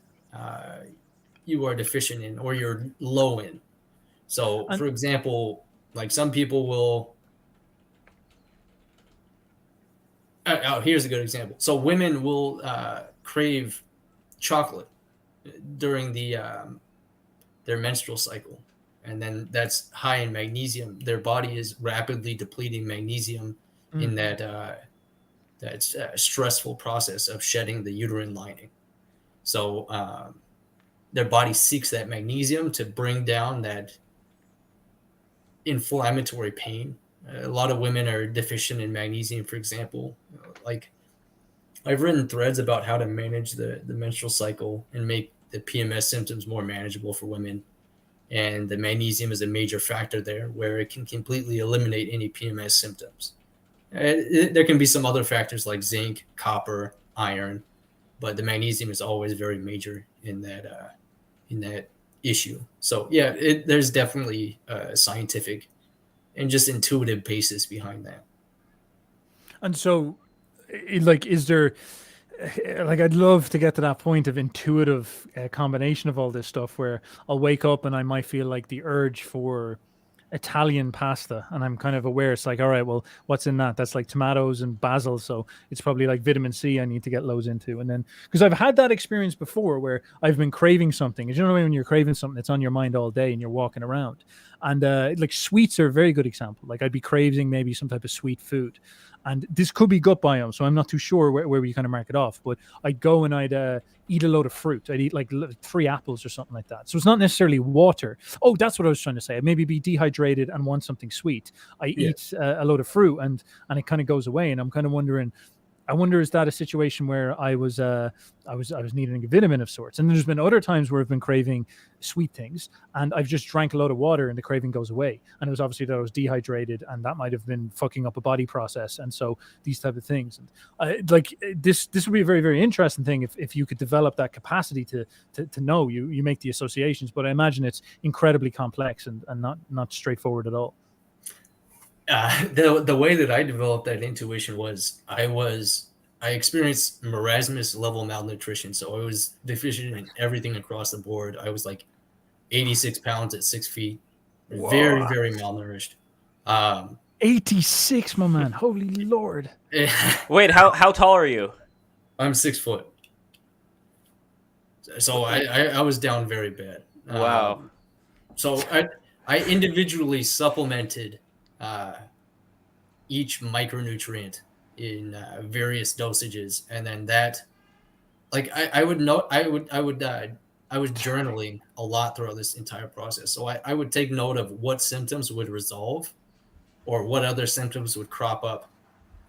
[SPEAKER 2] you are deficient in or you're low in. So, for example, like some people will. Here's a good example. So, women will crave chocolate during their menstrual cycle, and then that's high in magnesium. Their body is rapidly depleting magnesium in that stressful process of shedding the uterine lining. So their body seeks that magnesium to bring down that inflammatory pain. A lot of women are deficient in magnesium, for example. Like I've written threads about how to manage the menstrual cycle and make the PMS symptoms more manageable for women. And the magnesium is a major factor there, where it can completely eliminate any PMS symptoms. There can be some other factors like zinc, copper, iron, but the magnesium is always very major in that issue. So yeah, there's definitely a scientific and just intuitive basis behind that.
[SPEAKER 3] And so, like, is there, like, I'd love to get to that point of intuitive combination of all this stuff where I'll wake up and I might feel like the urge for Italian pasta, and I'm kind of aware it's like, all right, well, what's in that? That's like tomatoes and basil, so it's probably like vitamin C I need to get loads into. And then because I've had that experience before where I've been craving something. You know when you're craving something that's on your mind all day and you're walking around, and like sweets are a very good example. Like I'd be craving maybe some type of sweet food, and this could be gut biome, so I'm not too sure where we kind of mark it off. But I'd go and I'd eat a load of fruit. I'd eat like 3 apples or something like that. So it's not necessarily water. Oh, that's what I was trying to say. I'd maybe be dehydrated and want something sweet. I eat a load of fruit and it kind of goes away. And I'm kind of wondering, I wonder, is that a situation where I was needing a vitamin of sorts? And there's been other times where I've been craving sweet things, and I've just drank a load of water, and the craving goes away. And it was obviously that I was dehydrated, and that might have been fucking up a body process. And so these type of things, and like this would be a very, very interesting thing if you could develop that capacity to know. You make the associations, but I imagine it's incredibly complex and not straightforward at all.
[SPEAKER 2] The way that I developed that intuition was I experienced marasmus level malnutrition, so I was deficient in everything across the board. I was like 86 pounds at 6 feet, very, very malnourished.
[SPEAKER 3] 86, my man. Holy Lord.
[SPEAKER 1] Wait, how tall are you?
[SPEAKER 2] I'm 6 foot. So I was down very bad.
[SPEAKER 1] Wow.
[SPEAKER 2] So I individually supplemented each micronutrient in various dosages, and then that, like I was journaling a lot throughout this entire process. So I would take note of what symptoms would resolve or what other symptoms would crop up.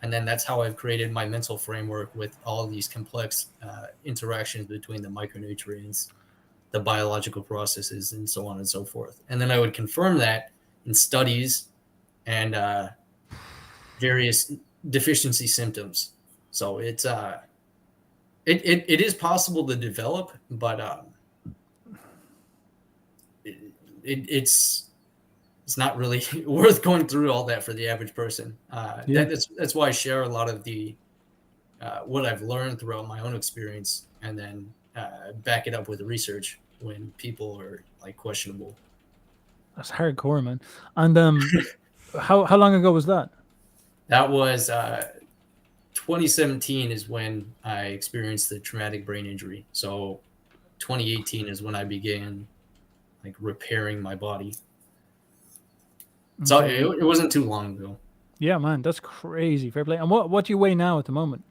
[SPEAKER 2] And then that's how I've created my mental framework with all of these complex interactions between the micronutrients, the biological processes, and so on and so forth. And then I would confirm that in studies and various deficiency symptoms. So it's it is possible to develop, but it's not really worth going through all that for the average person. That's why I share a lot of the what I've learned throughout my own experience, and then back it up with research when people are like questionable.
[SPEAKER 3] That's hardcore, man. And how long ago was that?
[SPEAKER 2] That was 2017 is when I experienced the traumatic brain injury. So 2018 is when I began like repairing my body. So it wasn't too long ago.
[SPEAKER 3] Yeah, man, that's crazy. Fair play. And what do you weigh now at the moment?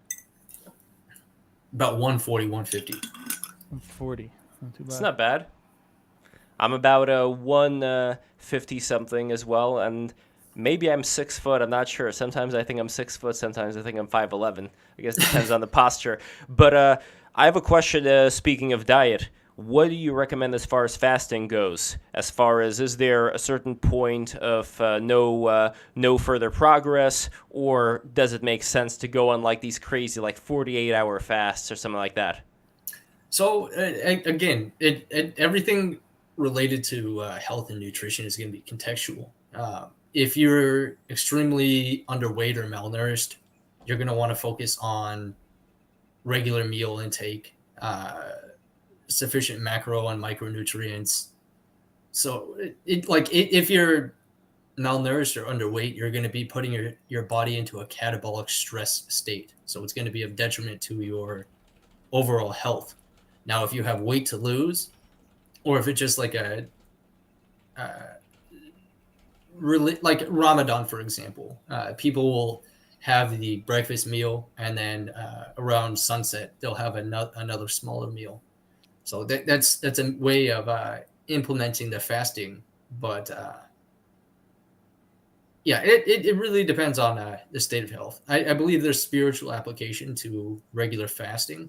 [SPEAKER 2] About 140, 150.
[SPEAKER 3] 140. Not too bad.
[SPEAKER 1] It's not bad. I'm about 150 something as well, and maybe I'm 6 foot. I'm not sure. Sometimes I think I'm 6 foot. Sometimes I think I'm 5'11". I guess it depends on the posture. But I have a question. Speaking of diet, what do you recommend as far as fasting goes? As far as, is there a certain point of no further progress, or does it make sense to go on like these crazy like 48-hour fasts or something like that?
[SPEAKER 2] So again, everything related to health and nutrition is going to be contextual. If you're extremely underweight or malnourished, you're going to want to focus on regular meal intake, sufficient macro and micronutrients. So if you're malnourished or underweight, you're going to be putting your body into a catabolic stress state. So it's going to be of detriment to your overall health. Now, if you have weight to lose, or if it's just like like Ramadan, for example, people will have the breakfast meal, and then around sunset they'll have another smaller meal. So that's a way of implementing the fasting. But it really depends on the state of health. I believe there's spiritual application to regular fasting,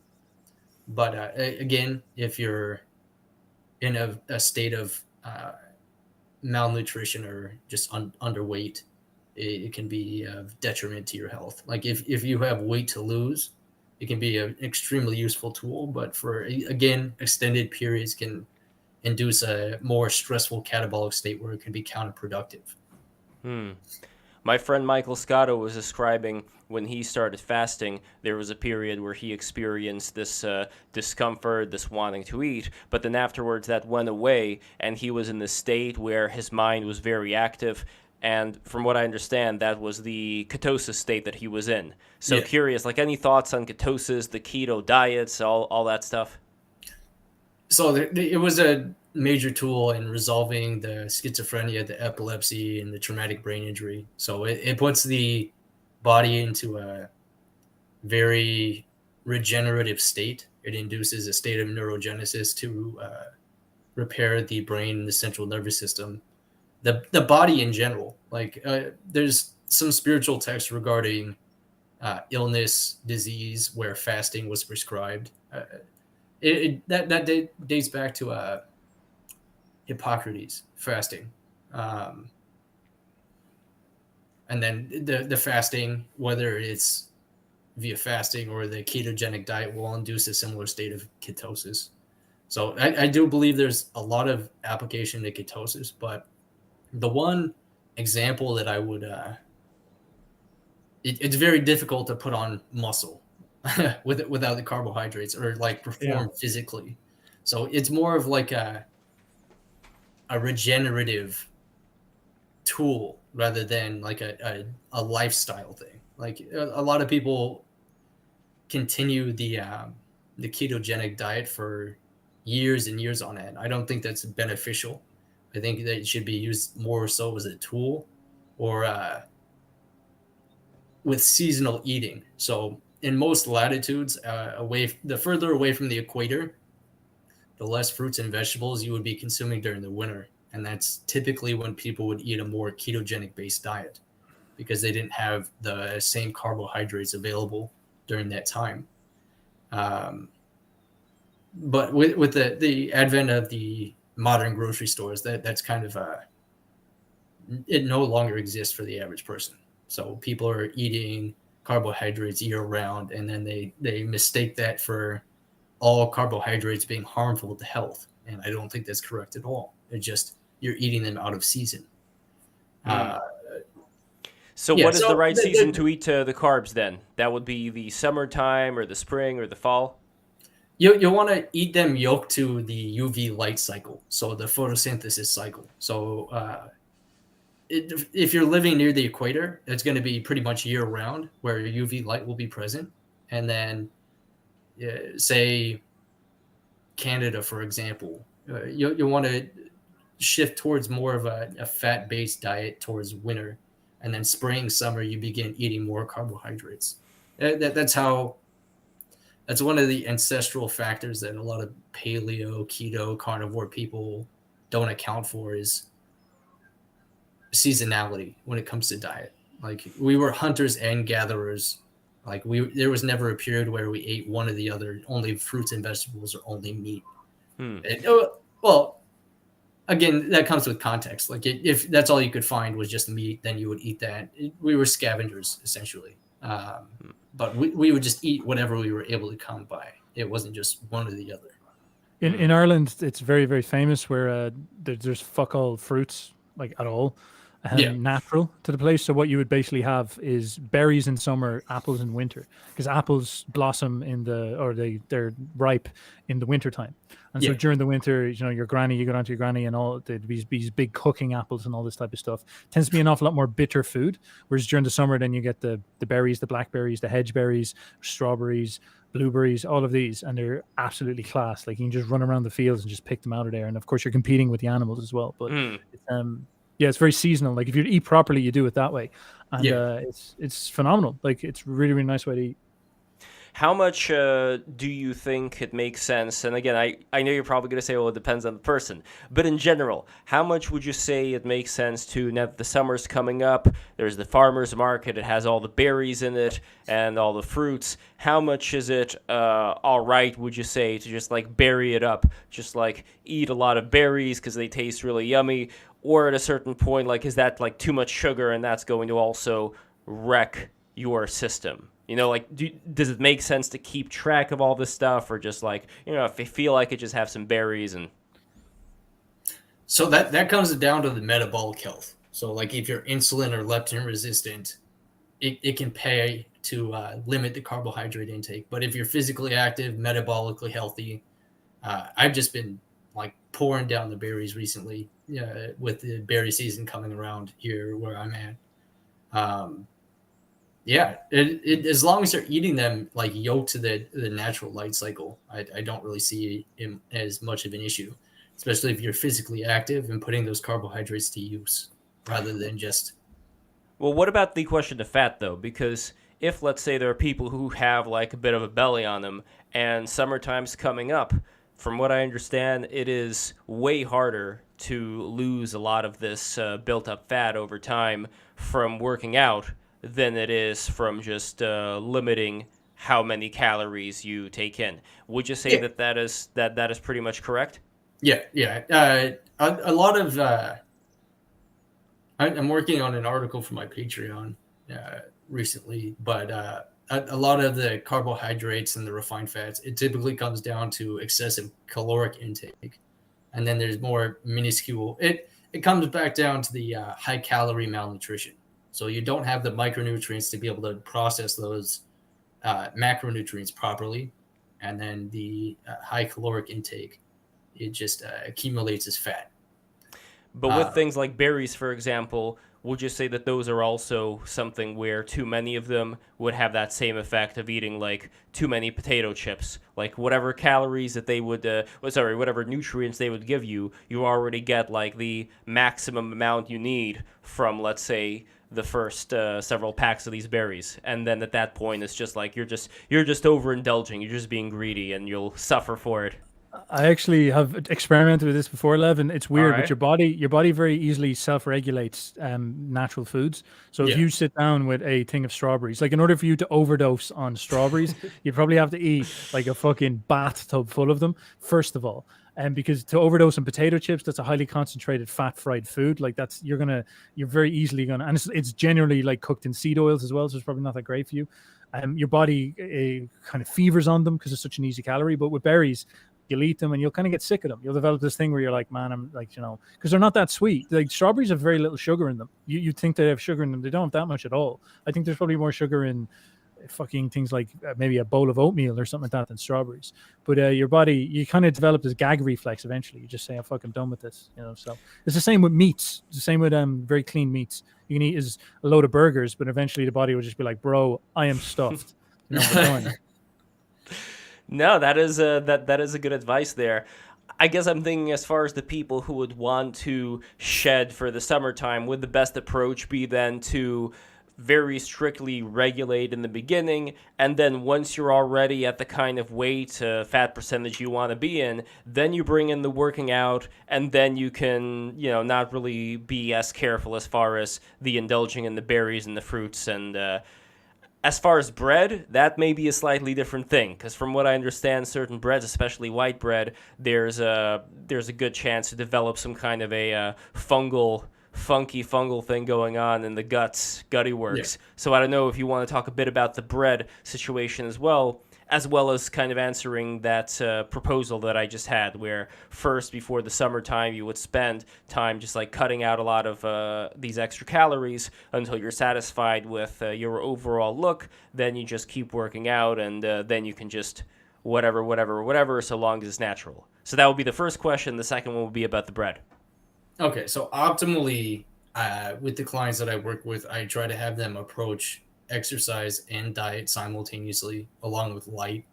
[SPEAKER 2] but again, if you're in a state of malnutrition or just underweight, it can be of detriment to your health. Like if you have weight to lose, it can be an extremely useful tool, but for, again, extended periods can induce a more stressful catabolic state where it can be counterproductive.
[SPEAKER 1] My friend Michael Scotto was describing when he started fasting, there was a period where he experienced this discomfort, this wanting to eat, but then afterwards that went away, and he was in this state where his mind was very active. And from what I understand, that was the ketosis state that he was in. So curious, like any thoughts on ketosis, the keto diets, all that stuff?
[SPEAKER 2] So it was a major tool in resolving the schizophrenia, the epilepsy, and the traumatic brain injury. So it puts the body into a very regenerative state. It induces a state of neurogenesis to repair the brain and the central nervous system. The body in general, like there's some spiritual texts regarding illness, disease, where fasting was prescribed. That dates back to Hippocrates fasting, and then the fasting, whether it's via fasting or the ketogenic diet, will induce a similar state of ketosis. So I do believe there's a lot of application to ketosis, but the one example that I would, it's very difficult to put on muscle without the carbohydrates or like perform physically. So it's more of like a regenerative tool rather than like a lifestyle thing. Like a lot of people continue the ketogenic diet for years and years on end. I don't think that's beneficial. I think that it should be used more so as a tool or with seasonal eating. So in most latitudes, the further away from the equator, the less fruits and vegetables you would be consuming during the winter. And that's typically when people would eat a more ketogenic based diet because they didn't have the same carbohydrates available during that time. But with the advent of the modern grocery stores, that's kind of it no longer exists for the average person. So people are eating carbohydrates year round, and then they mistake that for all carbohydrates being harmful to health. And I don't think that's correct at all. It's just you're eating them out of season.
[SPEAKER 1] So what is the right season to eat the carbs then? That would be the summertime or the spring or the fall?
[SPEAKER 2] You'll want to eat them yoked to the UV light cycle, so the photosynthesis cycle. So if you're living near the equator, it's going to be pretty much year round where UV light will be present. And then say Canada, for example, you'll want to shift towards more of a fat-based diet towards winter. And then spring, summer, you begin eating more carbohydrates. That's one of the ancestral factors that a lot of paleo, keto, carnivore people don't account for is seasonality when it comes to diet. Like we were hunters and gatherers. Like there was never a period where we ate one or the other, only fruits and vegetables or only meat. Well, again, that comes with context. Like if that's all you could find was just meat, then you would eat that. We were scavengers essentially. But we would just eat whatever we were able to come by. It wasn't just one or the other.
[SPEAKER 3] In Ireland, it's very, very famous where there's fuck all fruits, like at all, natural to the place. So what you would basically have is berries in summer, apples in winter, because apples blossom they're ripe in the winter time. And so during the winter, you go down to your granny and all these big cooking apples and all this type of stuff. Tends to be an awful lot more bitter food. Whereas during the summer, then you get the berries, the blackberries, the hedge berries, strawberries, blueberries, all of these, and they're absolutely class. Like you can just run around the fields and just pick them out of there. And of course, you're competing with the animals as well. But it's very seasonal. Like if you eat properly, you do it that way, and it's phenomenal. Like it's really, really nice way to eat.
[SPEAKER 1] How much do you think it makes sense? And again, I know you're probably going to say, well, it depends on the person. But in general, how much would you say it makes sense to, now that the summer's coming up, there's the farmer's market, it has all the berries in it and all the fruits. How much is it all right, would you say, to just like bury it up? Just like eat a lot of berries because they taste really yummy? or at a certain point, like, is that like too much sugar and that's going to also wreck your system? You know, like, does it make sense to keep track of all this stuff, or just like, you know, if I feel like it, just have some berries and...
[SPEAKER 2] So that comes down to the metabolic health. So like if you're insulin or leptin resistant, it can pay to limit the carbohydrate intake. But if you're physically active, metabolically healthy, I've just been like pouring down the berries recently with the berry season coming around here where I'm at. As long as you're eating them like yoked to the natural light cycle, I don't really see it as much of an issue, especially if you're physically active and putting those carbohydrates to use rather than just...
[SPEAKER 1] Well, what about the question of fat, though? Because if, let's say, there are people who have like a bit of a belly on them and summertime's coming up, from what I understand, it is way harder to lose a lot of this built-up fat over time from working out than it is from just limiting how many calories you take in. Would you say that is pretty much correct?
[SPEAKER 2] Yeah. A lot of I'm working on an article for my Patreon recently, but a lot of the carbohydrates and the refined fats, it typically comes down to excessive caloric intake, and then there's more minuscule. It comes back down to the high calorie malnutrition. So you don't have the micronutrients to be able to process those macronutrients properly, and then the high caloric intake, it just accumulates as fat.
[SPEAKER 1] But with things like berries, for example, would you say that those are also something where too many of them would have that same effect of eating like too many potato chips? Like whatever calories that they would, whatever nutrients they would give you, you already get like the maximum amount you need from, let's say, the first several packs of these berries, and then at that point it's just like you're just overindulging, you're just being greedy, and you'll suffer for it.
[SPEAKER 3] I actually have experimented with this before, Lev, and it's weird,
[SPEAKER 1] All right.
[SPEAKER 3] but your body very easily self-regulates natural foods. So if you sit down with a thing of strawberries, like in order for you to overdose on strawberries, you'd probably have to eat like a fucking bathtub full of them, first of all. And because to overdose on potato chips, that's a highly concentrated fat fried food. Like you're very easily gonna, and it's generally like cooked in seed oils as well, so it's probably not that great for you. Your body kind of fevers on them because it's such an easy calorie. But with berries, you'll eat them and you'll kind of get sick of them. You'll develop this thing where you're like, man, I'm like, because they're not that sweet. Like strawberries have very little sugar in them. You think they have sugar in them. They don't have that much at all. I think there's probably more sugar in fucking things like maybe a bowl of oatmeal or something like that than strawberries. But your body, you kind of develop this gag reflex eventually. You just say, I'm fucking done with this. So it's the same with meats. It's the same with very clean meats. You can eat a load of burgers, but eventually the body will just be like, bro, I am stuffed. We're done.
[SPEAKER 1] No, that is a good advice there. I guess I'm thinking as far as the people who would want to shed for the summertime, would the best approach be then to very strictly regulate in the beginning, and then once you're already at the kind of weight, fat percentage you want to be in, then you bring in the working out, and then you can, not really be as careful as far as the indulging in the berries and the fruits. And as far as bread, that may be a slightly different thing, because from what I understand, certain breads, especially white bread, there's a good chance to develop some kind of a funky fungal thing going on in the gutty works. Yeah. So I don't know if you want to talk a bit about the bread situation as well as kind of answering that proposal that I just had, where first, before the summertime, you would spend time just like cutting out a lot of these extra calories until you're satisfied with your overall look. Then you just keep working out, and then you can just whatever, so long as it's natural. So that would be the first question. The second one would be about the bread.
[SPEAKER 2] Okay, so optimally, with the clients that I work with, I try to have them approach exercise and diet simultaneously, along with light,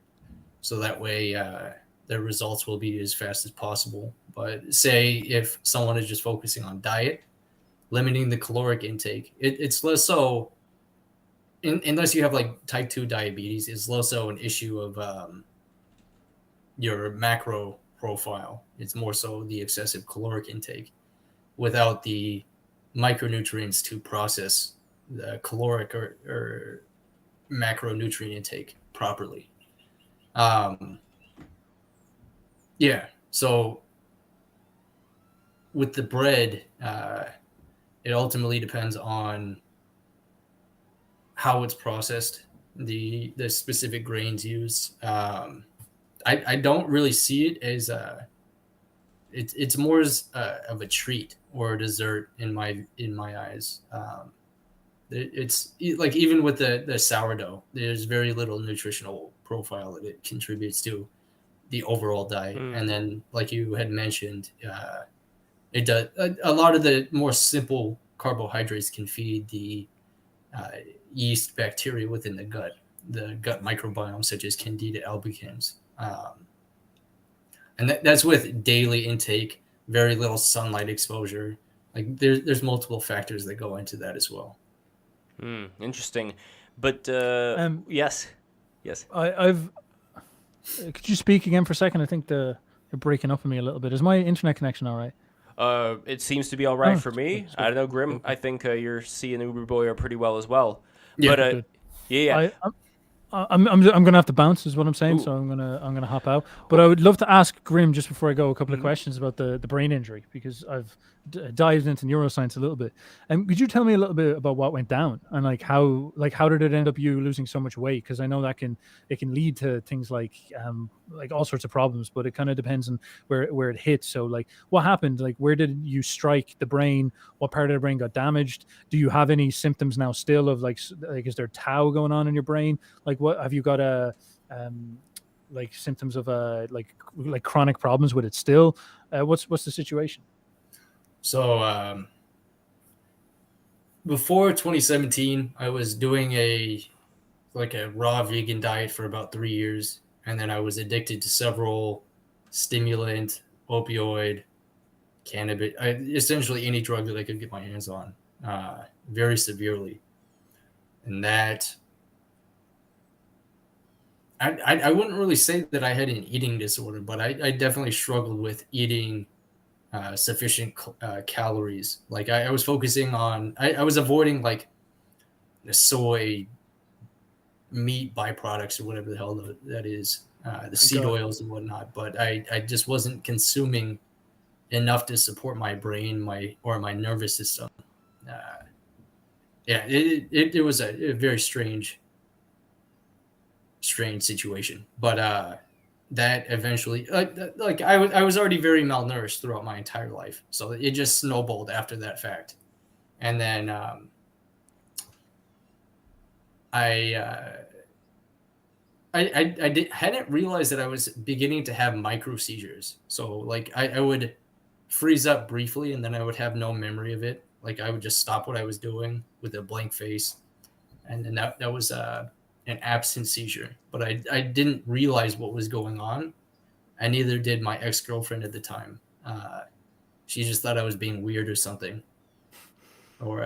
[SPEAKER 2] so that way their results will be as fast as possible. But say if someone is just focusing on diet, limiting the caloric intake, it's less so, unless you have like type 2 diabetes, it's less so an issue of your macro profile. It's more so the excessive caloric intake without the micronutrients to process the caloric or macronutrient intake properly. So with the bread, it ultimately depends on how it's processed, the specific grains used. I don't really see it as it's more as of a treat or a dessert in my eyes. It's like even with the sourdough, there's very little nutritional profile that it contributes to the overall diet. And then, like you had mentioned, it does a lot of the more simple carbohydrates can feed the yeast bacteria within the gut microbiome, such as Candida albicans. And that's with daily intake, very little sunlight exposure. Like there's multiple factors that go into that as well.
[SPEAKER 1] Interesting. But yes.
[SPEAKER 3] I've could you speak again for a second? I think you're breaking up on me a little bit. Is my internet connection all right?
[SPEAKER 1] It seems to be all right for me. I don't know, Grim. I think you're seeing Uberboyo pretty well as well.
[SPEAKER 2] Yeah,
[SPEAKER 1] but yeah.
[SPEAKER 3] I'm gonna have to bounce, is what I'm saying. Ooh. So I'm gonna hop out. But I would love to ask Grim just before I go a couple of questions about the brain injury, because I've dived into neuroscience a little bit. And could you tell me a little bit about what went down and how did it end up you losing so much weight? Because I know that can lead to things like all sorts of problems, but it kind of depends on where it hits. So like what happened? Like where did you strike the brain? What part of the brain got damaged? Do you have any symptoms now still of like is there tau going on in your brain? Like what have you got like symptoms of like chronic problems with it still? What's the situation?
[SPEAKER 2] So before 2017, I was doing a raw vegan diet for about 3 years, and then I was addicted to several stimulant, opioid, cannabis, essentially any drug that I could get my hands on, very severely. And that I wouldn't really say that I had an eating disorder, but I definitely struggled with eating sufficient calories. Like I was focusing on, I was avoiding like the soy meat byproducts or whatever the hell that is, the seed oils and whatnot. But I just wasn't consuming enough to support my brain, my nervous system. It was a very strange situation. But that eventually, I was already very malnourished throughout my entire life, so it just snowballed after that fact. And then I hadn't realized that I was beginning to have micro seizures. So like I would freeze up briefly, and then I would have no memory of it. Like I would just stop what I was doing with a blank face, and then that was an absent seizure. But I didn't realize what was going on, and neither did my ex-girlfriend at the time. She just thought I was being weird or something. Or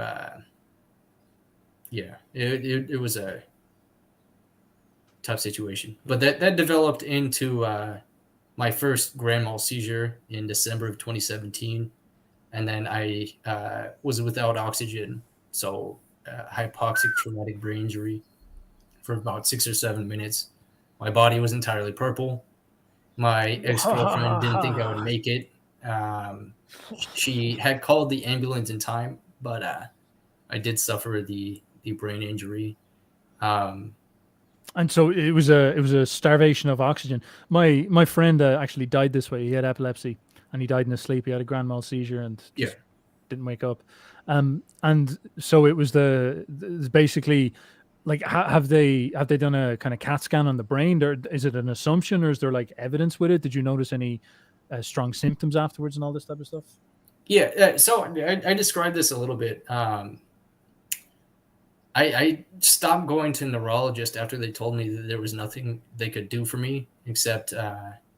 [SPEAKER 2] it was a tough situation. But that developed into my first grand mal seizure in December of 2017. And then I was without oxygen, so hypoxic traumatic brain injury for about 6 or 7 minutes. My body was entirely purple. My ex-girlfriend didn't think I would make it. She had called the ambulance in time, but I did suffer the brain injury.
[SPEAKER 3] And so it was a starvation of oxygen. My friend actually died this way. He had epilepsy, and he died in his sleep. He had a grand mal seizure and just didn't wake up. And so it was basically like, have they done a kind of CAT scan on the brain? Or is it an assumption, or is there like evidence with it? Did you notice any strong symptoms afterwards and all this type of stuff?
[SPEAKER 2] Yeah. So I described this a little bit. I stopped going to neurologist after they told me that there was nothing they could do for me except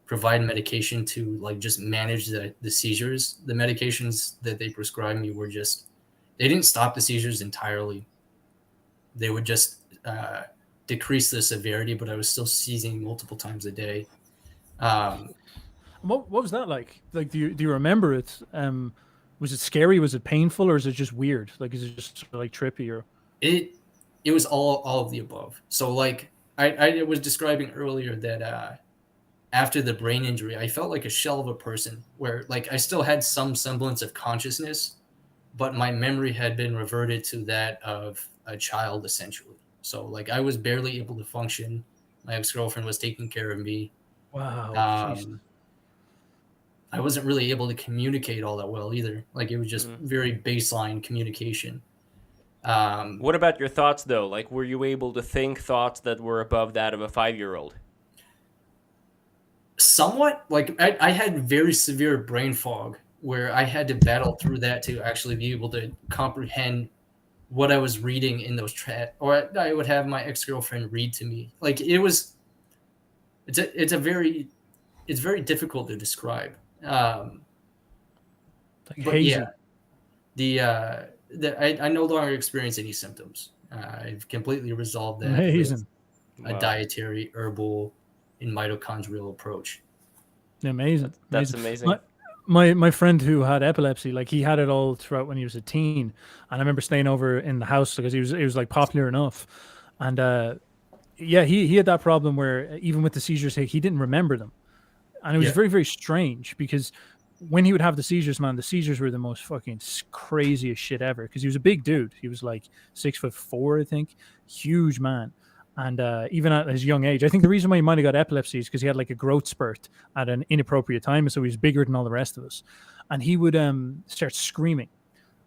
[SPEAKER 2] provide medication to like just manage the seizures. The medications that they prescribed me were they didn't stop the seizures entirely. They would just decrease the severity, but I was still seizing multiple times a day.
[SPEAKER 3] What was that like? Like, do you remember it? Was it scary? Was it painful, or is it just weird? Like, is it just sort of like trippy? Or
[SPEAKER 2] it was all of the above. So like I was describing earlier that after the brain injury, I felt like a shell of a person where like I still had some semblance of consciousness, but my memory had been reverted to that of a child essentially. So like I was barely able to function. My ex-girlfriend was taking care of me.
[SPEAKER 3] Wow. Jeez.
[SPEAKER 2] I wasn't really able to communicate all that well either. Like it was just very baseline communication.
[SPEAKER 1] What about your thoughts though? Like, were you able to think thoughts that were above that of a 5-year-old?
[SPEAKER 2] Somewhat. Like I had very severe brain fog where I had to battle through that to actually be able to comprehend what I was reading in those or I would have my ex-girlfriend read to me. Like it's very difficult to describe.
[SPEAKER 3] Like
[SPEAKER 2] But
[SPEAKER 3] hazy.
[SPEAKER 2] yeah, I no longer experience any symptoms. I've completely resolved that
[SPEAKER 3] Amazing.
[SPEAKER 2] with a dietary, herbal, and mitochondrial approach.
[SPEAKER 3] Amazing.
[SPEAKER 1] That's amazing.
[SPEAKER 3] My friend who had epilepsy, like he had it all throughout when he was a teen, and I remember staying over in the house because he was like popular enough, and yeah, he had that problem where even with the seizures, he didn't remember them, and it was very, very strange because when he would have the seizures, man, the seizures were the most fucking craziest shit ever because he was a big dude. He was like 6'4", I think, huge man. And even at his young age, I think the reason why he might have got epilepsy is because he had like a growth spurt at an inappropriate time. So he was bigger than all the rest of us. And he would start screaming.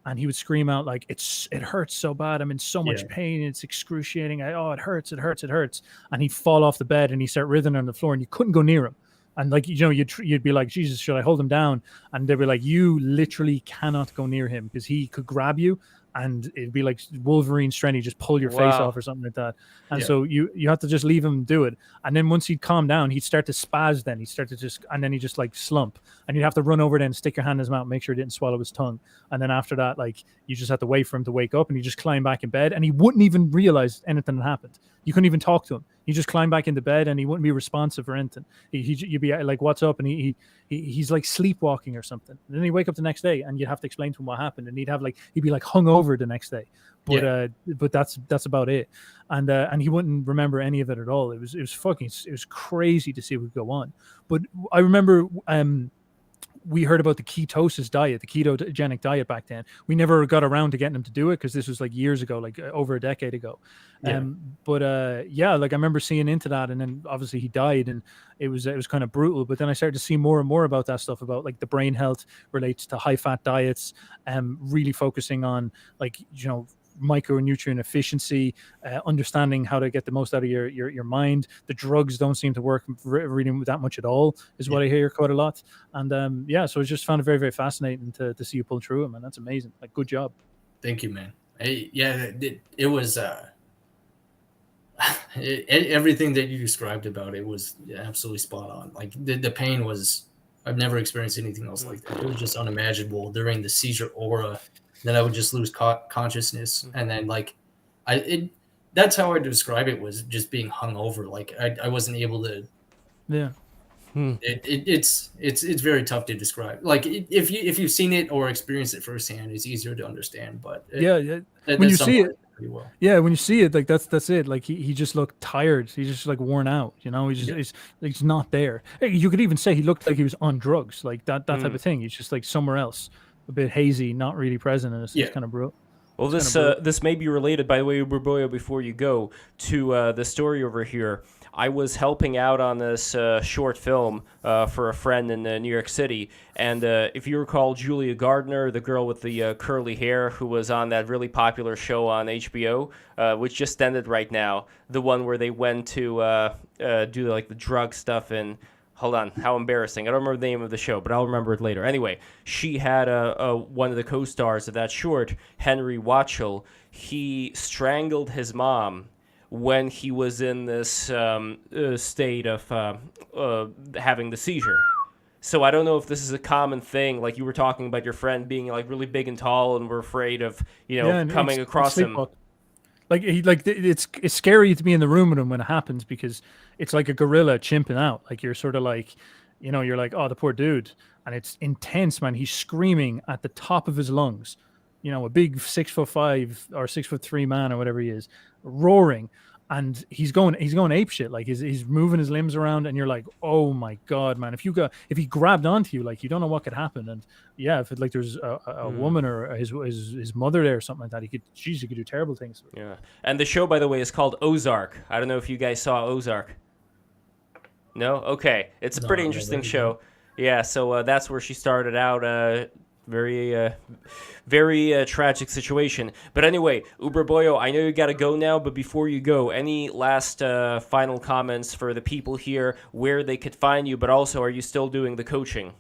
[SPEAKER 3] And he would scream out like, it hurts so bad. I'm in so much pain. It's excruciating. It hurts. And he'd fall off the bed and he'd start writhing on the floor and you couldn't go near him. And like, you know, you'd be like, Jesus, should I hold him down? And they'd be like, you literally cannot go near him because he could grab you and it'd be like Wolverine strength. He'd just pull your face off or something like that. And so you have to just leave him do it. And then once he'd calm down, he'd start to spaz then. He'd start to and then he'd just like slump. And you'd have to run over there and stick your hand in his mouth, make sure he didn't swallow his tongue. And then after that, like you just have to wait for him to wake up and he just climb back in bed and he wouldn't even realize anything had happened. You couldn't even talk to him. He just climbed back into bed and he wouldn't be responsive or anything. You'd be like, what's up? And he's like sleepwalking or something. And then he'd wake up the next day and you'd have to explain to him what happened. And he'd be like hungover the next day. But that's about it. And he wouldn't remember any of it at all. It was crazy to see what would go on. But I remember we heard about the ketosis diet, the ketogenic diet back then. We never got around to getting him to do it because this was like years ago, like over a decade ago. Like I remember seeing into that, and then obviously he died, and it was kind of brutal. But then I started to see more and more about that stuff, about like the brain health relates to high fat diets, really focusing on like, you know, micronutrient efficiency, understanding how to get the most out of your mind. The drugs don't seem to work really that much at all, is what I hear quite a lot. And so I just found it very, very fascinating to see you pull through it, man. That's amazing. Like, good job.
[SPEAKER 2] Thank you, man. It was everything that you described about it was absolutely spot on. Like the pain was, I've never experienced anything else like that. It was just unimaginable during the seizure aura. Then I would just lose consciousness, and then like, that's how I describe it, was just being hungover. Like I wasn't able to.
[SPEAKER 3] Yeah.
[SPEAKER 2] It's very tough to describe. Like if you've seen it or experienced it firsthand, it's easier to understand. But
[SPEAKER 3] when you see it, well. Yeah, when you see it, like that's it. Like he just looked tired. He's just like worn out. You know, he's not there. You could even say he looked like he was on drugs, like that type of thing. He's just like somewhere else, a bit hazy, not really present, and it's kind of brutal.
[SPEAKER 1] Well, this may be related, by the way, Uberboyo, before you go, to the story over here. I was helping out on this short film for a friend in New York City. And if you recall Julia Gardner, the girl with the curly hair who was on that really popular show on HBO, which just ended right now, the one where they went to do like the drug stuff and... Hold on, how embarrassing. I don't remember the name of the show, but I'll remember it later. Anyway, she had one of the co-stars of that short, Henry Watchell. He strangled his mom when he was in this state of having the seizure. So I don't know if this is a common thing. Like you were talking about your friend being like really big and tall and we're afraid of, coming across him.
[SPEAKER 3] Like it's scary to be in the room with him when it happens, because it's like a gorilla chimping out. Like you're sort of like, you're like, oh, the poor dude. And it's intense, man. He's screaming at the top of his lungs. A big 6'5" or 6'3" man or whatever he is, roaring. and he's going ape shit. Like he's moving his limbs around, and you're like, oh my god, man! If he grabbed onto you, like you don't know what could happen. And yeah, if like there's a woman or his mother there or something like that, he could do terrible things.
[SPEAKER 1] Yeah, and the show, by the way, is called Ozark. I don't know if you guys saw Ozark. No, okay, it's a pretty interesting show. Yeah, so that's where she started out. Very tragic situation. But anyway, Uberboyo, I know you got to go now, but before you go, any last final comments for the people here, where they could find you, but also, are you still doing the coaching?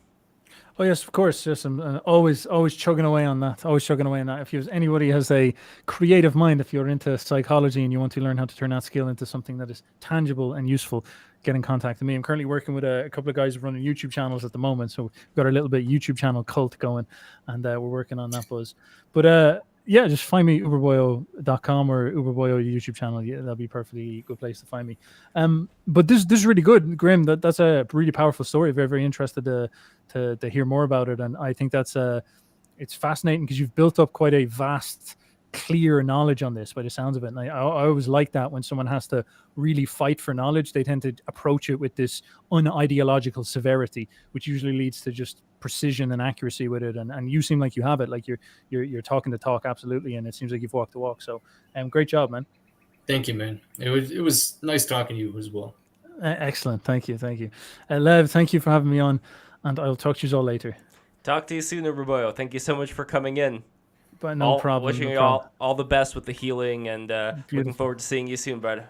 [SPEAKER 3] Oh yes, of course. Yes, I'm always chugging away on that. Always chugging away on that. If anybody has a creative mind, if you're into psychology and you want to learn how to turn that skill into something that is tangible and useful, get in contact with me. I'm currently working with a couple of guys running YouTube channels at the moment, so we've got our little bit YouTube channel cult going, and we're working on that buzz. But yeah, just find me uberboyo.com or Uberboyo YouTube channel. Yeah, that'll be a perfectly good place to find me. But this is really good, Grim. That's a really powerful story. Very, very interested to hear more about it, and I think that's it's fascinating because you've built up quite a vast, clear knowledge on this by the sounds of it. And I always like that when someone has to really fight for knowledge, they tend to approach it with this unideological severity, which usually leads to just precision and accuracy with it. And you seem like you have it, like you're talking the talk, absolutely, and it seems like you've walked the walk. So great job, man.
[SPEAKER 2] Thank you, man. It was nice talking to you as well.
[SPEAKER 3] Excellent. Thank you. Lev, thank you for having me on, and I'll talk to you all later.
[SPEAKER 1] Talk to you soon, Uberboyo. Thank you so much for coming in.
[SPEAKER 3] But no problem.
[SPEAKER 1] Wishing you all the best with the healing, and looking forward to seeing you soon, bud.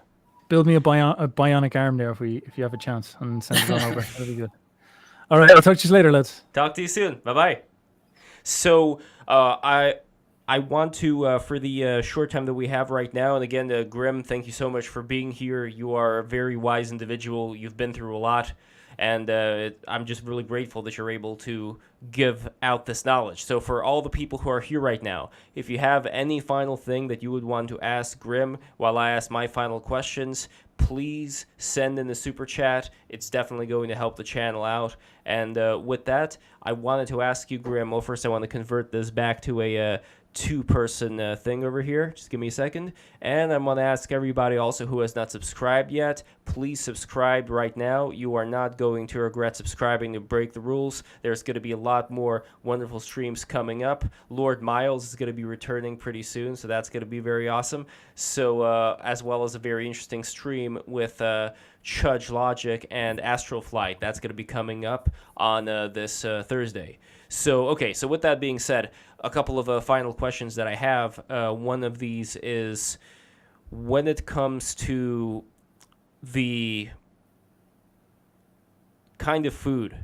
[SPEAKER 3] Build me a bionic arm there if you have a chance, and send it on over. That'll be good. All right, I'll talk to you later, lads.
[SPEAKER 1] Talk to you soon. Bye-bye. So I want to, for the short time that we have right now, and again, Grim, thank you so much for being here. You are a very wise individual. You've been through a lot. And I'm just really grateful that you're able to give out this knowledge. So for all the people who are here right now, if you have any final thing that you would want to ask Grim while I ask my final questions, please send in the super chat. It's definitely going to help the channel out. And with that, I wanted to ask you, Grim. Well, first I want to convert this back to a two-person thing over here. Just give me a second. And I'm going to ask everybody also who has not subscribed yet, please subscribe right now. You are not going to regret subscribing to Break the Rules. There's going to be a lot more wonderful streams coming up. Lord Miles is going to be returning pretty soon, so that's going to be very awesome. So as well as a very interesting stream with Chudge Logic and Astral Flight. That's going to be coming up on this Thursday. So, okay, so with that being said, a couple of final questions that I have. One of these is, when it comes to the kind of food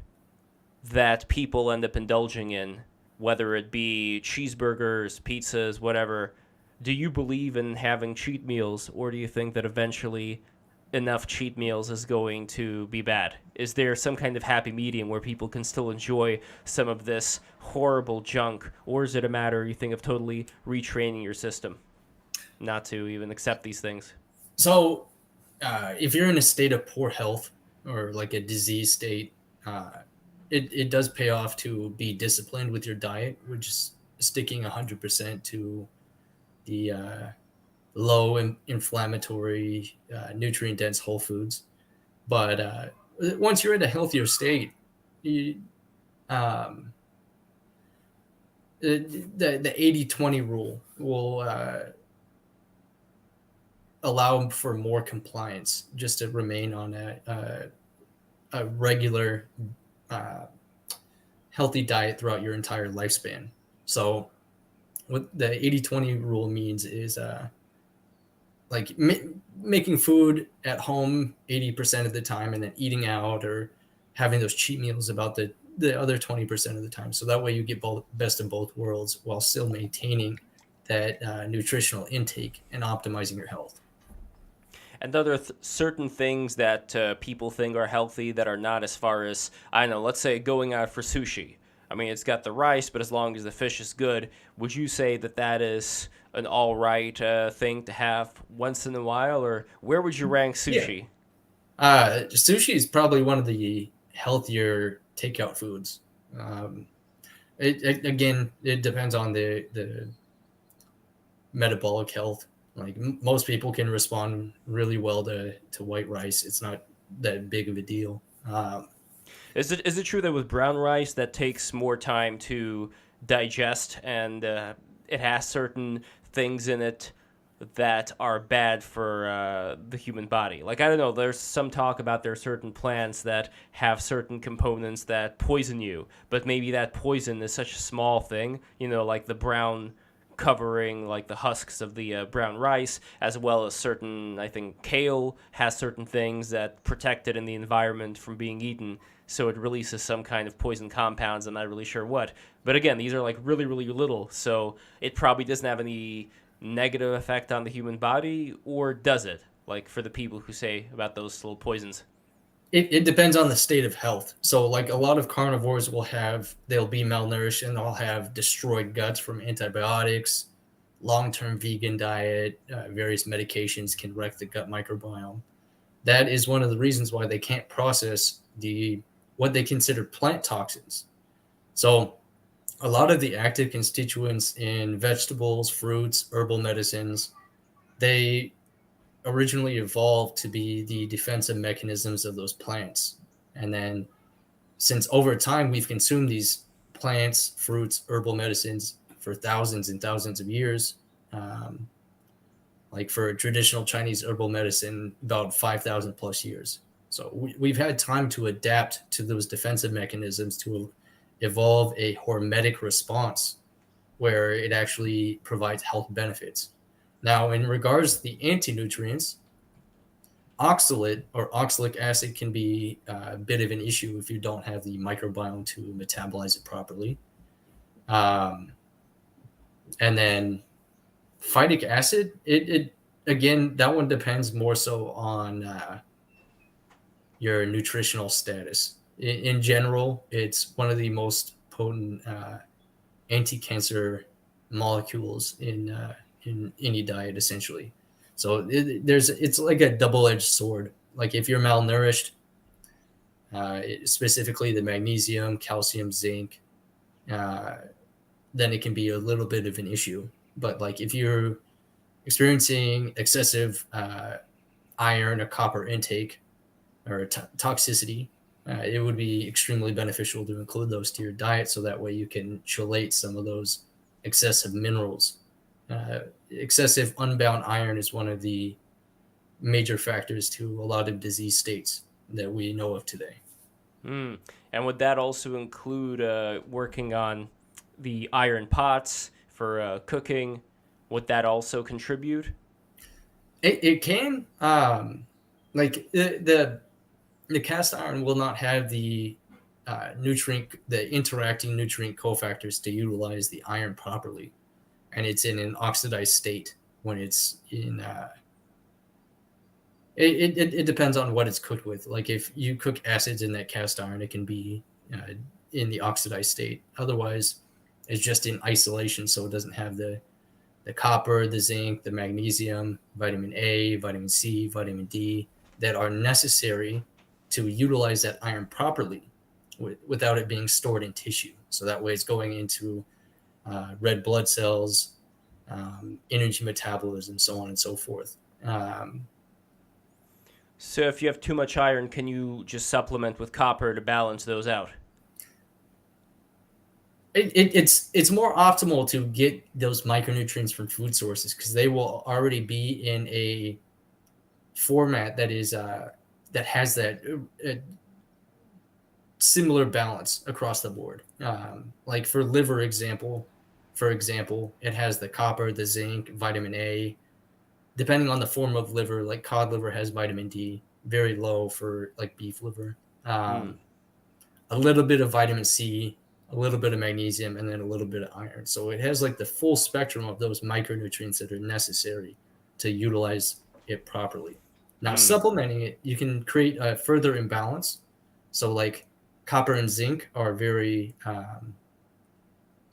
[SPEAKER 1] that people end up indulging in, whether it be cheeseburgers, pizzas, whatever, do you believe in having cheat meals, or do you think that eventually enough cheat meals is going to be bad? Is there some kind of happy medium where people can still enjoy some of this horrible junk, or is it a matter, you think, of totally retraining your system not to even accept these things?
[SPEAKER 2] So if you're in a state of poor health or like a disease state, it does pay off to be disciplined with your diet, which is sticking 100% to the low inflammatory, nutrient-dense whole foods. But once you're in a healthier state, the 80-20 rule will allow for more compliance, just to remain on a regular, healthy diet throughout your entire lifespan. So what the 80-20 rule means is like making food at home 80% of the time, and then eating out or having those cheat meals about the other 20% of the time. So that way you get best of both worlds while still maintaining that nutritional intake and optimizing your health.
[SPEAKER 1] And other certain things that people think are healthy that are not, as far as, I don't know, let's say going out for sushi. I mean, it's got the rice, but as long as the fish is good, would you say that that is an all right thing to have once in a while, or where would you rank sushi?
[SPEAKER 2] Yeah. Sushi is probably one of the healthier takeout foods. It depends on the metabolic health. Like most people can respond really well to white rice. It's not that big of a deal.
[SPEAKER 1] Is it true that with brown rice that takes more time to digest and it has certain things in it that are bad for the human body? Like, I don't know, there's some talk about there are certain plants that have certain components that poison you, but maybe that poison is such a small thing, like the brown covering, like the husks of the brown rice, as well as certain, I think, kale has certain things that protect it in the environment from being eaten, so it releases some kind of poison compounds. I'm not really sure what. But again, these are like really, really little, so it probably doesn't have any negative effect on the human body, or does it? Like for the people who say about those little poisons.
[SPEAKER 2] It depends on the state of health. So like a lot of carnivores they'll be malnourished and they'll have destroyed guts from antibiotics, long-term vegan diet, various medications can wreck the gut microbiome. That is one of the reasons why they can't process what they consider plant toxins. So a lot of the active constituents in vegetables, fruits, herbal medicines, they originally evolved to be the defensive mechanisms of those plants. And then since over time we've consumed these plants, fruits, herbal medicines for thousands and thousands of years, like for traditional Chinese herbal medicine, about 5,000 plus years. So we've had time to adapt to those defensive mechanisms to evolve a hormetic response where it actually provides health benefits. Now, in regards to the anti-nutrients, oxalate or oxalic acid can be a bit of an issue if you don't have the microbiome to metabolize it properly. And then phytic acid, it again, that one depends more so on your nutritional status. In general, it's one of the most potent anti-cancer molecules in any diet, essentially. So it's like a double-edged sword. Like if you're malnourished, specifically the magnesium, calcium, zinc, then it can be a little bit of an issue. But like if you're experiencing excessive iron or copper intake or toxicity, it would be extremely beneficial to include those to your diet, so that way you can chelate some of those excessive minerals. Excessive unbound iron is one of the major factors to a lot of disease states that we know of today.
[SPEAKER 1] And would that also include working on the iron pots for cooking? Would that also contribute?
[SPEAKER 2] It can. Like the cast iron will not have the interacting nutrient cofactors to utilize the iron properly, and it's in an oxidized state when it's in. It depends on what it's cooked with. Like if you cook acids in that cast iron, it can be in the oxidized state. Otherwise, it's just in isolation, so it doesn't have the copper, the zinc, the magnesium, vitamin A, vitamin C, vitamin D that are necessary to utilize that iron properly without it being stored in tissue. So that way it's going into red blood cells, energy metabolism, so on and so forth.
[SPEAKER 1] So if you have too much iron, can you just supplement with copper to balance those out?
[SPEAKER 2] It's more optimal to get those micronutrients from food sources because they will already be in a format that is that has that similar balance across the board. Like for liver for example, it has the copper, the zinc, vitamin A. Depending on the form of liver, like cod liver has vitamin D, very low for like beef liver. A little bit of vitamin C, a little bit of magnesium, and then a little bit of iron. So it has like the full spectrum of those micronutrients that are necessary to utilize it properly. Now, supplementing it, you can create a further imbalance. So like copper and zinc are very,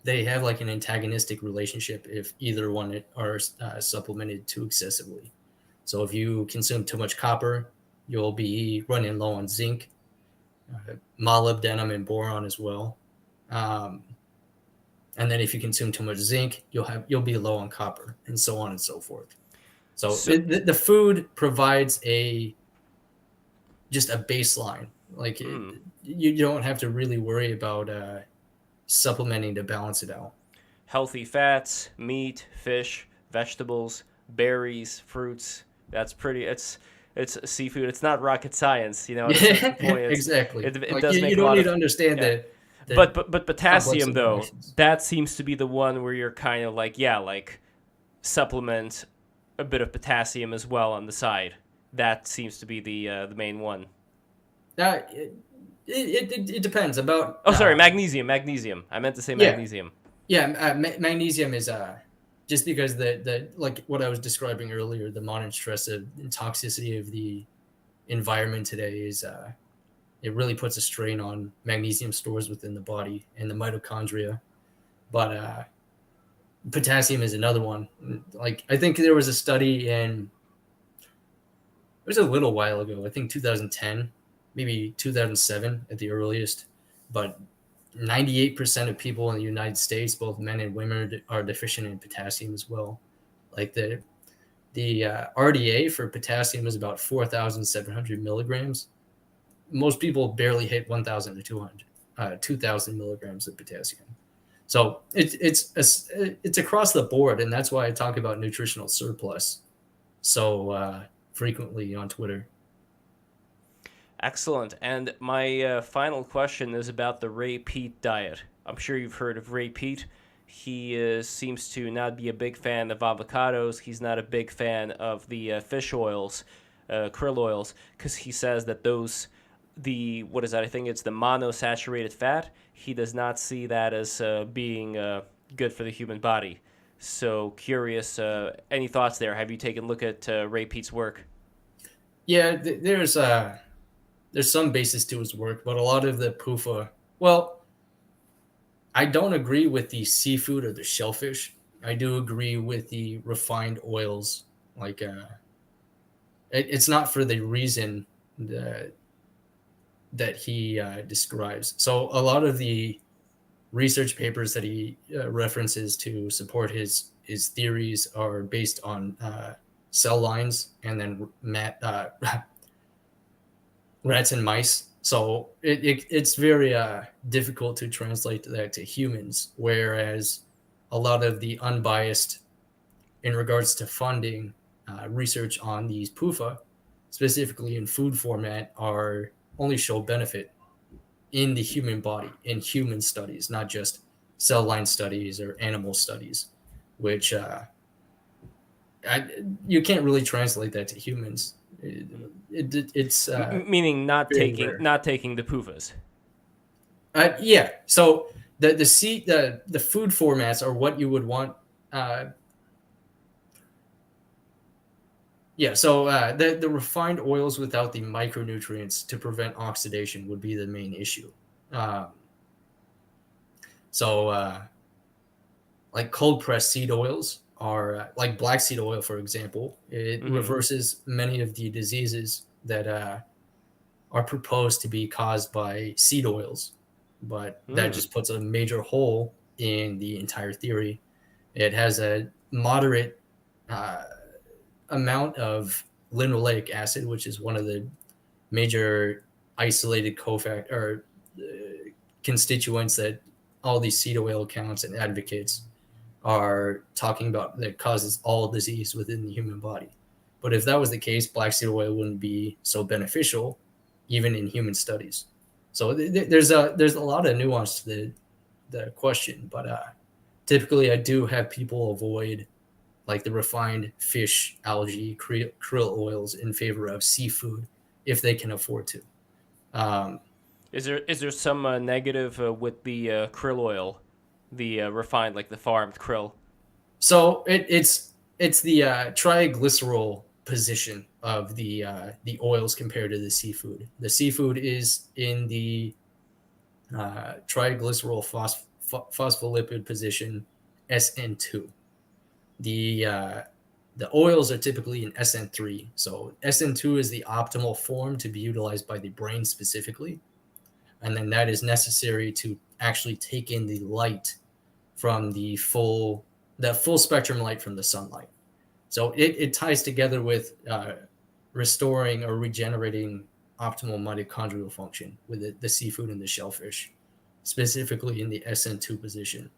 [SPEAKER 2] they have like an antagonistic relationship if either one are supplemented too excessively. So if you consume too much copper, you'll be running low on zinc, molybdenum and boron as well. And then if you consume too much zinc, you'll be low on copper, and so on and so forth. So the food provides just a baseline. Like you don't have to really worry about supplementing to balance it out.
[SPEAKER 1] Healthy fats, meat, fish, vegetables, berries, fruits. That's pretty. It's seafood. It's not rocket science, you know. At a certain point,
[SPEAKER 2] Exactly.
[SPEAKER 1] It
[SPEAKER 2] like
[SPEAKER 1] does make
[SPEAKER 2] you
[SPEAKER 1] a
[SPEAKER 2] don't
[SPEAKER 1] lot
[SPEAKER 2] need
[SPEAKER 1] of
[SPEAKER 2] to understand
[SPEAKER 1] yeah.
[SPEAKER 2] the
[SPEAKER 1] But
[SPEAKER 2] complex
[SPEAKER 1] potassium though,
[SPEAKER 2] interactions.
[SPEAKER 1] that seems to be the one where you're kind of like like supplement a bit of potassium as well on the side. That seems to be the main one.
[SPEAKER 2] It depends about.
[SPEAKER 1] Oh, sorry, magnesium. Magnesium. I meant to say
[SPEAKER 2] Yeah,
[SPEAKER 1] magnesium.
[SPEAKER 2] yeah. Magnesium is just because the like what I was describing earlier, the modern stress and toxicity of the environment today is it really puts a strain on magnesium stores within the body and the mitochondria. But potassium is another one. Like I think there was a study it was a little while ago, I think 2010, maybe 2007 at the earliest, but 98% of people in the United States, both men and women, are deficient in potassium as well. Like the RDA for potassium is about 4,700 milligrams. Most people barely hit 1,000 to 2,000 milligrams of potassium. So it's across the board, and that's why I talk about nutritional surplus so frequently on Twitter.
[SPEAKER 1] Excellent. And my final question is about the Ray Peat diet. I'm sure you've heard of Ray Peat. He seems to not be a big fan of avocados. He's not a big fan of the fish oils, krill oils, because he says that what is that? I think it's the monosaturated fat. He does not see that as being good for the human body. So curious, any thoughts there? Have you taken a look at Ray Peat's work?
[SPEAKER 2] Yeah, there's some basis to his work, but a lot of the PUFA, well, I don't agree with the seafood or the shellfish. I do agree with the refined oils. Like, it's not for the reason that he describes. So a lot of the research papers that he references to support his theories are based on cell lines and then rats and mice. So it's very difficult to translate that to humans, whereas a lot of the unbiased in regards to funding research on these PUFA, specifically in food format, are only show benefit in the human body, in human studies, not just cell line studies or animal studies, which you can't really translate that to humans. It's
[SPEAKER 1] Meaning not taking
[SPEAKER 2] rare.
[SPEAKER 1] the PUFAs.
[SPEAKER 2] Yeah. So the food formats are what you would want. Yeah. So the refined oils without the micronutrients to prevent oxidation would be the main issue. So like cold pressed seed oils are like black seed oil, for example. It reverses many of the diseases that are proposed to be caused by seed oils, but that just puts a major hole in the entire theory. It has a moderate amount of linoleic acid, which is one of the major isolated constituents that all these seed oil accounts and advocates are talking about, that causes all disease within the human body. But if that was the case, black seed oil wouldn't be so beneficial, even in human studies. So there's a lot of nuance to the question, but typically I do have people avoid like the refined fish, algae, krill oils in favor of seafood if they can afford to.
[SPEAKER 1] Is there some negative with the krill oil, the refined, like the farmed krill?
[SPEAKER 2] So it's the triglycerol position of the oils compared to the seafood. The seafood is in the triglycerol phospholipid position SN2. The oils are typically in SN3. So SN2 is the optimal form to be utilized by the brain specifically, and then that is necessary to actually take in the light from the full spectrum light from the sunlight. So it ties together with restoring or regenerating optimal mitochondrial function with the seafood and the shellfish, specifically in the SN2 position.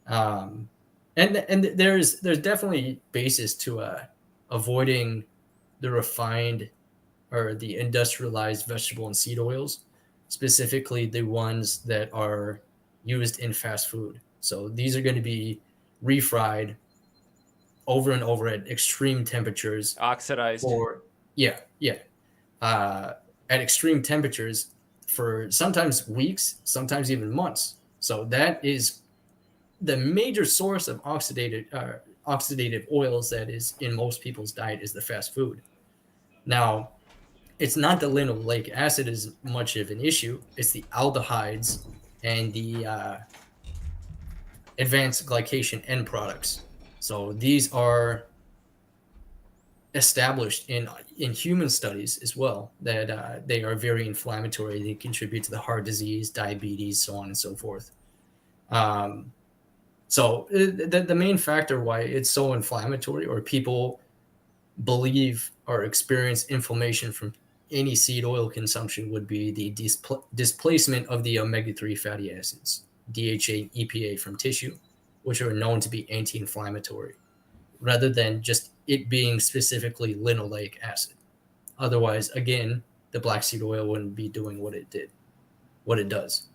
[SPEAKER 2] And there's definitely basis to avoiding the refined or the industrialized vegetable and seed oils, specifically the ones that are used in fast food. So these are going to be refried over and over at extreme temperatures.
[SPEAKER 1] Oxidized.
[SPEAKER 2] At extreme temperatures for sometimes weeks, sometimes even months. So that is the major source of oxidative oils that is in most people's diet is the fast food. Now, it's not the linoleic acid as much of an issue. It's the aldehydes and the advanced glycation end products. So these are established in human studies as well that they are very inflammatory. They contribute to the heart disease, diabetes, so on and so forth. So the main factor why it's so inflammatory or people believe or experience inflammation from any seed oil consumption would be the displacement of the omega-3 fatty acids, DHA and EPA from tissue, which are known to be anti-inflammatory, rather than just it being specifically linoleic acid. Otherwise, again, the black seed oil wouldn't be doing what it does.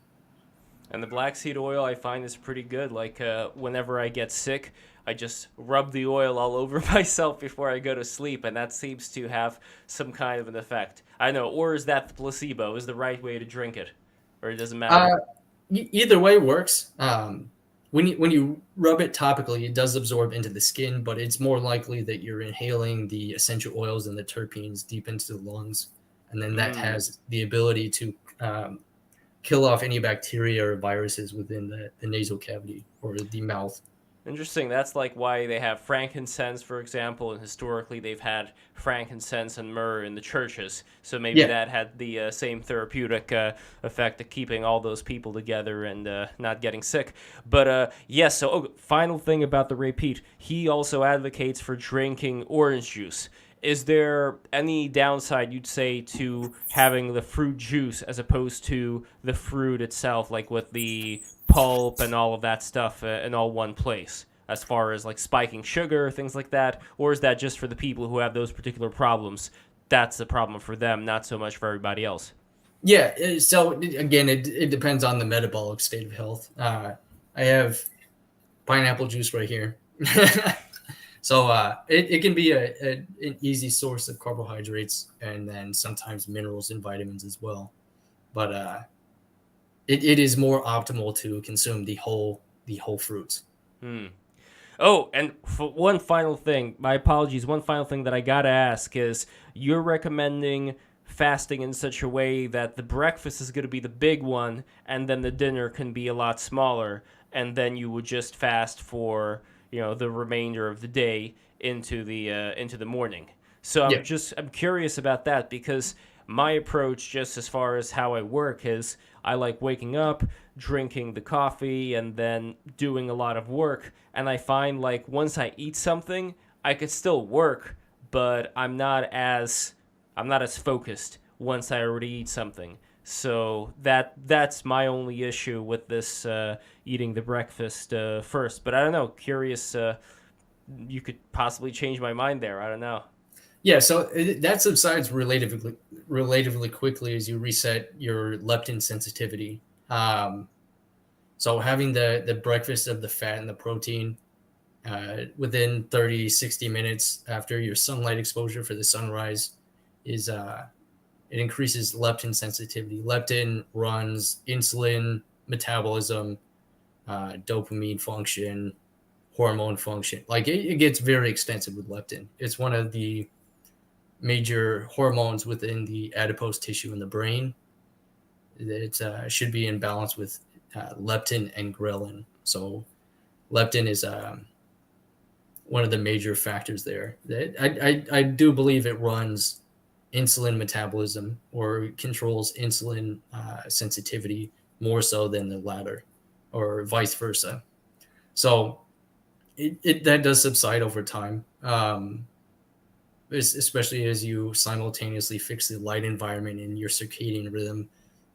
[SPEAKER 1] And the black seed oil I find is pretty good. Like whenever I get sick, I just rub the oil all over myself before I go to sleep, and that seems to have some kind of an effect. I know, or is that the placebo? Is the right way to drink it, or it doesn't matter?
[SPEAKER 2] Either way works. When you rub it topically, it does absorb into the skin, but it's more likely that you're inhaling the essential oils and the terpenes deep into the lungs, and then that has the ability to kill off any bacteria or viruses within the nasal cavity or the mouth.
[SPEAKER 1] Interesting. That's like why they have frankincense, for example, and historically they've had frankincense and myrrh in the churches. So maybe that had the same therapeutic effect of keeping all those people together and not getting sick. But yes, so final thing about the repeat. He also advocates for drinking orange juice. Is there any downside, you'd say, to having the fruit juice as opposed to the fruit itself, like with the pulp and all of that stuff in all one place, as far as like spiking sugar, things like that? Or is that just for the people who have those particular problems? That's the problem for them, not so much for everybody else.
[SPEAKER 2] Yeah, so again, it depends on the metabolic state of health. I have pineapple juice right here. So it can be an easy source of carbohydrates and then sometimes minerals and vitamins as well. But it is more optimal to consume the whole fruits.
[SPEAKER 1] Oh, and for one final thing, my apologies, one final thing that I gotta ask is, you're recommending fasting in such a way that the breakfast is going to be the big one and then the dinner can be a lot smaller, and then you would just fast for the remainder of the day into the morning. So I'm curious about that, because my approach, just as far as how I work, is I like waking up, drinking the coffee, and then doing a lot of work. And I find like once I eat something, I could still work, but I'm not as focused once I already eat something. So that's my only issue with this eating the breakfast first. But I don't know. Curious, you could possibly change my mind there. I don't know.
[SPEAKER 2] Yeah, so that subsides relatively quickly as you reset your leptin sensitivity. So having the breakfast of the fat and the protein within 30, 60 minutes after your sunlight exposure for the sunrise is it increases leptin sensitivity. Leptin runs insulin metabolism, dopamine function, hormone function. Like it gets very extensive with leptin. It's one of the major hormones within the adipose tissue in the brain. It should be in balance with leptin and ghrelin. So leptin is one of the major factors there. I do believe it runs insulin metabolism or controls insulin sensitivity more so than the latter, or vice versa. So that does subside over time, especially as you simultaneously fix the light environment in your circadian rhythm,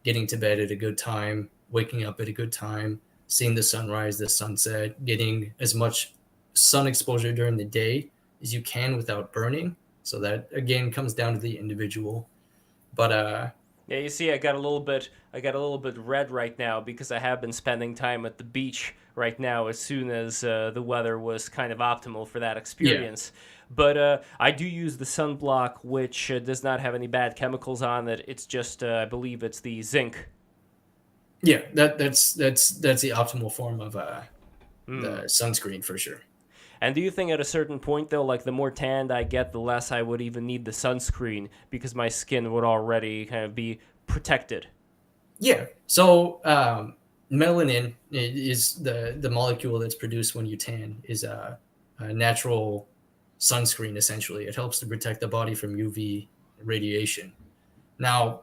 [SPEAKER 2] getting to bed at a good time, waking up at a good time, seeing the sunrise, the sunset, getting as much sun exposure during the day as you can without burning. So that again comes down to the individual. But
[SPEAKER 1] Yeah, you see, I got a little bit red right now because I have been spending time at the beach right now as soon as the weather was kind of optimal for that
[SPEAKER 2] yeah,
[SPEAKER 1] experience. But I do use the sunblock, which does not have any bad chemicals on it. It's just, I believe it's the zinc.
[SPEAKER 2] yeah, that's the optimal form of
[SPEAKER 1] Hmm.
[SPEAKER 2] the sunscreen for sure.
[SPEAKER 1] And do you think at a certain point, though, like the more tanned I get, the less I would even need the sunscreen because my skin would already kind of be protected?
[SPEAKER 2] Yeah. So melanin is the molecule that's produced when you tan is a natural sunscreen. Essentially, it helps to protect the body from UV radiation. Now,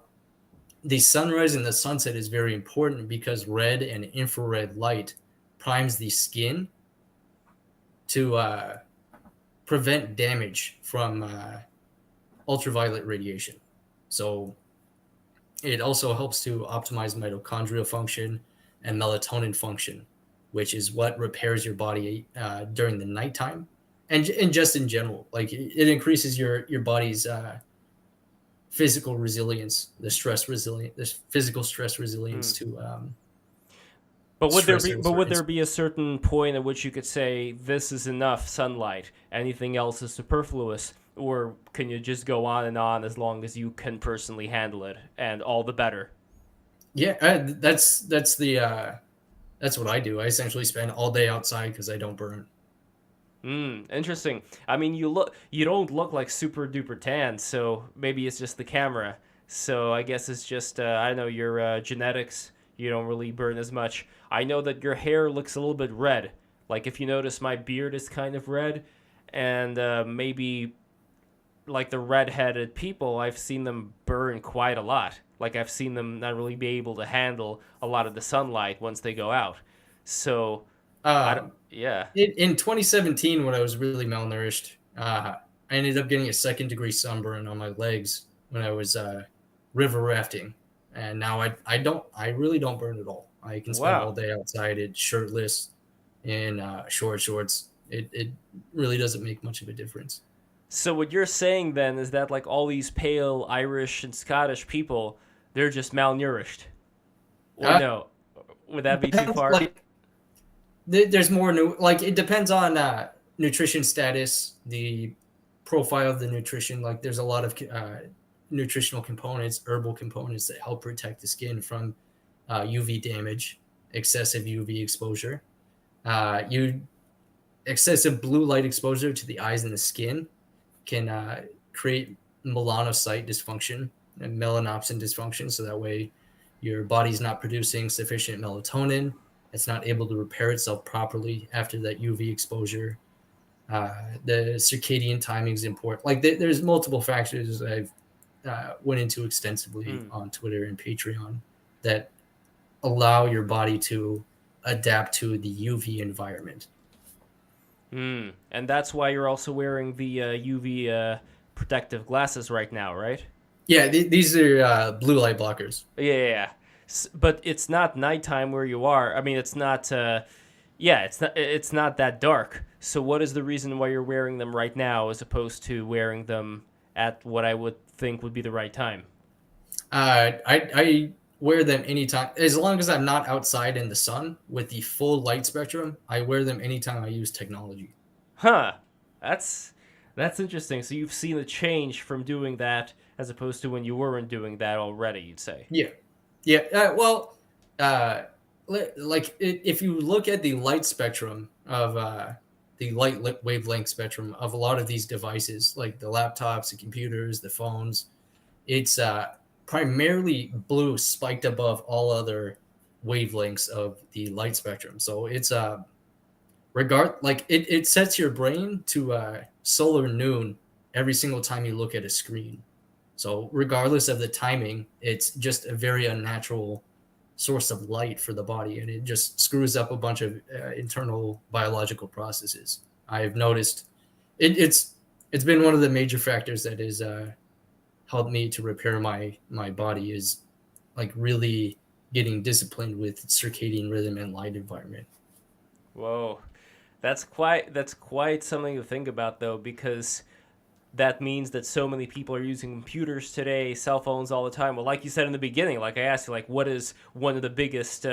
[SPEAKER 2] the sunrise and the sunset is very important because red and infrared light primes the skin to prevent damage from ultraviolet radiation. So it also helps to optimize mitochondrial function and melatonin function, which is what repairs your body during the nighttime, and just in general, like it increases your body's physical resilience, the physical stress resilience
[SPEAKER 1] Hmm.
[SPEAKER 2] to
[SPEAKER 1] But
[SPEAKER 2] stressors or
[SPEAKER 1] would there be a certain point at which you could say this is enough sunlight, anything else is superfluous, or can you just go on as long as you can personally handle it, and all the better?
[SPEAKER 2] yeah, that's what I do. I essentially spend all day outside because I don't burn.
[SPEAKER 1] Hmm, interesting. I mean, you don't look like super duper tan, so maybe it's just the camera. So I guess it's just I don't know your genetics. You don't really burn as much. I know that your hair looks a little bit red. Like if you notice, my beard is kind of red, and maybe like the red-headed people, I've seen them burn quite a lot. Like I've seen them not really be able to handle a lot of the sunlight once they go out. So I don't,
[SPEAKER 2] Um,
[SPEAKER 1] yeah.
[SPEAKER 2] in 2017, when I was really malnourished, I ended up getting a second-degree sunburn on my legs when I was river rafting, and now I really don't burn at all. I can spend all
[SPEAKER 1] Wow.
[SPEAKER 2] day outside, it shirtless, in short shorts. It really doesn't make much of a difference.
[SPEAKER 1] So what you're saying then is that like all these pale Irish and Scottish people, they're just malnourished. Or
[SPEAKER 2] Uh,
[SPEAKER 1] no? Would that be too
[SPEAKER 2] depends,
[SPEAKER 1] far?
[SPEAKER 2] like there's more new, like it depends on nutrition status, the profile of the nutrition. Like there's a lot of nutritional components, herbal components that help protect the skin from UV damage, excessive UV exposure. You Excessive blue light exposure to the eyes and the skin can create melanocyte dysfunction and melanopsin dysfunction. So that way, your body's not producing sufficient melatonin. It's not able to repair itself properly after that UV exposure. The circadian timing is important. Like there's multiple factors I've went into extensively
[SPEAKER 1] Hmm.
[SPEAKER 2] on Twitter and Patreon that allow your body to adapt to the UV environment.
[SPEAKER 1] Hmm. And that's why you're also wearing the UV protective glasses right now, right?
[SPEAKER 2] Yeah, these are blue light blockers.
[SPEAKER 1] Yeah, yeah, yeah. But it's not nighttime where you are. I mean, it's not. Yeah, it's not that dark. So what is the reason why you're wearing them right now as opposed to wearing them at what I would think would be the right time?
[SPEAKER 2] I wear them anytime, as long as I'm not outside in the sun with the full light spectrum. I wear them anytime I use technology.
[SPEAKER 1] Huh. That's that's interesting. So you've seen a change from doing that as opposed to when you weren't doing that already, you'd say.
[SPEAKER 2] Yeah, yeah. Well, uh, like if you look at the light spectrum of the wavelength spectrum of a lot of these devices, like the laptops, the computers, the phones, it's primarily blue spiked above all other wavelengths of the light spectrum. So it's it sets your brain to solar noon every single time you look at a screen. So regardless of the timing, it's just a very unnatural source of light for the body, and it just screws up a bunch of internal biological processes. I've noticed it's been one of the major factors that has helped me to repair my body, is like really getting disciplined with circadian rhythm and light environment.
[SPEAKER 1] Whoa, that's quite something to think about, though, because that means that so many people are using computers today, cell phones all the time. Well, like you said in the beginning, like I asked you, like, what is one of the biggest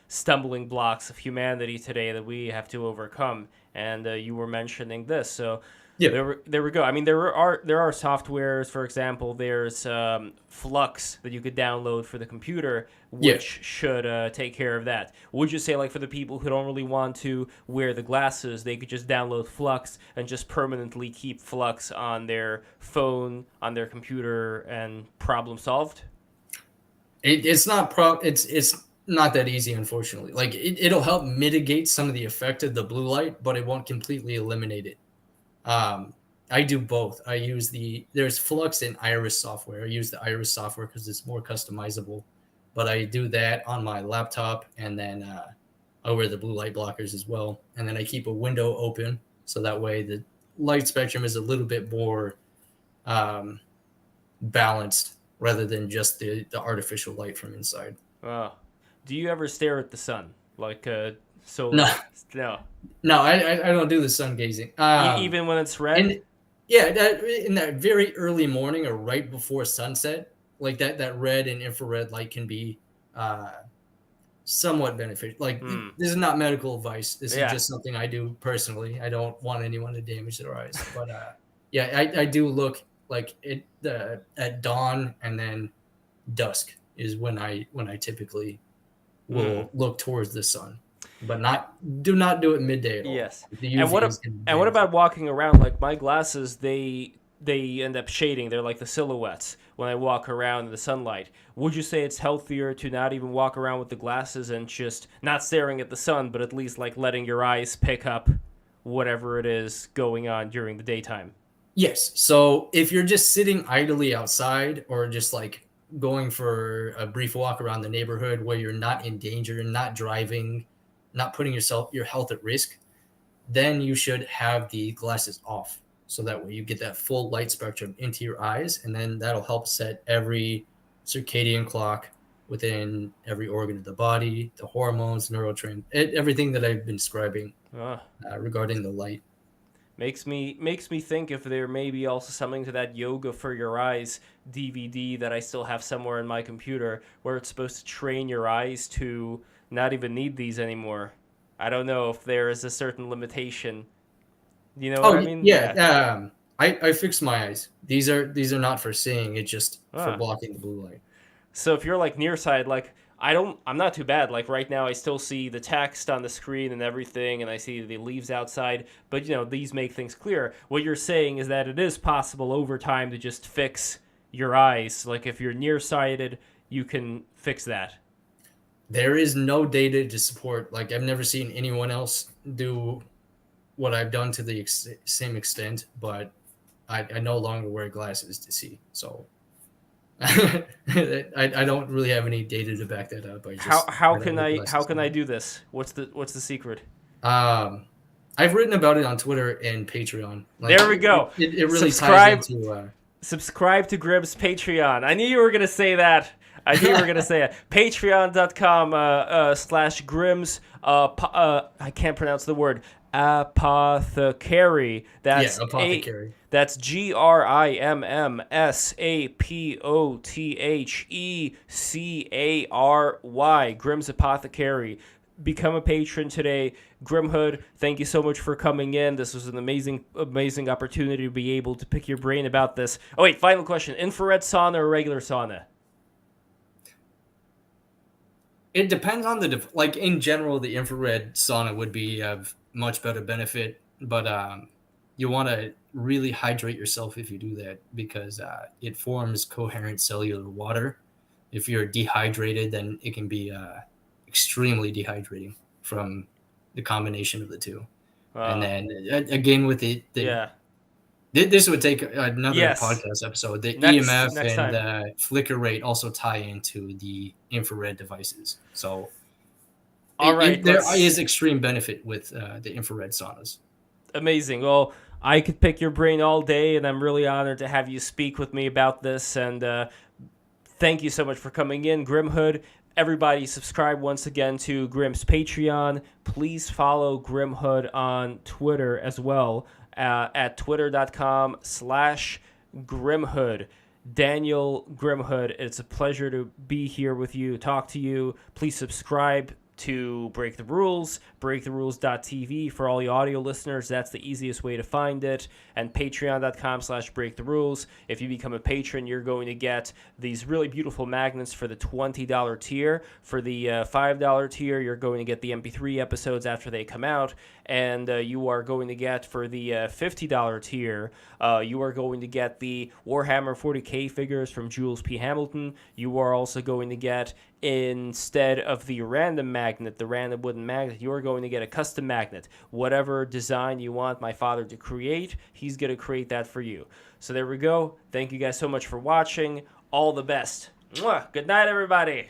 [SPEAKER 1] stumbling blocks of humanity today that we have to overcome? And you were mentioning this, so
[SPEAKER 2] Yeah.
[SPEAKER 1] there we go. I mean, there are softwares, for example. There's Flux that you could download for the computer, which should take care of that. Would you say, like, for the people who don't really want to wear the glasses, they could just download Flux and just permanently keep Flux on their phone, on their computer, and problem solved?
[SPEAKER 2] It's not that easy, unfortunately. Like it'll help mitigate some of the effect of the blue light, but it won't completely eliminate it. I do both. I use there's Flux and Iris software. I use the Iris software because it's more customizable, but I do that on my laptop, and then I wear the blue light blockers as well. And then I keep a window open, so that way the light spectrum is a little bit more balanced rather than just the artificial light from inside.
[SPEAKER 1] Oh. Do you ever stare at the sun? Like solar?
[SPEAKER 2] No,
[SPEAKER 1] No.
[SPEAKER 2] no, I don't do the sun gazing.
[SPEAKER 1] Even when it's red?
[SPEAKER 2] And yeah, in that very early morning or right before sunset, like that red and infrared light can be somewhat beneficial. Like this is not medical advice. This is just something I do personally. I don't want anyone to damage their eyes. But yeah, I do look like it at dawn, and then dusk is when I typically will look towards the sun. But do not do it midday at all.
[SPEAKER 1] Yes.
[SPEAKER 2] The
[SPEAKER 1] And what about walking around? Like my glasses, they end up shading. They're like the silhouettes when I walk around in the sunlight. Would you say it's healthier to not even walk around with the glasses and just not staring at the sun, but at least like letting your eyes pick up whatever it is going on during the daytime?
[SPEAKER 2] Yes. So if you're just sitting idly outside, or just like going for a brief walk around the neighborhood where you're not in danger and not driving, not putting your health at risk, then you should have the glasses off. So that way you get that full light spectrum into your eyes, and then that'll help set every circadian clock within every organ of the body, the hormones, everything that I've been describing regarding the light.
[SPEAKER 1] Makes me think if there may be also something to that Yoga for Your Eyes DVD that I still have somewhere in my computer, where it's supposed to train your eyes to not even need these anymore. I don't know if there is a certain limitation. You know what I mean?
[SPEAKER 2] Yeah. I fixed my eyes. These are not for seeing. It's just for blocking the blue light.
[SPEAKER 1] So if you're like nearsighted, like I'm not too bad. Like right now I still see the text on the screen and everything, and I see the leaves outside, but these make things clear. What you're saying is that it is possible over time to just fix your eyes. Like if you're nearsighted, you can fix that.
[SPEAKER 2] There is no data to support, like I've never seen anyone else do what I've done to the same extent, but I no longer wear glasses to see. So I don't really have any data to back that up.
[SPEAKER 1] How can I do this? What's the secret?
[SPEAKER 2] I've written about it on Twitter and Patreon.
[SPEAKER 1] Like, there we go.
[SPEAKER 2] It really ties into
[SPEAKER 1] subscribe to Grim's Patreon. I knew you were gonna say that. Patreon.com/Grims. I can't pronounce the word. Apothecary. That's
[SPEAKER 2] apothecary.
[SPEAKER 1] That's GRIMMSAPOTHECARY. Grim's Apothecary. Become a patron today. Grimhood, thank you so much for coming in. This was an amazing opportunity to be able to pick your brain about this. Oh wait, final question: infrared sauna or regular sauna?
[SPEAKER 2] It depends on like in general, the infrared sauna would be of much better benefit, but you want to really hydrate yourself if you do that, because it forms coherent cellular water. If you're dehydrated, then it can be extremely dehydrating from the combination of the two. And then again with the This would take another
[SPEAKER 1] Yes.
[SPEAKER 2] podcast episode. The
[SPEAKER 1] Next
[SPEAKER 2] EMF and
[SPEAKER 1] time.
[SPEAKER 2] the flicker rate also tie into the infrared devices. So
[SPEAKER 1] All right,
[SPEAKER 2] there is extreme benefit with the infrared saunas.
[SPEAKER 1] Amazing. Well, I could pick your brain all day, and I'm really honored to have you speak with me about this. And thank you so much for coming in, Grimhood. Everybody subscribe once again to Grim's Patreon. Please follow Grimhood on Twitter as well at twitter.com/Grimhood. Daniel Grimhood, it's a pleasure to be here with you, talk to you. Please subscribe to Break the Rules, breaktherules.tv for all the audio listeners. That's the easiest way to find it. And patreon.com/breaktherules. If you become a patron, you're going to get these really beautiful magnets for the $20 tier. For the $5 tier, you're going to get the MP3 episodes after they come out. And you are going to get, for the $50 tier, you are going to get the Warhammer 40k figures from Jules P. Hamilton. You are also going to get, instead of the random magnet, the random wooden magnet, you are going to get a custom magnet. Whatever design you want my father to create, he's going to create that for you. So there we go. Thank you guys so much for watching. All the best. Mwah! Good night, everybody.